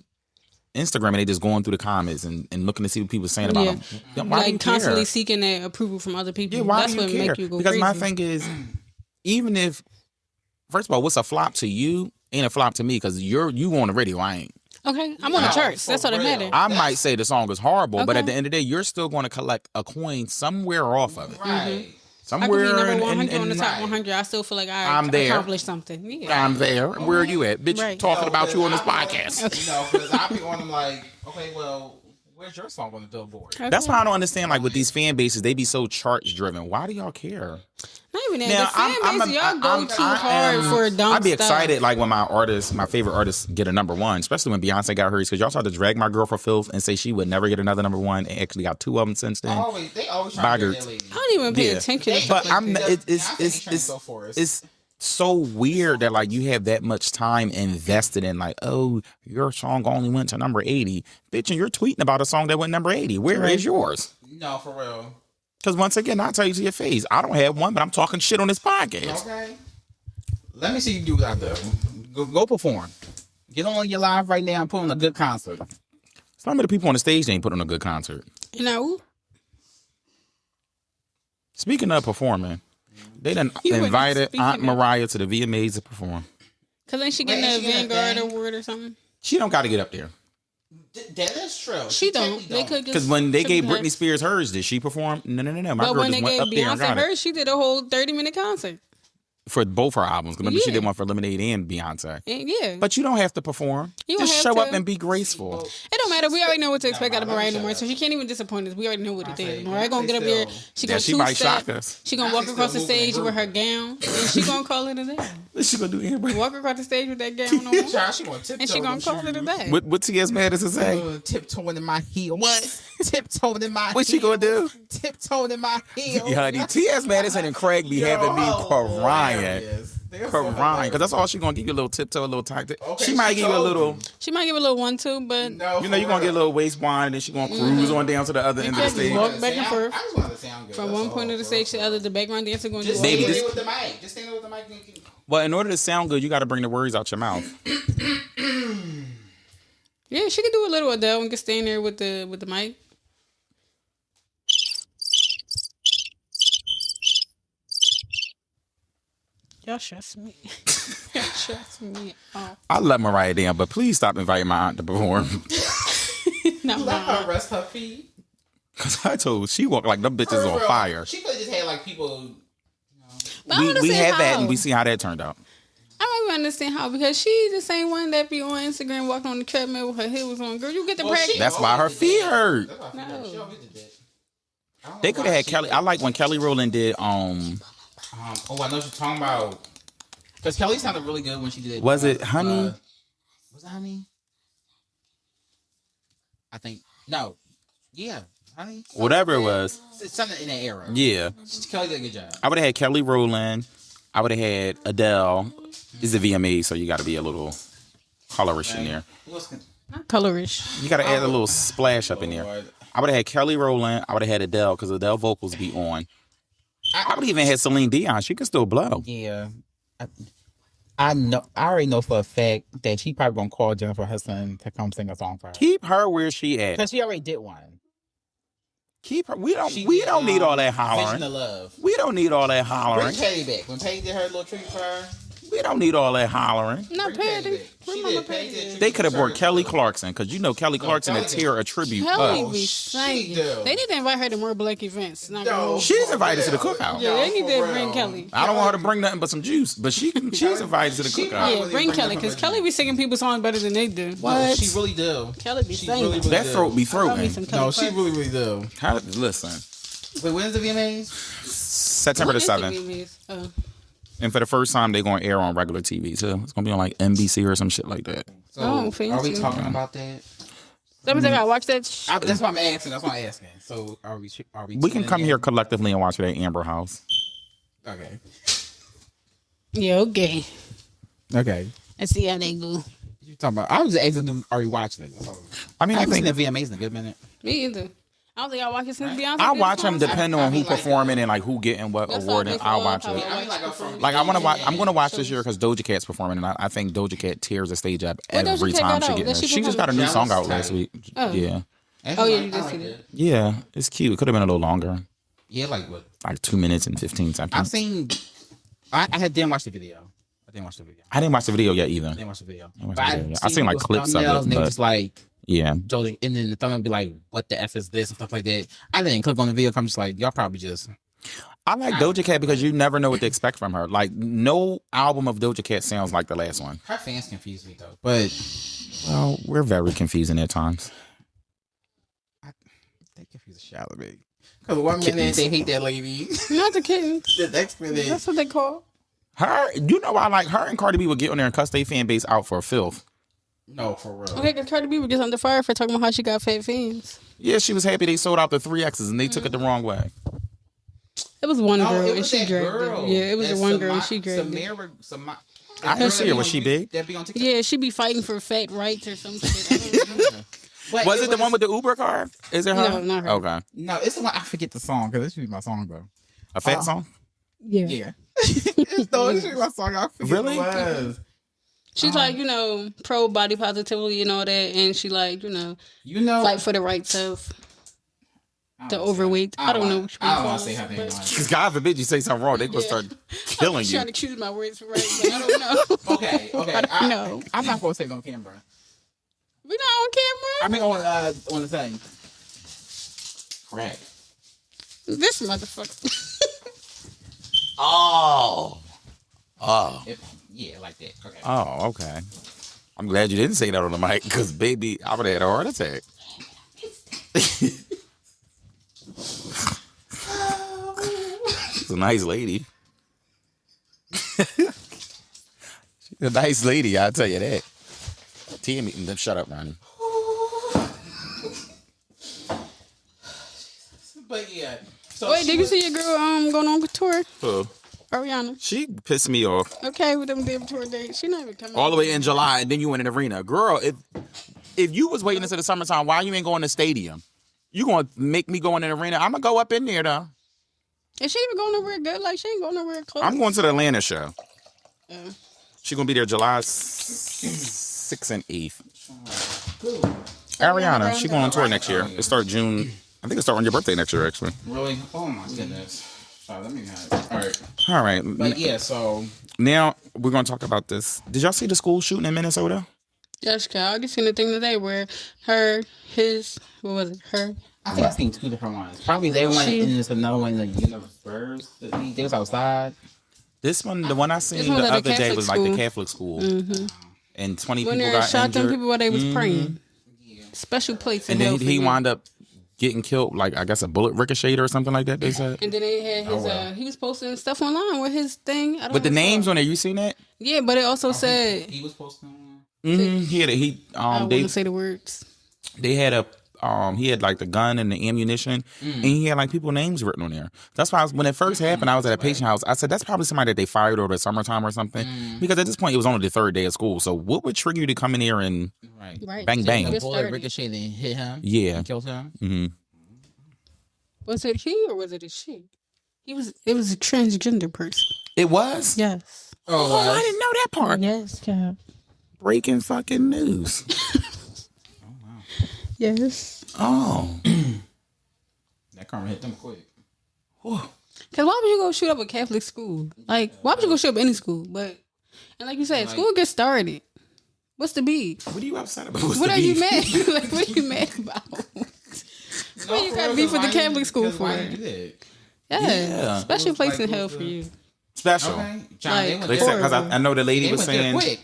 A: Instagram and they just going through the comments and looking to see what people are saying about them. Then why do you
C: Like constantly
A: care?
C: seeking that approval from other people.
A: Yeah, why
C: That's
A: do you
C: what
A: care?
C: make you go
A: Because
C: crazy.
A: my thing is, even if first of all, what's a flop to you ain't a flop to me because you on the radio. I ain't.
C: Okay, I'm on the charts. That's all that matters.
A: I might say the song is horrible, but
C: Okay.
A: at the end of the day, you're still going to collect a coin somewhere off of it.
B: Right.
C: I could
A: Somewhere
C: be number
A: in-
C: 100 on the
A: in-
C: top 100. I still feel like
A: I'm there.
C: accomplished something. Yeah.
A: I'm there. Where are you at? Bitch,
C: Right.
A: talking about you on this podcast.
B: You know, because I be on them like, okay, well, where's your song on the billboard?
A: That's why I don't understand, like, with these fan bases, they be so charts driven. Why do y'all care?
C: Not even that.
A: Now,
C: The fan base, y'all go too hard for dumb
A: I'd be
C: stuff.
A: excited, like, when my favorite artists get a number one, especially when Beyonce got hers, because y'all tried to drag my girl for filth and say she would never get another number one, and actually got two of them since then.
B: They always try to get
A: Boggarts.
B: that lady.
C: I don't even pay
A: Yeah.
C: attention to
A: But
C: stuff
A: I'm,
C: like that.
A: it's so weird that, like, you have that much time invested in, like, oh, your song only went to number 80. Bitch, and you're tweeting about a song that went number 80. Where is yours?
B: No, for real.
A: Because once again, I'll tell you to your face, I don't have one, but I'm talking shit on this podcast.
B: Okay. Let me see you do that though. Go perform. Get on your live right now and put on a good concert.
A: Some of the people on the stage ain't put on a good concert.
C: You know,
A: Speaking of performing, they done
C: You wasn't
A: invited
C: speaking
A: Aunt
C: of-
A: Mariah to the VMAs to perform.
C: because then she getting
B: Wait,
C: a
B: she getting a
C: Vanguard
B: thing?
C: award or something.
A: She don't got to get up there.
B: That is true.
C: She don't. They could just
A: Because when they gave
C: tribute her.
A: Britney Spears hers, did she perform? No. My
C: But
A: girl
C: when
A: just
C: they
A: went
C: gave
A: up there and
C: Beyonce
A: got it.
C: hers, she did a whole 30-minute concert.
A: For both her albums. 'Cause remember, she
C: Yeah.
A: did one for Lemonade and Beyonce.
C: And yeah,
A: But you don't have to perform.
C: You don't
A: Just
C: have
A: show up
C: to.
A: and be graceful.
C: it don't matter. We already know what to expect out of
B: let me
C: Mariah
B: shut
C: anymore,
B: up.
C: so she can't even disappoint us. We already know what it
B: say,
C: is. Mariah gonna get up there. She
A: Yeah,
C: gonna
A: she might
C: two-step.
A: shock us.
C: She gonna walk
B: Beyonce
C: across the
B: still moving
C: stage
B: and
C: with her gown, and she gonna call it a day.
A: What's she going to do, Amber?
C: Walk across the stage with that gown on,
B: Child, she gonna tiptoe
C: and she gonna
B: them
C: call it a
B: shoes.
C: day.
A: What T.S. Madison say?
B: Tiptoeing in my heel. What? Tiptoeing in my
A: What she gonna do?
B: Tiptoeing in my heel.
A: Yeah, honey, T.S. Madison and Craig be having me crying. Crying. Because that's all she going to give you a little tiptoe, a little tight.
B: Okay,
A: She might
B: she
A: give you a
B: told
A: little...
C: She might give a little 1-2, but
B: No,
A: You know, you're going to get a little waist wine, and then she's going to cruise on down to the other end of the
C: just
A: stage.
C: walk back and forth
B: I just want to sound good.
C: from
B: that's
C: one
B: all,
C: point of the
B: for
C: stage to
B: real.
C: the other. The background dancer gonna do
B: Just
C: all
A: Baby,
B: stand
C: that.
A: this-
B: there with the mic. Just stand there with the mic. And
A: Well, in order to sound good, you got to bring the words out your mouth.
C: Yeah, she could do a little Adele and get stand there with the mic. Y'all stress me. Trust me. Oh.
A: I love Mariah damn, but please stop inviting my aunt to perform.
C: No,
B: Let her rest her feet.
A: Cause I told she walked like them bitches on fire.
B: She could have just had like people.
A: We had that and we see how that turned out.
C: I don't even understand how, because she's the same one that be on Instagram walking on the treadmill with her heels on. Girl, you get the practice.
A: That's why her feet hurt.
C: No.
A: They could have had Kelly. I like when Kelly Rowland did.
B: Oh, I know what you're talking about. Because Kelly sounded really good when she did.
A: Was it Honey?
B: Was it Honey? I think no. Yeah, Honey.
A: Whatever it was.
B: Something in that era.
A: Yeah.
B: Kelly did a good job.
A: I would have had Kelly Rowland. I would have had Adele. It's a VMA, so you got to be a little colorish in there.
C: Not colorish.
A: You got to add a little splash up in there. I would have had Kelly Rowland. I would have had Adele because Adele vocals be on. I would even had Celine Dion. She could still blow.
B: Yeah. I know. I already know for a fact that she probably gonna call Jennifer Hudson to come sing a song for her.
A: Keep her where she at.
B: Because she already did one.
A: Keep her. We don't need all that hollering.
B: Vision of Love.
A: We don't need all that hollering.
B: Bring Patty back. When Patty did her little treat for her.
A: We don't need all that hollering.
C: Not Patty.
A: They could have brought Kelly Clarkson, because you know Kelly Clarkson would tear a tribute
C: Kelly
A: up.
C: be singing. They need to invite her to more black events.
A: She's invited to the cookout.
C: Yeah, they need to bring Kelly.
A: I don't want her to bring nothing but some juice, but she's invited to the cookout.
C: Yeah, bring Kelly, because Kelly be singing people's songs better than they do.
B: What? She really do.
C: Kelly be singing.
B: Really
A: that throat be throating.
B: No, she really do.
A: Listen.
B: Wait, when's the VMAs?
A: September the 7th. And for the first time, they're going to air on regular TV, too. It's going to be on like NBC or some shit like that.
B: So, are we talking about that?
C: Let me think. I watch that.
B: That's why I'm asking. That's why I'm asking. So, are we?
A: We can come here collectively and watch it at Amber House.
B: Okay.
C: Yeah, okay.
B: Okay.
C: Let's see how they go.
B: You talking about? I was just asking them, are you watching it?
A: I mean, I think
B: the VMAs in a good minute.
C: Me either. I don't think I watch it since Beyonce.
A: I watch them depending on who performing and like who getting what award. And I'll watch it. Like I want to watch. I'm going to watch this year because Doja Cat's performing, and I think Doja Cat tears the stage up every time she gets there. She just got a new song out last week. Yeah.
C: Oh yeah, you just see it.
A: Yeah, it's cute. It could have been a little longer.
B: Yeah, like what?
A: Like 2 minutes and 15 seconds.
B: I've seen. I didn't watch the video. I didn't watch the video
A: yet either.
B: I didn't watch the video.
A: I seen like clips of it.
B: And they were just like.
A: Yeah.
B: Jodie, and then the thumbnail be like, what the F is this and stuff like that. I didn't click on the video. I'm just like, y'all probably just.
A: I like Doja Cat because you never know what to expect from her. Like, no album of Doja Cat sounds like the last one.
B: Her fans confuse me, though. But.
A: Well, we're very confusing at times.
B: They confuse the shit out of me. Because one minute they hate that lady.
C: Not the kittens.
B: The next minute.
C: That's what they call
A: her. You know, I like her and Cardi B would get on there and cuss their fan base out for filth.
B: No, for real.
C: Okay, because Cardi B was just under fire for talking about how she got fat fans.
A: Yeah, she was happy they sold out the 3Xs and they took it the wrong way.
C: It was one girl and she dragged it. Yeah, it was the one girl and she dragged it.
A: I didn't see her. Was she big?
C: Yeah, she be fighting for fat rights or some shit.
A: Was it the one with the Uber car? Is it her?
C: No, not her.
A: Okay.
B: No, it's the one. I forget the song because this should be my song though.
A: A fat song?
C: Yeah.
B: Yeah. This should be my song. I forget
A: really?
B: What it was.
C: She's like, pro body positivity and all that, and she like, fight for the rights of the overweight. I don't know.
B: I don't want to say her name.
A: Because God forbid you say something wrong, they gonna start killing you.
C: I'm trying to choose my words right, but I don't know.
B: Okay.
C: I don't know.
B: I'm not gonna say it on camera.
C: We not on camera.
B: I mean on the thing. Correct.
C: This motherfucker.
A: Oh.
B: Yeah, like that. Okay.
A: Oh, okay. I'm glad you didn't say that on the mic, because baby, I would have had a heart attack. She's a nice lady. She's a nice lady, I'll tell you that. Tammy, shut up, Ronnie.
B: But yeah. So
C: wait, did you see your girl going on tour?
A: Who?
C: Ariana.
A: She pissed me off.
C: Okay, with them damn tour dates. She not even coming.
A: All the way in July, and then you went in the arena. Girl, if you was waiting until the summertime, why you ain't going to the stadium? You gonna make me go in the arena? I'm gonna go up in there though.
C: And she even going nowhere good. Like she ain't going nowhere close.
A: I'm going to the Atlanta show. She gonna be there July 6th and 8th. Ariana, she going on tour next year. It starts June. I think it starts on your birthday next year, actually.
B: Really? Oh my goodness. Sorry, let me have it.
A: All right.
B: But yeah, so
A: now we're gonna talk about this. Did y'all see the school shooting in Minnesota?
C: Yes, Cal. I just seen the thing today where what was it? Her.
B: I think I seen two different ones. Probably they went and there's another one in the university. They was outside.
A: This one, the one I seen the other day was like the Catholic school. Mm-hmm. And 20
C: when
A: people got
C: shot
A: injured.
C: Them people while they was praying. Yeah. Special place.
A: And then he wound up getting killed, like I guess a bullet ricocheted or something like that. They said.
C: And then they had his. He was posting stuff online with his thing. I don't
A: with the names on there, you seen that?
C: Yeah, but it also said
B: he was posting.
C: Mm-hmm. I wouldn't say the words.
A: They had he had like the gun and the ammunition, and he had like people's names written on there. That's why when it first happened, I was at a patient house. I said that's probably somebody that they fired over the summertime or something, because at this point it was only the third day of school. So what would trigger you to come in here and bang bang?
B: The bullet ricocheted and hit him.
A: Yeah,
B: and killed him.
A: Mm-hmm.
C: Was it he or was it a she? It was a transgender person.
A: It was.
C: Yes.
A: Oh, I didn't know that part.
C: Yes, yeah.
A: Breaking fucking news.
B: Oh wow.
C: Yes.
A: Oh.
B: That karma hit them quick.
C: Because why would you go shoot up a Catholic school? Like, why would you go shoot up any school? But, and like you said, school gets started. What's the beef?
A: What are you upset about?
C: What are you mad? Like, what are you mad about? What you got beef with the Catholic school for? Yeah. Special place in hell for you.
A: Special.
B: Okay.
A: They said, because I know the lady was saying,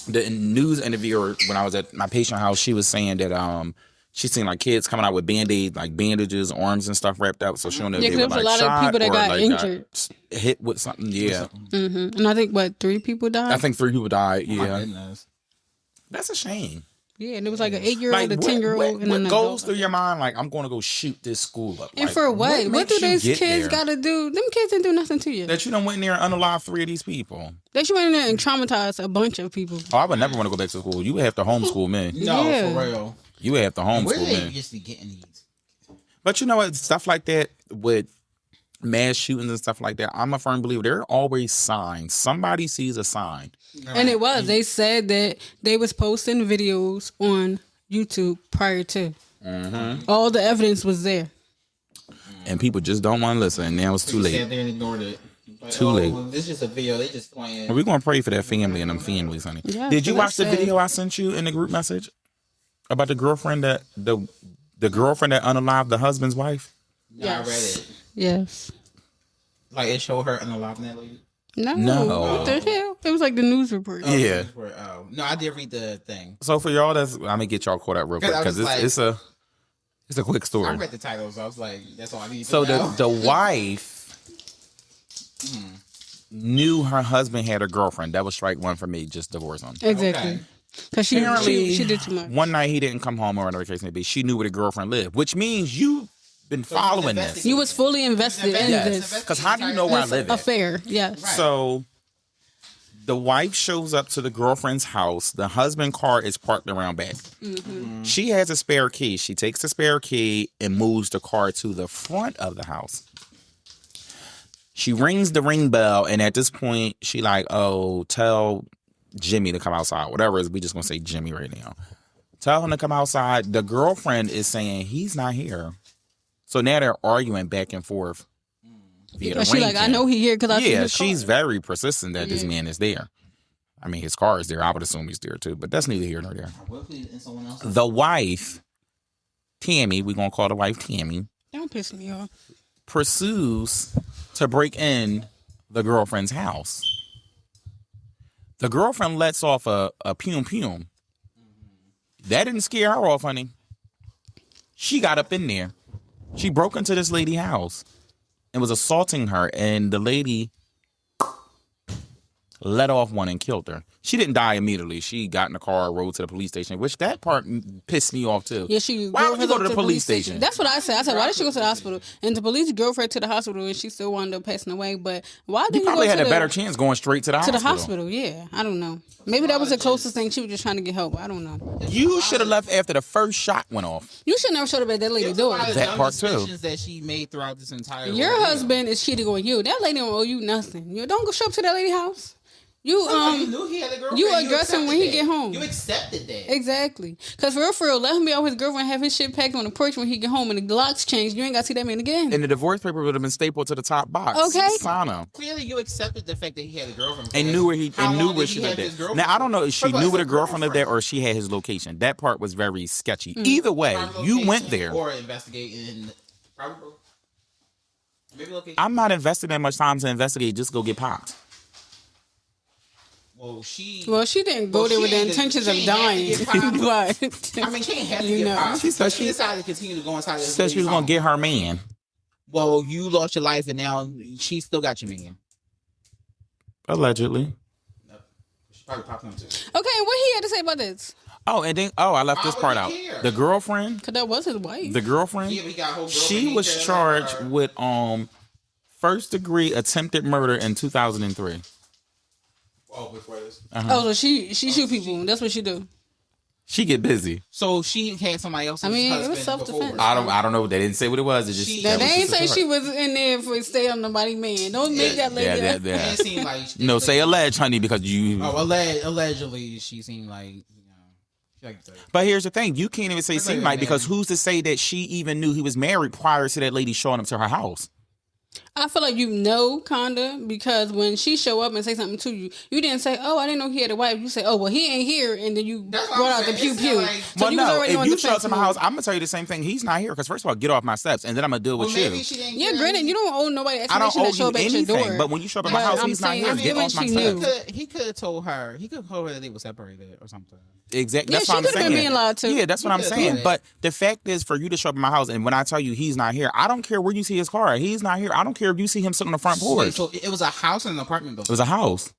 A: the news interviewer when I was at my patient house, she was saying that she seen like kids coming out with band-aids, like bandages, arms and stuff wrapped up. So she don't know if they were like
C: a lot of people that got injured,
A: hit with something. Yeah.
C: Mm-hmm. And I think 3 people died.
A: I think 3 people died. Yeah.
B: Oh, my goodness.
A: That's a shame.
C: Yeah, and it was like an 8-year-old, a 10-year-old, and
A: what
C: an
A: goes
C: adult.
A: through your mind? Like, I'm going to go shoot this school up.
C: And
A: like,
C: for what? What do these kids got to do? Them kids didn't do nothing to you.
A: That you done went in there and unalived 3 of these people.
C: That you went in there and traumatized a bunch of people.
A: Oh, I would never want to go back to school. You would have to homeschool me.
B: No, for real.
A: You would have to homeschool me.
B: Where they used to be getting these?
A: But you know what? Stuff like that with mass shootings and stuff like that, I'm a firm believer there are always signs. Somebody sees a sign.
C: Right. And it was. They said that they was posting videos on YouTube prior to. Mm-hmm. All the evidence was there.
A: And people just don't want to listen. And now it's too late.
B: Sat there and ignored it. Like,
A: too late.
B: Well, this is just a video. They just playing.
A: Well, we're going to pray for that family and them families, honey. Yeah, did you watch the video I sent you in the group message? About the girlfriend that the girlfriend that unalived the husband's wife?
B: Yeah, yes. I read it.
C: Yes.
B: Like it showed her unaliving that lady?
C: No. What the hell? It was like the news report.
A: Oh, yeah.
B: No, I did read the thing.
A: So for y'all, I'm gonna get y'all caught up real quick because it's a quick story.
B: I read the titles. I was like, that's all I need.
A: So the wife knew her husband had a girlfriend. That was strike one for me. Just divorce him.
C: Exactly. Because she did too much.
A: One night he didn't come home or whatever the case may be. She knew where the girlfriend lived, which means you've been following this.
C: You was fully invested in this.
A: Because how do you know where I live?
C: Affair, yes.
A: Right. So the wife shows up to the girlfriend's house. The husband car is parked around back. Mm-hmm. She has a spare key. She takes the spare key and moves the car to the front of the house. She rings the ring bell, and at this point, she like, oh, tell Jimmy to come outside. Whatever it is, we just gonna say Jimmy right now. Tell him to come outside. The girlfriend is saying he's not here. So now they're arguing back and forth.
C: But she like, I know he here because I see his car.
A: She's very persistent that this man is there. I mean, his car is there. I would assume he's there too, but that's neither here nor there. The wife, Tammy, we're gonna call the wife Tammy.
C: Don't piss me off.
A: Pursues to break in the girlfriend's house. The girlfriend lets off a pum pum. That didn't scare her off, honey. She got up in there. She broke into this lady's house and was assaulting her, and the lady let off one and killed her. She didn't die immediately. She got in the car, rode to the police station, which that part pissed me off too.
C: Yeah,
A: why would you go to the police station?
C: That's what I said. I said, why did she go to the hospital? And the police drove her to the hospital, and she still wound up passing away. But why did you
A: probably
C: go
A: had a better chance going straight to the hospital?
C: To the hospital, yeah. I don't know. Maybe that was the closest thing. She was just trying to get help. I don't know.
A: You should have left after the first shot went off.
C: You should never showed up at that lady door.
A: That part too.
B: That she made throughout this entire.
C: Your husband is cheating on you. That lady don't owe you nothing. You don't go show up to that lady house. You
B: knew he had a girlfriend.
C: You address him when he get home.
B: You accepted that.
C: Exactly. Because for real, let him be out with his girlfriend, have his shit packed on the porch when he get home, and the locks changed. You ain't got to see that man again.
A: And the divorce paper would have been stapled to the top box.
C: Okay.
A: Sana.
B: Clearly, you accepted the fact that he had a girlfriend.
A: And knew where she lived at. Now I don't know if she knew where the girlfriend lived at or she had his location. That part was very sketchy. Either way, you went there.
B: Or investigating. Maybe location.
A: I'm not investing that much time to investigate. Just go get popped.
B: Well, she
C: didn't go there with the intentions of dying. But
B: I mean, she ain't have to get popped. She decided to continue to go inside.
A: She said she was gonna get her man.
B: Well, you lost your life, and now she still got your man.
A: Allegedly.
B: No. She probably popped him too.
C: Okay, what he had to say about this?
A: Oh, and then I left this part out. The girlfriend,
C: because that was his wife.
A: The girlfriend, she was charged with first degree attempted murder in 2003.
B: Oh, before this.
C: Oh, so she shoot people. That's what she do.
A: She get busy.
B: So she had somebody else's husband.
C: It was self-defense.
A: I don't know. They didn't say what it was. It just
C: they didn't say she was in there for stay on nobody's man. Don't make that lady.
B: It seemed like
A: no, say alleged, honey, because you.
B: Oh, allegedly, she seemed like.
A: But here's the thing: you can't even say seemed like because who's to say that she even knew he was married prior to that lady showing up to her house?
C: I feel like kinda, because when she show up and say something to you, you didn't say, "Oh, I didn't know he had a wife." You say, "Oh, well, he ain't here," and then you brought out the pew pew.
B: Like,
C: so
A: well, no, if you show up to my house, I'm gonna tell you the same thing. He's not here because first of all, get off my steps, and then I'm gonna deal with you.
C: Yeah, granted, you don't owe nobody explanation to show up at your door.
A: But when you show up at my house, he's not here. Get off my steps.
B: He could have told her. He could have told her that they were separated or something.
A: Exactly. That's what I'm saying.
C: She could have been being lied to.
A: Yeah, that's what I'm saying. But the fact is, for you to show up at my house, and when I tell you he's not here, I don't care where you see his car. He's not here. I don't care if you see him sitting on the front porch.
B: So it was a house and an apartment building.
A: It was a house.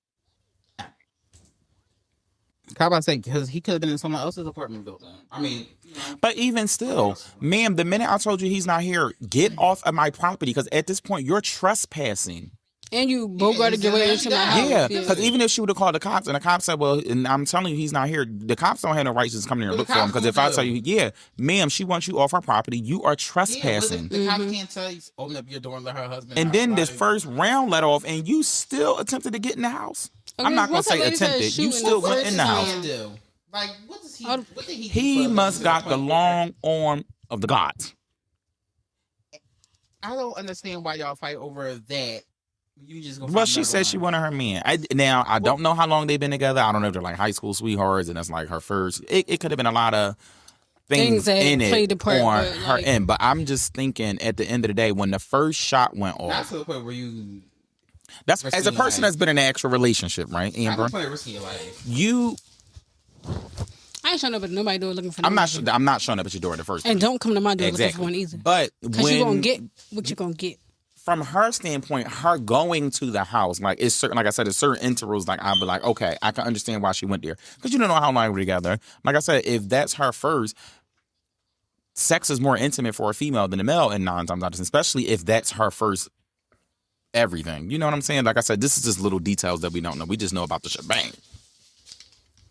B: How about say because he could have been in someone else's apartment building. I mean,
A: but even still, ma'am, the minute I told you he's not here, get off of my property because at this point you're trespassing.
C: And you bogarted your way into my house.
A: Yeah, because even if she would have called the cops and the cops said, well, and I'm telling you he's not here, the cops don't have no rights to come here and look for him. Because if I tell you, yeah, ma'am, she wants you off her property, you are trespassing.
B: The cops can't tell you, open up your door and let her husband
A: and then this first round let off and you still attempted to get in the house. Okay, I'm not going to say attempted. You still went in the house.
B: Like, what does he
C: what
B: did he do?
A: He must got the long arm of the gods.
B: I don't understand why y'all fight over that.
A: Well, she said she wanted her man. I don't know how long they've been together. I don't know if they're like high school sweethearts and that's like her first. It could have been a lot of things
C: that
A: in
C: played
A: it
C: the part,
A: on her end. But I'm just thinking at the end of the day, when the first shot went off.
B: Not to the point where you.
A: That's as a person that's been in an actual relationship, right, Amber?
B: Risking your life.
C: I ain't showing up at nobody's door looking for.
A: I'm not showing up at your door the first.
C: And don't come to my door looking for one either.
A: But
C: because you're gonna get what you're gonna get.
A: From her standpoint, her going to the house, like it's certain, like I said, it's certain intervals. Like I'll be like, okay, I can understand why she went there because you don't know how long we're together. Like I said, if that's her first, sex is more intimate for a female than a male, and 9 times out of 10, especially if that's her first everything. You know what I'm saying? Like I said, this is just little details that we don't know. We just know about the shebang.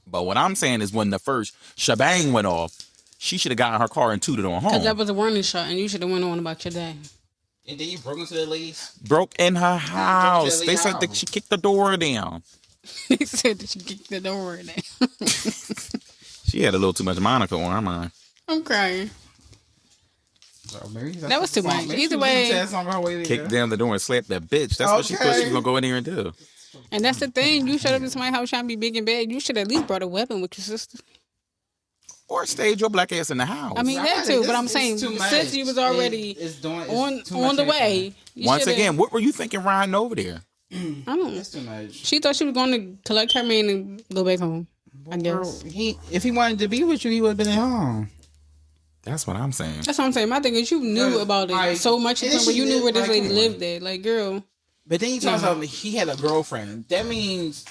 A: But what I'm saying is, when the first shebang went off, she should have gotten her car and tooted on home.
C: Because that was a warning shot, and you should have went on about your day.
B: And then you broke into the lady's?
A: Broke in her house. They said that she kicked the door down.
C: They said that she kicked the door down.
A: She had a little too much Monica on her mind.
C: I'm crying. That was too much. Either way.
A: Kicked down the door and slapped that bitch. That's what she thought she was going to go in there and do.
C: And that's the thing. You showed up to somebody's house trying to be big and bad. You should at least brought a weapon with your sister. Or
A: stayed your black ass in the house.
C: I mean, that too, but I'm saying, since you was already on the way.
A: Once again, what were you thinking riding over there?
C: I don't know. She thought she was going to collect her man and go back home, I guess.
B: If he wanted to be with you, he would have been at home.
A: That's what I'm saying.
C: That's what I'm saying. My thing is, you knew about it so much, where you knew where this lady lived at. Like, girl.
B: But then you tell me he had a girlfriend. That means...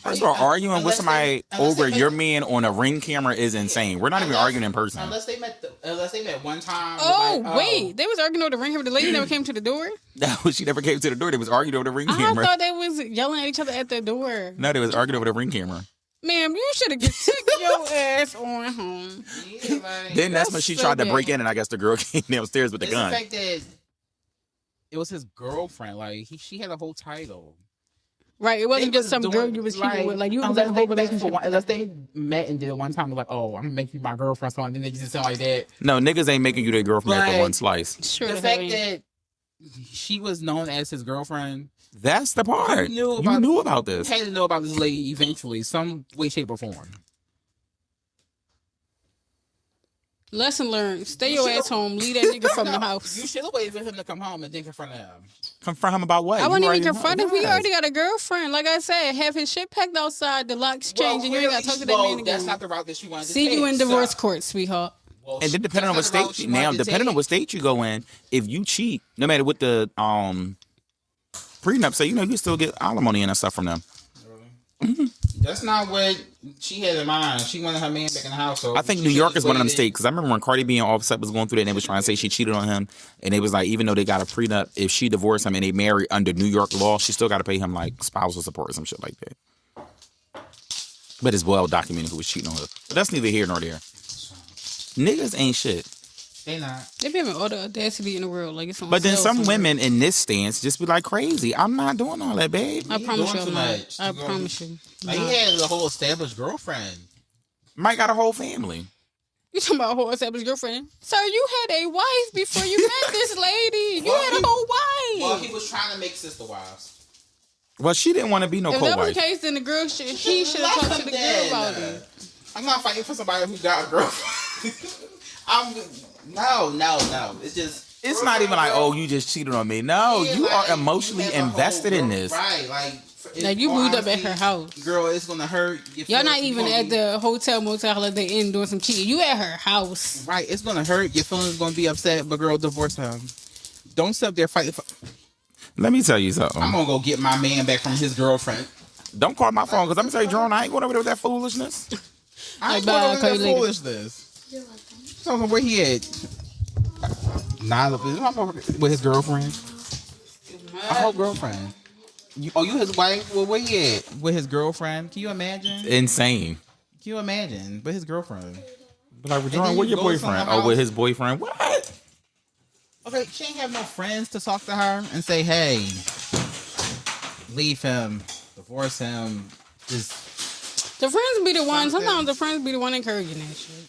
A: First of all, arguing with somebody over your man on a Ring camera is insane. We're not even arguing in person.
B: Unless they met one time.
C: Wait. They was arguing over the Ring camera. The lady never came to the door?
A: No, she never came to the door. They was arguing over the Ring camera.
C: I thought they was yelling at each other at the door.
A: No, they was arguing over the Ring camera.
C: Ma'am, you should have took your ass on home.
B: Yeah,
A: then that's when she tried to break in, and I guess the girl came downstairs with the gun.
B: The fact that it was his girlfriend. Like, she had a whole title.
C: Right, it wasn't just some girl you was cheating with. Like, you was in a whole relationship.
B: Unless they met and did it one time, like, oh, I'm gonna make you my girlfriend, so and then they just sound like that.
A: No, niggas ain't making you their girlfriend after one slice.
C: Sure,
B: the fact that she was known as his girlfriend.
A: That's the part. You knew about this.
B: Had to know about this lady eventually, some way, shape, or form.
C: Lesson learned. Stay your ass home. Leave that nigga from the house.
B: You should have waited for him to come home and then confront him.
A: Confront him about what?
C: I wouldn't even confront him. He already got a girlfriend. Like I said, have his shit packed outside, the locks changed, and you ain't got to talk to that man again.
B: That's not the route that she wanted to
C: See
B: take.
C: you in divorce court, sweetheart.
A: Well, and then depending on what state depending on what state you go in, if you cheat, no matter what the prenup say, you still get alimony and stuff from them.
B: Really? That's not what she had in mind. She wanted her man back in the household.
A: I think New York is one of them states, because I remember when Cardi B and Offset was going through that, and they was trying to say she cheated on him, and they was like, even though they got a prenup, if she divorced him and they married under New York law, she still got to pay him like spousal support or some shit like that. But it's well documented who was cheating on her. But that's neither here nor there. Niggas ain't shit.
B: They not.
C: They be having all the audacity in the world. Like it's on.
A: But then some women in this stance just be like crazy. I'm not doing all that, babe.
C: I promise you, I promise you.
B: Like, he had a whole established girlfriend.
A: Mike got a whole family.
C: You talking about a whole established girlfriend? Sir, you had a wife before you met this lady. You had a whole wife.
B: Well, he was trying to make sister wives.
A: Well, she didn't want to be no co-wife.
C: If that was the case, then the girl he should have talked to the girl about it.
B: I'm not fighting for somebody who got a girlfriend. No. It's just.
A: It's not even like, oh, you just cheated on me. No, you are emotionally invested in this.
B: Right, like.
C: Now you moved up at her house.
B: Girl, it's gonna hurt.
C: Y'all not even at the hotel, motel, holiday inn doing some cheating. You at her house.
B: Right, it's gonna hurt. Your feelings gonna be upset, but girl, divorce him. Don't sit up there fighting for.
A: Let me tell you something.
B: I'm gonna go get my man back from his girlfriend.
A: Don't call my phone, because I'm gonna tell you, Jerome, I ain't going over there with that foolishness.
B: I ain't going over there with that foolishness. So where he at? With his girlfriend. A whole girlfriend. You his wife? Well, where he at? With his girlfriend? Can you imagine?
A: Insane.
B: Can you imagine? With his girlfriend.
A: But like, Jerome, where your boyfriend? Oh, with his boyfriend? What?
B: Okay, she ain't have no friends to talk to her and say, hey, leave him, divorce him.
C: The friends be the one. Sometimes the friends be the one encouraging that shit.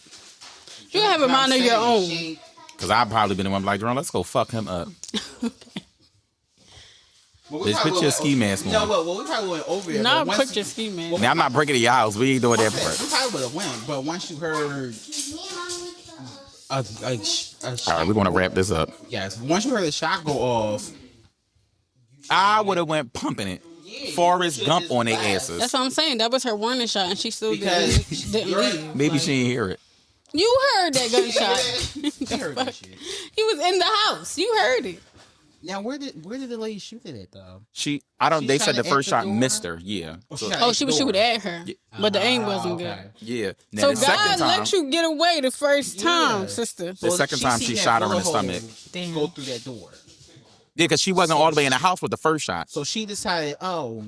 C: You have a mind of your own.
A: Because I've probably been the one like, Jerome, let's go fuck him up. Bitch, put your ski mask on.
B: No, well, we probably went over it.
C: Not put your ski mask.
A: Now, I'm not breaking the house. We ain't doing that part.
B: We probably would have went, but once you heard
A: all right, we're going to wrap this up.
B: Yes, once you heard the shot go off,
A: I would have went pumping it. Forrest Gump on their asses.
C: That's what I'm saying. That was her warning shot, and she still didn't leave.
A: Maybe she didn't hear it.
C: You heard that gunshot.
B: She heard that shit.
C: He was in the house. You heard it.
B: Now, where did the lady shoot it at though?
A: They said the first shot missed her. Yeah.
C: She was shooting at her, but the aim wasn't good.
A: Yeah. Now,
C: so God let you get away the first time, sister.
A: The second time she shot her in the stomach.
B: Damn. Go through that door.
A: Yeah, because she wasn't all the way in the house with the first shot.
B: So she decided, oh,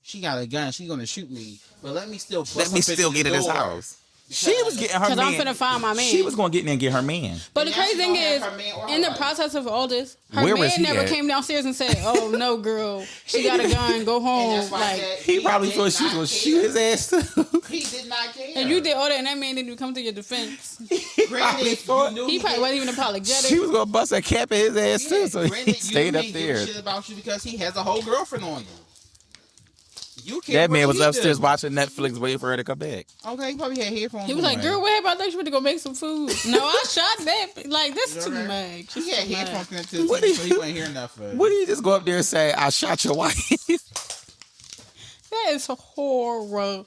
B: she got a gun. She's gonna shoot me, but let me still
A: get in this house. She was getting her man.
C: Because I'm finna find my man.
A: She was going to get in there and get her man.
C: But the crazy thing is, in the process of all this, her man never came downstairs and said, oh, no, girl, she got a gun, go home. Like,
A: he probably thought she was going to shoot his ass, too.
B: He did not care.
C: And you did all that, and that man didn't even come to your defense.
B: He probably
C: wasn't even apologetic.
A: She was going to bust a cap in his ass, too, so he stayed up there.
B: He shit about you because he has a whole girlfriend on you.
A: That man was upstairs watching Netflix waiting for her to come back.
B: Okay, he probably had headphones.
C: He was like, girl, what happened? I thought you went to go make some food. No, I shot that. Like, this too much.
B: He had headphones connected to the TV, so he wasn't hearing nothing.
A: What do you just go up there and say, I shot your wife?
C: That is horrible.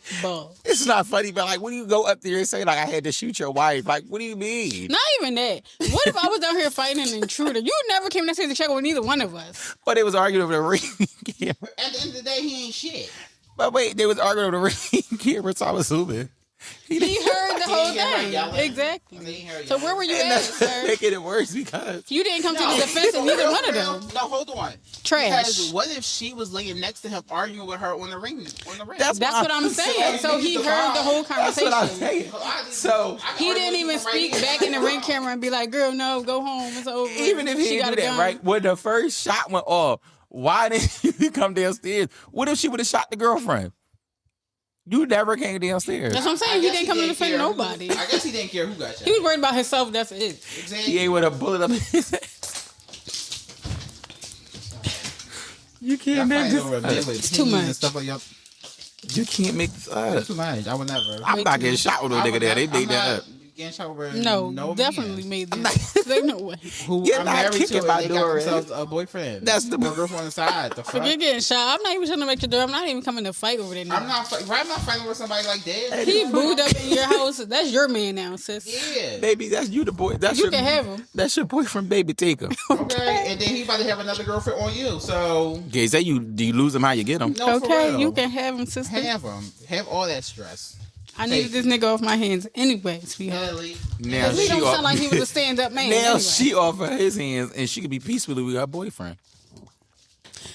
A: It's not funny, but like, what do you go up there and say, like, I had to shoot your wife? Like, what do you mean?
C: Not even that. What if I was down here fighting an intruder? You never came downstairs to check with neither one of us.
A: But they was arguing over the ring camera.
B: At the end of the day, he ain't shit.
A: But wait, they was arguing over the ring camera, so I was assuming.
C: He heard the whole thing. Exactly. So where were you at, sir?
A: Making it worse because
C: you didn't come to the defense of neither one of them.
B: No, hold on.
C: Trash.
B: Because what if she was laying next to him arguing with her on the ring?
C: That's what I'm saying. So he heard the whole conversation.
A: That's what I'm saying. So
C: he didn't even speak back in the ring camera and be like, "Girl, no, go home. It's over."
A: Even if he didn't do that, right? When the first shot went off, Why didn't you come downstairs? What if she would have shot the girlfriend? You never came downstairs.
C: That's what I'm saying. He didn't come to defend nobody.
B: I guess he didn't care who got shot.
C: He was worried about himself. That's it.
B: Exactly.
A: He ain't with a bullet up his ass. You can't make this.
B: It's
C: too much.
B: and stuff like that.
A: You can't make this
B: That's too much. I would never.
A: I'm not getting shot with no nigga there. They made that up.
B: Getting shot over.
C: No, definitely made this. There's no way.
B: Who
A: You're
B: I'm
A: not
B: married
A: kicking
B: to,
A: my
B: they
A: door
B: got
A: in.
B: themselves a boyfriend.
A: That's the
B: girlfriend on the side. The fuck?
C: Forget getting shot. I'm not even trying to make the door. I'm not even coming to fight over there.
B: I'm not fighting with somebody like that.
C: He booed up in your house. That's your man now, sis.
B: Yeah.
A: Baby, that's you the boy. That's
C: You
A: your,
C: can have him.
A: That's your boyfriend, baby. Take him.
B: Okay. And then he about to have another girlfriend on you. So.
A: Okay, say do you lose him how you get him?
B: No, for
C: Okay,
B: real.
C: you can have him, sister.
B: Have him. Have all that stress.
C: I needed this nigga off my hands anyway, sweetheart.
B: Ellie.
A: Now
C: He don't
A: off-
C: sound like he was a stand-up man.
A: Now
C: anyway.
A: she off of his hands and she could be peacefully with her boyfriend.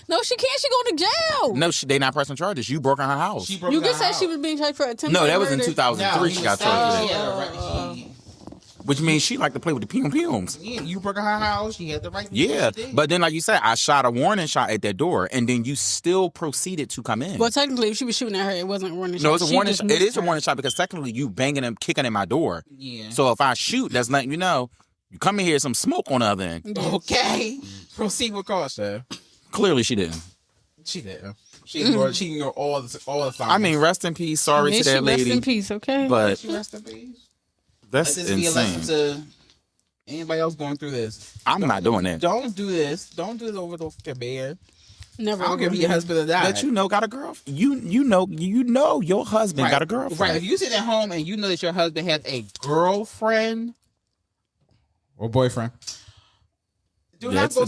C: No, she can't. She go to jail.
A: No, they not pressing charges. You broke in her house.
B: She broke
C: You
B: her
C: can say
B: house.
C: she was being charged for attempted
A: No, that was in
C: murder.
A: 2003. She got charged with it.
B: Yeah,
A: Which means she like to play with the pums.
B: you broke in her house. She had the right to do
A: Yeah,
B: what she did.
A: but then like you said, I shot a warning shot at that door, and then you still proceeded to come in.
C: Well, technically, if she was shooting at her, it wasn't a warning shot.
A: No, it's a
C: She
A: warning
C: just
A: shot. It
C: missed
A: is a
C: her.
A: warning shot because technically you banging and kicking in my door.
B: Yeah.
A: So if I shoot, that's letting you know you come in here, some smoke on the other end.
B: Okay. Proceed with caution.
A: Clearly she didn't.
B: She did. She ignored all the signs.
A: I mean, rest in peace. Sorry
C: May
A: to
C: she
A: that lady.
C: Rest in peace, okay?
A: But
B: She rest in peace.
A: that's
B: Let this be a lesson
A: insane.
B: to anybody else going through this.
A: I'm not doing that.
B: Don't do this. Don't do this over the bed.
C: Never.
B: I don't care if your husband or die.
A: That you know got a girlfriend. You know your husband got a girlfriend.
B: Right. If you sit at home and you know that your husband has a girlfriend or boyfriend, do not go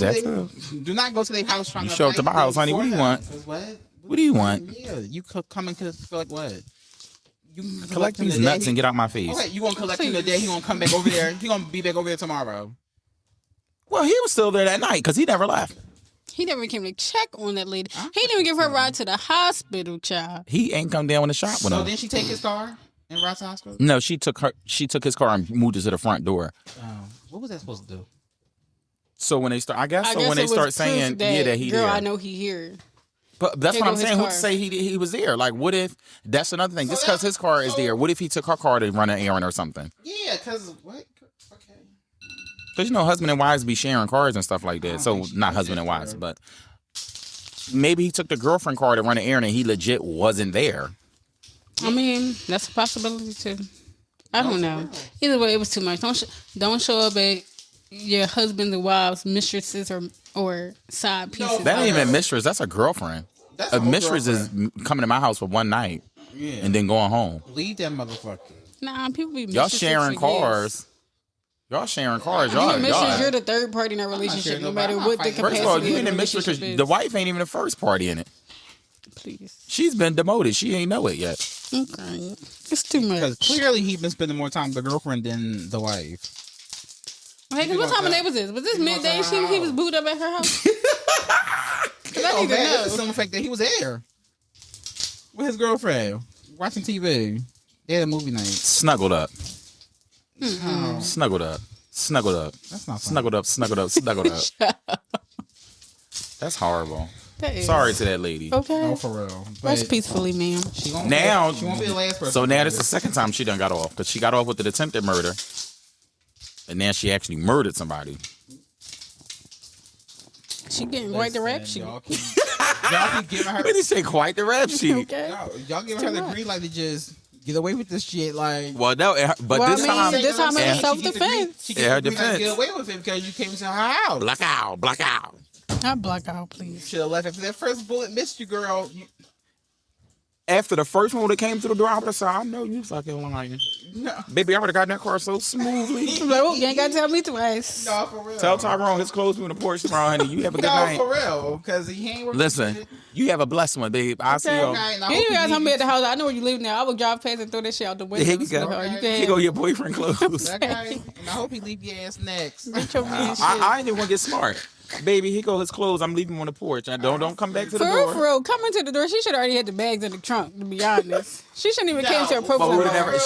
B: to their house trying
A: You
B: to
A: show up to
B: fight
A: my house, honey. What do you
B: for
A: want?
B: them. What?
A: What do you want?
B: Yeah, you come and collect what? You can
A: Collect
B: him
A: these
B: today.
A: nuts and get out my face.
B: Okay, you gonna collect him today? He gonna come back over there. He gonna be back over there tomorrow.
A: Well, he was still there that night because he never left.
C: He never came to check on that lady. He didn't even give her a ride to the hospital, child.
A: He ain't come down in the shop with
B: So
A: him.
B: then she take his car and ride to the hospital.
A: No, she took his car and moved it to the front door.
B: What was that supposed to do?
A: So when they start, I guess
C: It
A: when they
C: was
A: start
C: proof
A: saying that he
C: girl,
A: there.
C: I know he here.
A: But that's
C: Here
A: what I'm
C: go his
A: saying. Who's
C: car.
A: to say he was there? Like, what if that's another thing? Just because his car is
B: so-
A: there, what if he took her car to run an errand or something?
B: Yeah, cause what? Okay.
A: Because husband and wives be sharing cars and stuff like that.
B: don't
A: So
B: think she
A: not
B: did
A: husband and
B: that,
A: wives,
B: bro.
A: but maybe he took the girlfriend car to run an errand and he legit wasn't there.
C: I mean, that's a possibility too. I don't know. Either way, it was too much. Don't show up at your husband and wives, mistresses, or side pieces.
A: That ain't even mistress. That's a girlfriend.
B: That's
A: A
B: whole
A: mistress
B: girlfriend.
A: is coming to my house for one night
B: Yeah.
A: and then going home.
B: Leave that motherfucker.
C: Nah, people be
A: Y'all
C: mistresses
A: sharing
C: for years.
A: cars. Y'all sharing cars.
C: You're
A: Y'all.
C: the mistress.
A: y'all.
C: You're the third party in that relationship,
B: sharing
C: no
B: nobody.
C: matter
B: I'm
C: what
B: not
C: the
B: fighting.
C: capacity
A: First of all, you
C: of
A: ain't
C: the
A: the mistress
C: relationship
A: because
C: is.
A: the wife ain't even the first party in it.
C: Please.
A: She's been demoted. She ain't know it yet.
C: Okay. It's too much.
B: Because clearly he been spending more time with the girlfriend than the wife.
C: Hey, 'cause what time of day was this? Was this midday? He was booed up at her house? Because I need to
B: It's the
C: know.
B: simple fact that he was there with his girlfriend watching TV. They had a movie night.
A: Snuggled up.
C: Mm-hmm.
A: Snuggled up. Snuggled up.
B: That's not funny.
A: Snuggled up. Snuggled up. Snuggled up. That's horrible.
C: That is.
A: Sorry to that lady.
C: Okay.
B: No, for real.
C: Rest
B: But
C: peacefully, ma'am.
B: she won't
A: Now,
B: she won't be the last person.
A: so now this is the second time she done got off because she got off with the attempted murder, and now she actually murdered somebody.
C: She getting quite the rap sheet.
B: Y'all keep giving her.
A: What did he say? Quite the rap sheet.
C: Okay.
B: Y'all giving her the green light to just get away with this shit. Like,
A: Well, no, but
C: Well,
A: this
C: I mean,
A: time,
C: this time it was
A: Yeah.
C: self-defense.
B: She
A: Yeah, her
B: get the green light to
A: defense.
B: get away with it because you came to her house.
A: black out, black out.
C: Not black out, please.
B: Should have left if that first bullet missed you, girl.
A: After the first one that came through the door, I would have said, I know you fucking lying.
B: No,
A: Baby, I would have gotten that car so smoothly.
C: I'm like, oh, you ain't got to tell me twice.
B: no, for real.
A: Tell Tyrone his clothes be on the porch tomorrow, honey. You have a good
B: No,
A: night.
B: for real, because he ain't working.
A: Listen, you have a blessed one, babe. I'll see y'all.
B: Okay, and I
C: You
B: hope
C: ain't got to
B: leave-
C: me at the house. I know where you live now. I would drive past and throw that shit out the window.
A: Here you go.
C: sweetheart. You
A: Here
C: can
A: go
C: have
A: your boyfriend clothes.
B: Okay, and I hope he leave your ass next.
C: get your man shit.
A: I ain't even want to get smart. Baby, here go his clothes. I'm leaving him on the porch. Don't come back to the
C: For real,
A: door.
C: for real, coming to the door, she should already had the bags in the trunk, to be honest. She shouldn't even came to approach
A: But we
C: her.
A: would've never-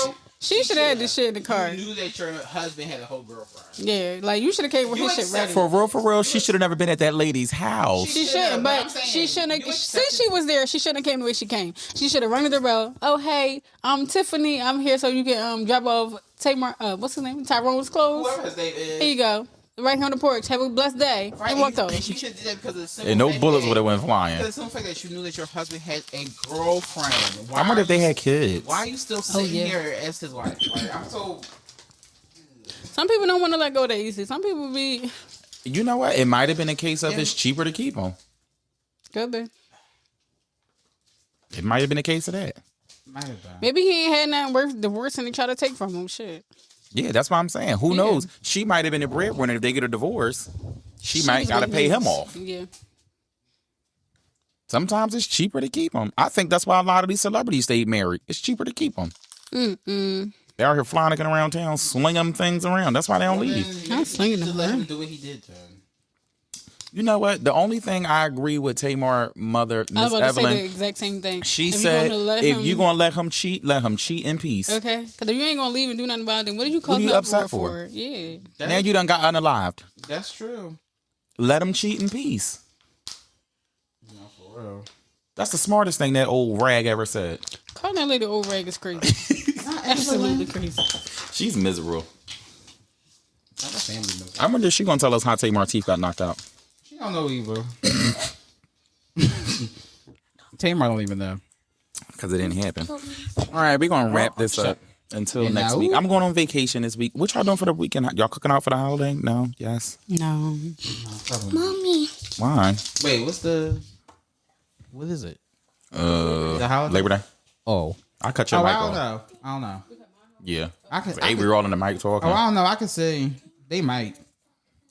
C: She should have had this shit in the car.
B: You knew that your husband had a whole girlfriend.
C: Yeah, like you should have came with his shit ready.
A: For real, she should have never been at that lady's house.
C: She shouldn't, but she shouldn't have. Since she was there, she shouldn't have came the way she came. She should have rung the bell. Oh, hey, I'm Tiffany. I'm here so you can drop off Tamar. What's his name? Tyrone's clothes.
B: Whoever his name is.
C: Here you go. Right here on the porch. Have a blessed day.
B: Right,
C: and walked over.
B: You should have did that because of the simple
A: And no
B: fact
A: bullets
B: that-
A: would have went flying.
B: Because the simple fact that you knew that your husband had a girlfriend.
A: I wonder if they had kids.
B: Why are you still sitting here as his wife? Like, I'm so.
C: Some people don't want to let go that easy. Some people be.
A: You know what? It might have been a case of it's cheaper to keep them.
C: Could be.
A: It might have been a case of that.
B: Might have been.
C: Maybe he ain't had nothing worth the worst and they try to take from him. Shit.
A: Yeah, that's what I'm saying. Who knows? She might have been a breadwinner. If they get a divorce, she might got to pay him off.
C: Yeah.
A: Sometimes it's cheaper to keep them. I think that's why a lot of these celebrities stay married. It's cheaper to keep them. They're out here flying around town, slinging things around. That's why they don't leave.
C: I'm slinging them.
B: Let him do what he did to him.
A: You know what? The only thing I agree with Tamar mother,
C: I was
A: Miss
C: about to say
A: Evelyn,
C: the exact same thing.
A: she
C: If
A: said, if you're
C: going
A: going to let him cheat in peace.
C: Okay. Because if you ain't going to leave and do nothing about it, then what are you calling
A: you
C: up
A: upset
C: for? Yeah.
A: Now you done got unalived.
B: That's true.
A: Let him cheat in peace.
B: No, for real.
A: That's the smartest thing that old rag ever said.
C: Calling that lady old rag is crazy. Absolutely crazy.
A: She's miserable.
B: Not a family member.
A: I wonder if she's going to tell us how Tamar teeth got knocked out.
B: She don't know either. Tamar don't even know.
A: Because it didn't happen. All right, we're going to wrap this up until next week. I'm going on vacation this week. What y'all doing for the weekend? Y'all cooking out for the holiday? No? Yes?
C: No.
D: Mommy.
A: Why?
B: Wait, what is it?
A: The
B: holiday?
A: Labor Day.
B: Oh.
A: I cut your
B: I
A: mic
B: don't
A: off.
B: know. I don't know.
A: Yeah.
B: I
A: We were all in the mic talking.
B: I don't know. I could say they might.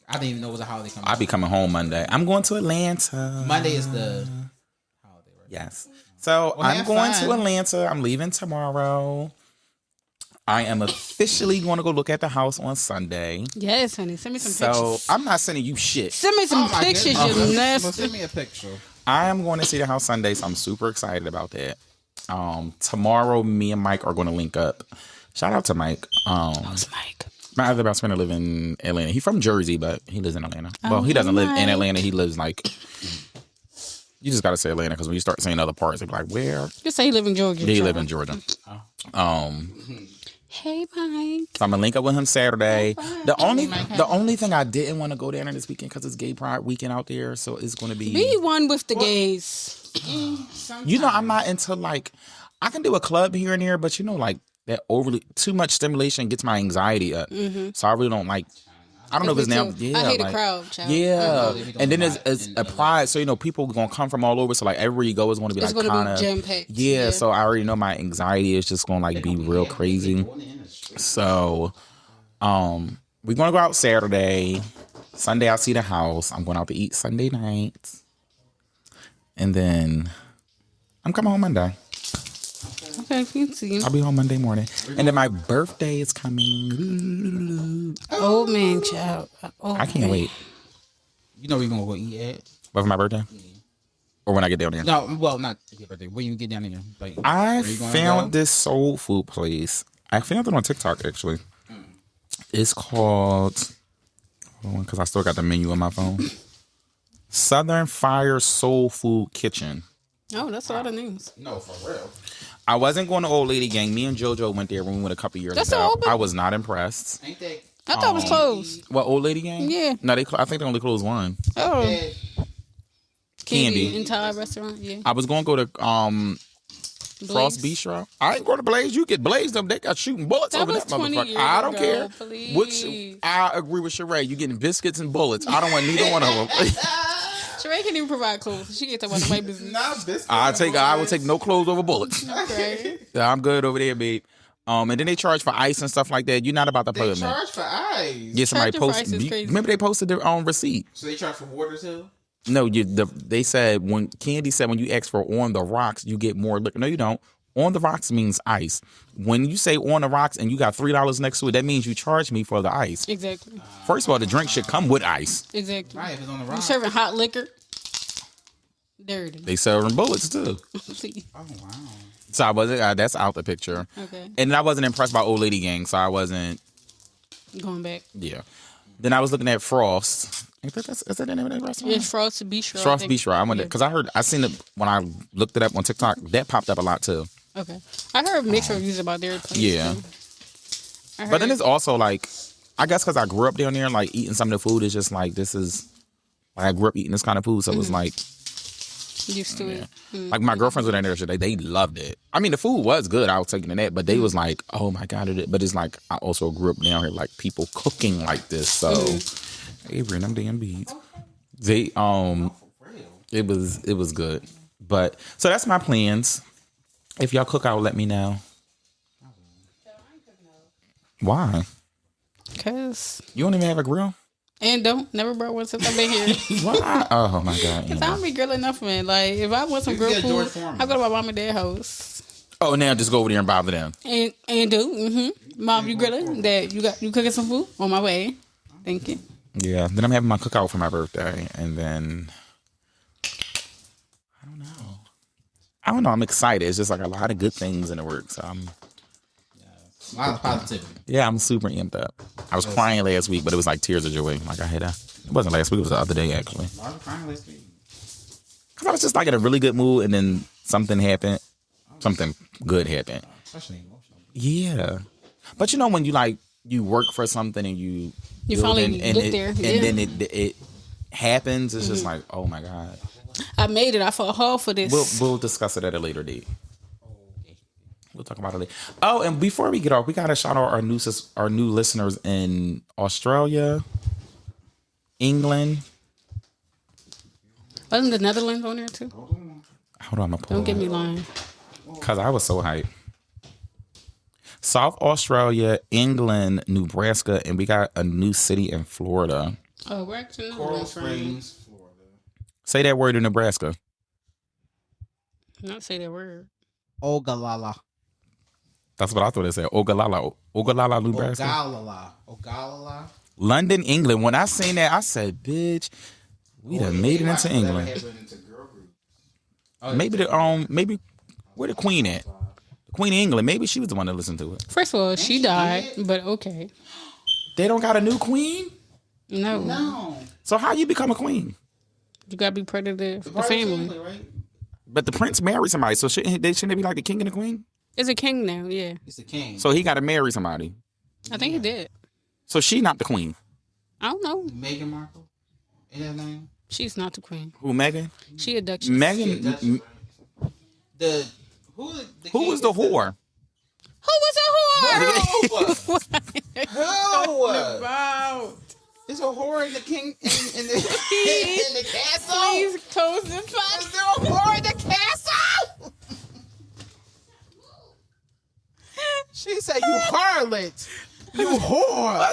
B: I didn't even know it was a holiday coming.
A: I'll be coming home Monday. I'm going to Atlanta.
B: Monday is the holiday, right?
A: Yes. So
B: Well,
A: I'm
B: have
A: going
B: fun.
A: to Atlanta. I'm leaving tomorrow. I am officially going to go look at the house on Sunday.
C: Yes, honey. Send me some
A: So
C: pictures.
A: I'm not sending you shit.
C: Send me some
B: my
C: pictures,
B: goodness.
C: you
B: Well,
C: nasty.
B: send me a picture.
A: I am going to see the house Sunday, so I'm super excited about that. Tomorrow, me and Mike are going to link up. Shout out to Mike.
C: Who's Mike?
A: My other best friend live in Atlanta. He's from Jersey, but he lives in Atlanta. Well, he doesn't live in Atlanta. He lives like. You just gotta say Atlanta because when you start saying other parts, they're like, where?
C: Just say he live in Georgia.
A: He live in Georgia.
C: Hey, Mike.
A: So I'm gonna link up with him Saturday. The only thing I didn't want to go down there this weekend because it's Gay Pride weekend out there, so it's gonna be.
C: Be one with the gays.
A: You know, I'm not into like. I can do a club here and there, but you know, like that overly too much stimulation gets my anxiety up. So I really don't like. I don't know if it's now. Yeah,
C: I hate
A: like,
C: a crowd, child.
A: Yeah, and then it's a pride, so you know people gonna come from all over. So like everywhere you go is gonna be
C: It's
A: like
C: gonna
A: kind of
C: be jam-packed.
A: yeah. So I already know my anxiety is just gonna like be real crazy. So, we're gonna go out Saturday. Sunday I'll see the house. I'm going out to eat Sunday night, and then I'm coming home Monday.
C: Okay, you can see him.
A: I'll be home Monday morning, and then my birthday is coming.
C: Old man, child.
A: I can't wait.
B: You know where you gonna go eat at?
A: But for my birthday, or when I get down there.
B: No, well, not your birthday. When you get down there, like
A: I
B: where you gonna
A: found
B: go?
A: this soul food place. I found it on TikTok actually. It's called, because I still got the menu on my phone. Southern Fire Soul Food Kitchen.
C: Oh, that's a lot of names.
B: No, for real.
A: I wasn't going to Old Lady Gang. Me and JoJo went there when we went a couple years
C: That's
A: ago.
C: open?
A: I was not impressed.
B: Ain't that?
C: I thought it was closed.
A: What, Old Lady Gang?
C: Yeah.
A: No, I think they only closed one.
C: Oh,
A: Candy.
C: in Thai restaurant. Yeah.
A: I was going to go to Frost Bistro. I ain't going to Blaze. You get Blaze them. They got shooting bullets
C: That
A: over
C: was
A: that
C: 20
A: motherfucker.
C: years
A: I don't
C: ago,
A: care.
C: please.
A: I agree with Sheree. You getting biscuits and bullets. I don't want neither one of them.
C: Sheree can even provide clothes. She can talk about the white business.
B: Nah, biscuits.
A: I will take no clothes over bullets.
C: Right.
A: Yeah, I'm good over there, babe. And then they charge for ice and stuff like that. You're not about to play
B: They
A: with me.
B: charge for ice.
A: Yeah, somebody
C: Charging for
A: posted.
C: ice is crazy.
A: Remember they posted their own receipt.
B: So they charge for water too?
A: No, they said when Candy said when you ask for on the rocks, you get more liquor. No, you don't. On the rocks means ice. When you say on the rocks and you got $3 next to it, that means you charge me for the ice.
C: Exactly.
A: First of all, the drink should come with ice.
C: Exactly.
B: Right, if it's on the
C: You
B: rock.
C: serving hot liquor? Dirty.
A: They serving bullets too.
C: Please.
B: Oh wow.
A: So I wasn't. That's out the picture.
C: Okay.
A: And I wasn't impressed by Old Lady Gang, so I wasn't.
C: Going back.
A: Yeah. Then I was looking at Frost. Is that the name of that restaurant?
C: It's Frost Bistro.
A: Frost Bistro. I went there because I seen it when I looked it up on TikTok. That popped up a lot too.
C: Okay. I heard mixed reviews about their place.
A: Yeah.
C: Too.
A: But then it's also like, I guess because I grew up down there, like eating some of the food is just like, this is, like I grew up eating this kind of food. So it was like,
C: used to it.
A: like my girlfriends were down there, they loved it. I mean, the food was good. I was taking that, but they was like, oh my God. But it's like, I also grew up down here, like people cooking like this. So, Avery, them damn beads. They, it was good. But, so that's my plans. If y'all cook out, let me know. Why?
C: Because.
A: You don't even have a grill?
C: And never brought one since I've been here.
A: Why? Oh my God.
C: Because I don't be grilling enough, man. Like, if I want some grilled food, I go to my mom and dad's house.
A: Oh, now just go over there and bother them.
C: And do. Mom, you grilling? Dad, you cooking some food? On my way. Thank you.
A: Yeah. Then I'm having my cookout for my birthday. And then, I don't know. I'm excited. It's just like a lot of good things in the works. So
B: A lot of positivity.
A: yeah, I'm super amped up. I was crying last week, but it was like tears of joy. Like it wasn't last week, it was the other day actually.
B: Why was crying last week?
A: Because I was just like in a really good mood and then something happened. Something good happened.
B: Especially emotional.
A: Yeah. But when you work for something and you
C: finally get there.
A: And then it happens, it's just like, oh my God.
C: I made it. I fought hard for this.
A: We'll discuss it at a later date. We'll talk about it later. Oh, and before we get off, we gotta shout out our new listeners in Australia, England.
C: Wasn't the Netherlands on there too?
A: Hold on,
C: Don't get me lying.
A: Because I was so hyped. South Australia, England, Nebraska, and we got a new city in Florida.
C: Oh, we're actually in
B: Coral
C: Netherlands, right?
B: Springs, Florida.
A: Say that word in Nebraska.
C: Not say that word.
B: Ogallala.
A: That's what I thought it said. Ogallala, Nebraska.
B: Ogallala.
A: London, England. When I seen that, I said, bitch, we done made it into England. Maybe maybe where the Queen at? The Queen of England. Maybe she was the one that listened to it.
C: First of all, she died, but okay.
A: They don't got a new queen?
C: No.
A: So how you become a queen?
C: You gotta be part of the family.
B: Right?
A: But the prince married somebody, so shouldn't they be like the king and the queen?
C: It's a king now, yeah.
B: It's the king.
A: So he got to marry somebody.
C: I think he did.
A: So she not the queen.
C: I don't know.
B: Meghan Markle. Is that name?
C: She's not the queen.
A: Who, Meghan?
C: She a duchess.
A: Meghan. Who was the whore?
C: Who was a whore?
B: Who?
C: About.
B: There's a whore in the king in the castle.
C: Please close this
B: Is there a whore in the castle? She said, "You harlot, you whore."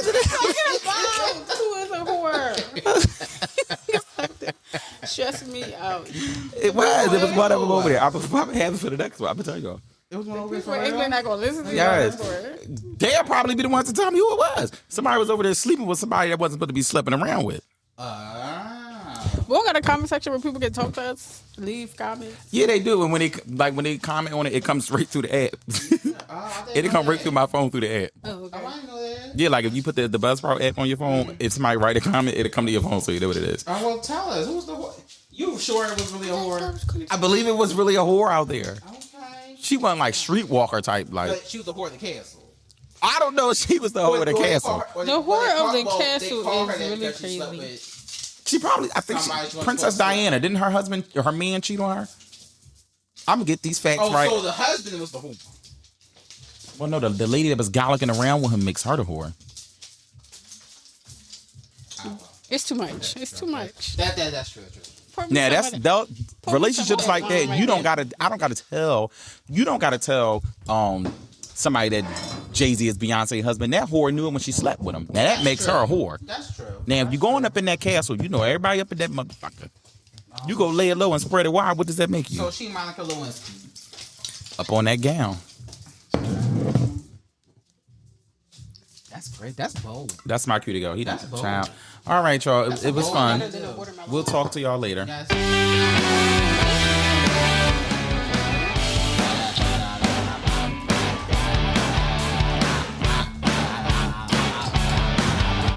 C: Who is a whore? Stress me out.
A: It was one of them over there. I'm probably have it for the next one. I'm going to tell y'all.
B: It was one over there
C: For
B: for
C: England, not gonna listen to
A: Yes.
C: you.
A: They'll probably be the ones to tell me who it was. Somebody was over there sleeping with somebody that wasn't supposed to be sleeping around with.
C: We don't got a comment section where people can talk to us, leave comments.
A: Yeah, they do. And when they comment on it, it comes straight through the app. It'll come right through my phone through the app.
C: Oh, okay.
B: I didn't know that.
A: Yeah, like if you put the Buzzsprout app on your phone, if somebody write a comment, it'll come to your phone so you know what it is.
B: Well, tell us. Who's the whore? You sure it was really a whore?
A: I believe it was really a whore out there.
B: Okay.
A: She wasn't like streetwalker type. Like
B: But she was the whore of the castle.
A: I don't know if she was the whore of the castle.
C: The whore of the castle is really crazy.
A: She probably, I think, Princess Diana. Didn't her husband or her man cheat on her? I'm gonna get these facts right.
B: So the husband was the whore.
A: Well, no, the lady that was gollicking around with him makes her the whore.
C: It's too much. It's too much.
B: That's true.
A: Now relationships like that. You don't gotta. I don't gotta tell. You don't gotta tell. Somebody that Jay-Z is Beyonce's husband. That whore knew it when she slept with him. Now that makes her a whore.
B: That's true.
A: Now if you going up in that castle, you know everybody up in that motherfucker. You go lay it low and spread it wide. What does that make you?
B: So she Monica Lewinsky.
A: Up on that gown.
B: That's great. That's bold.
A: That's my cue to go. He
B: That's bold.
A: child. All right, y'all. It was fun.
C: Better than a watermelon.
A: We'll talk to y'all later.
B: Yes.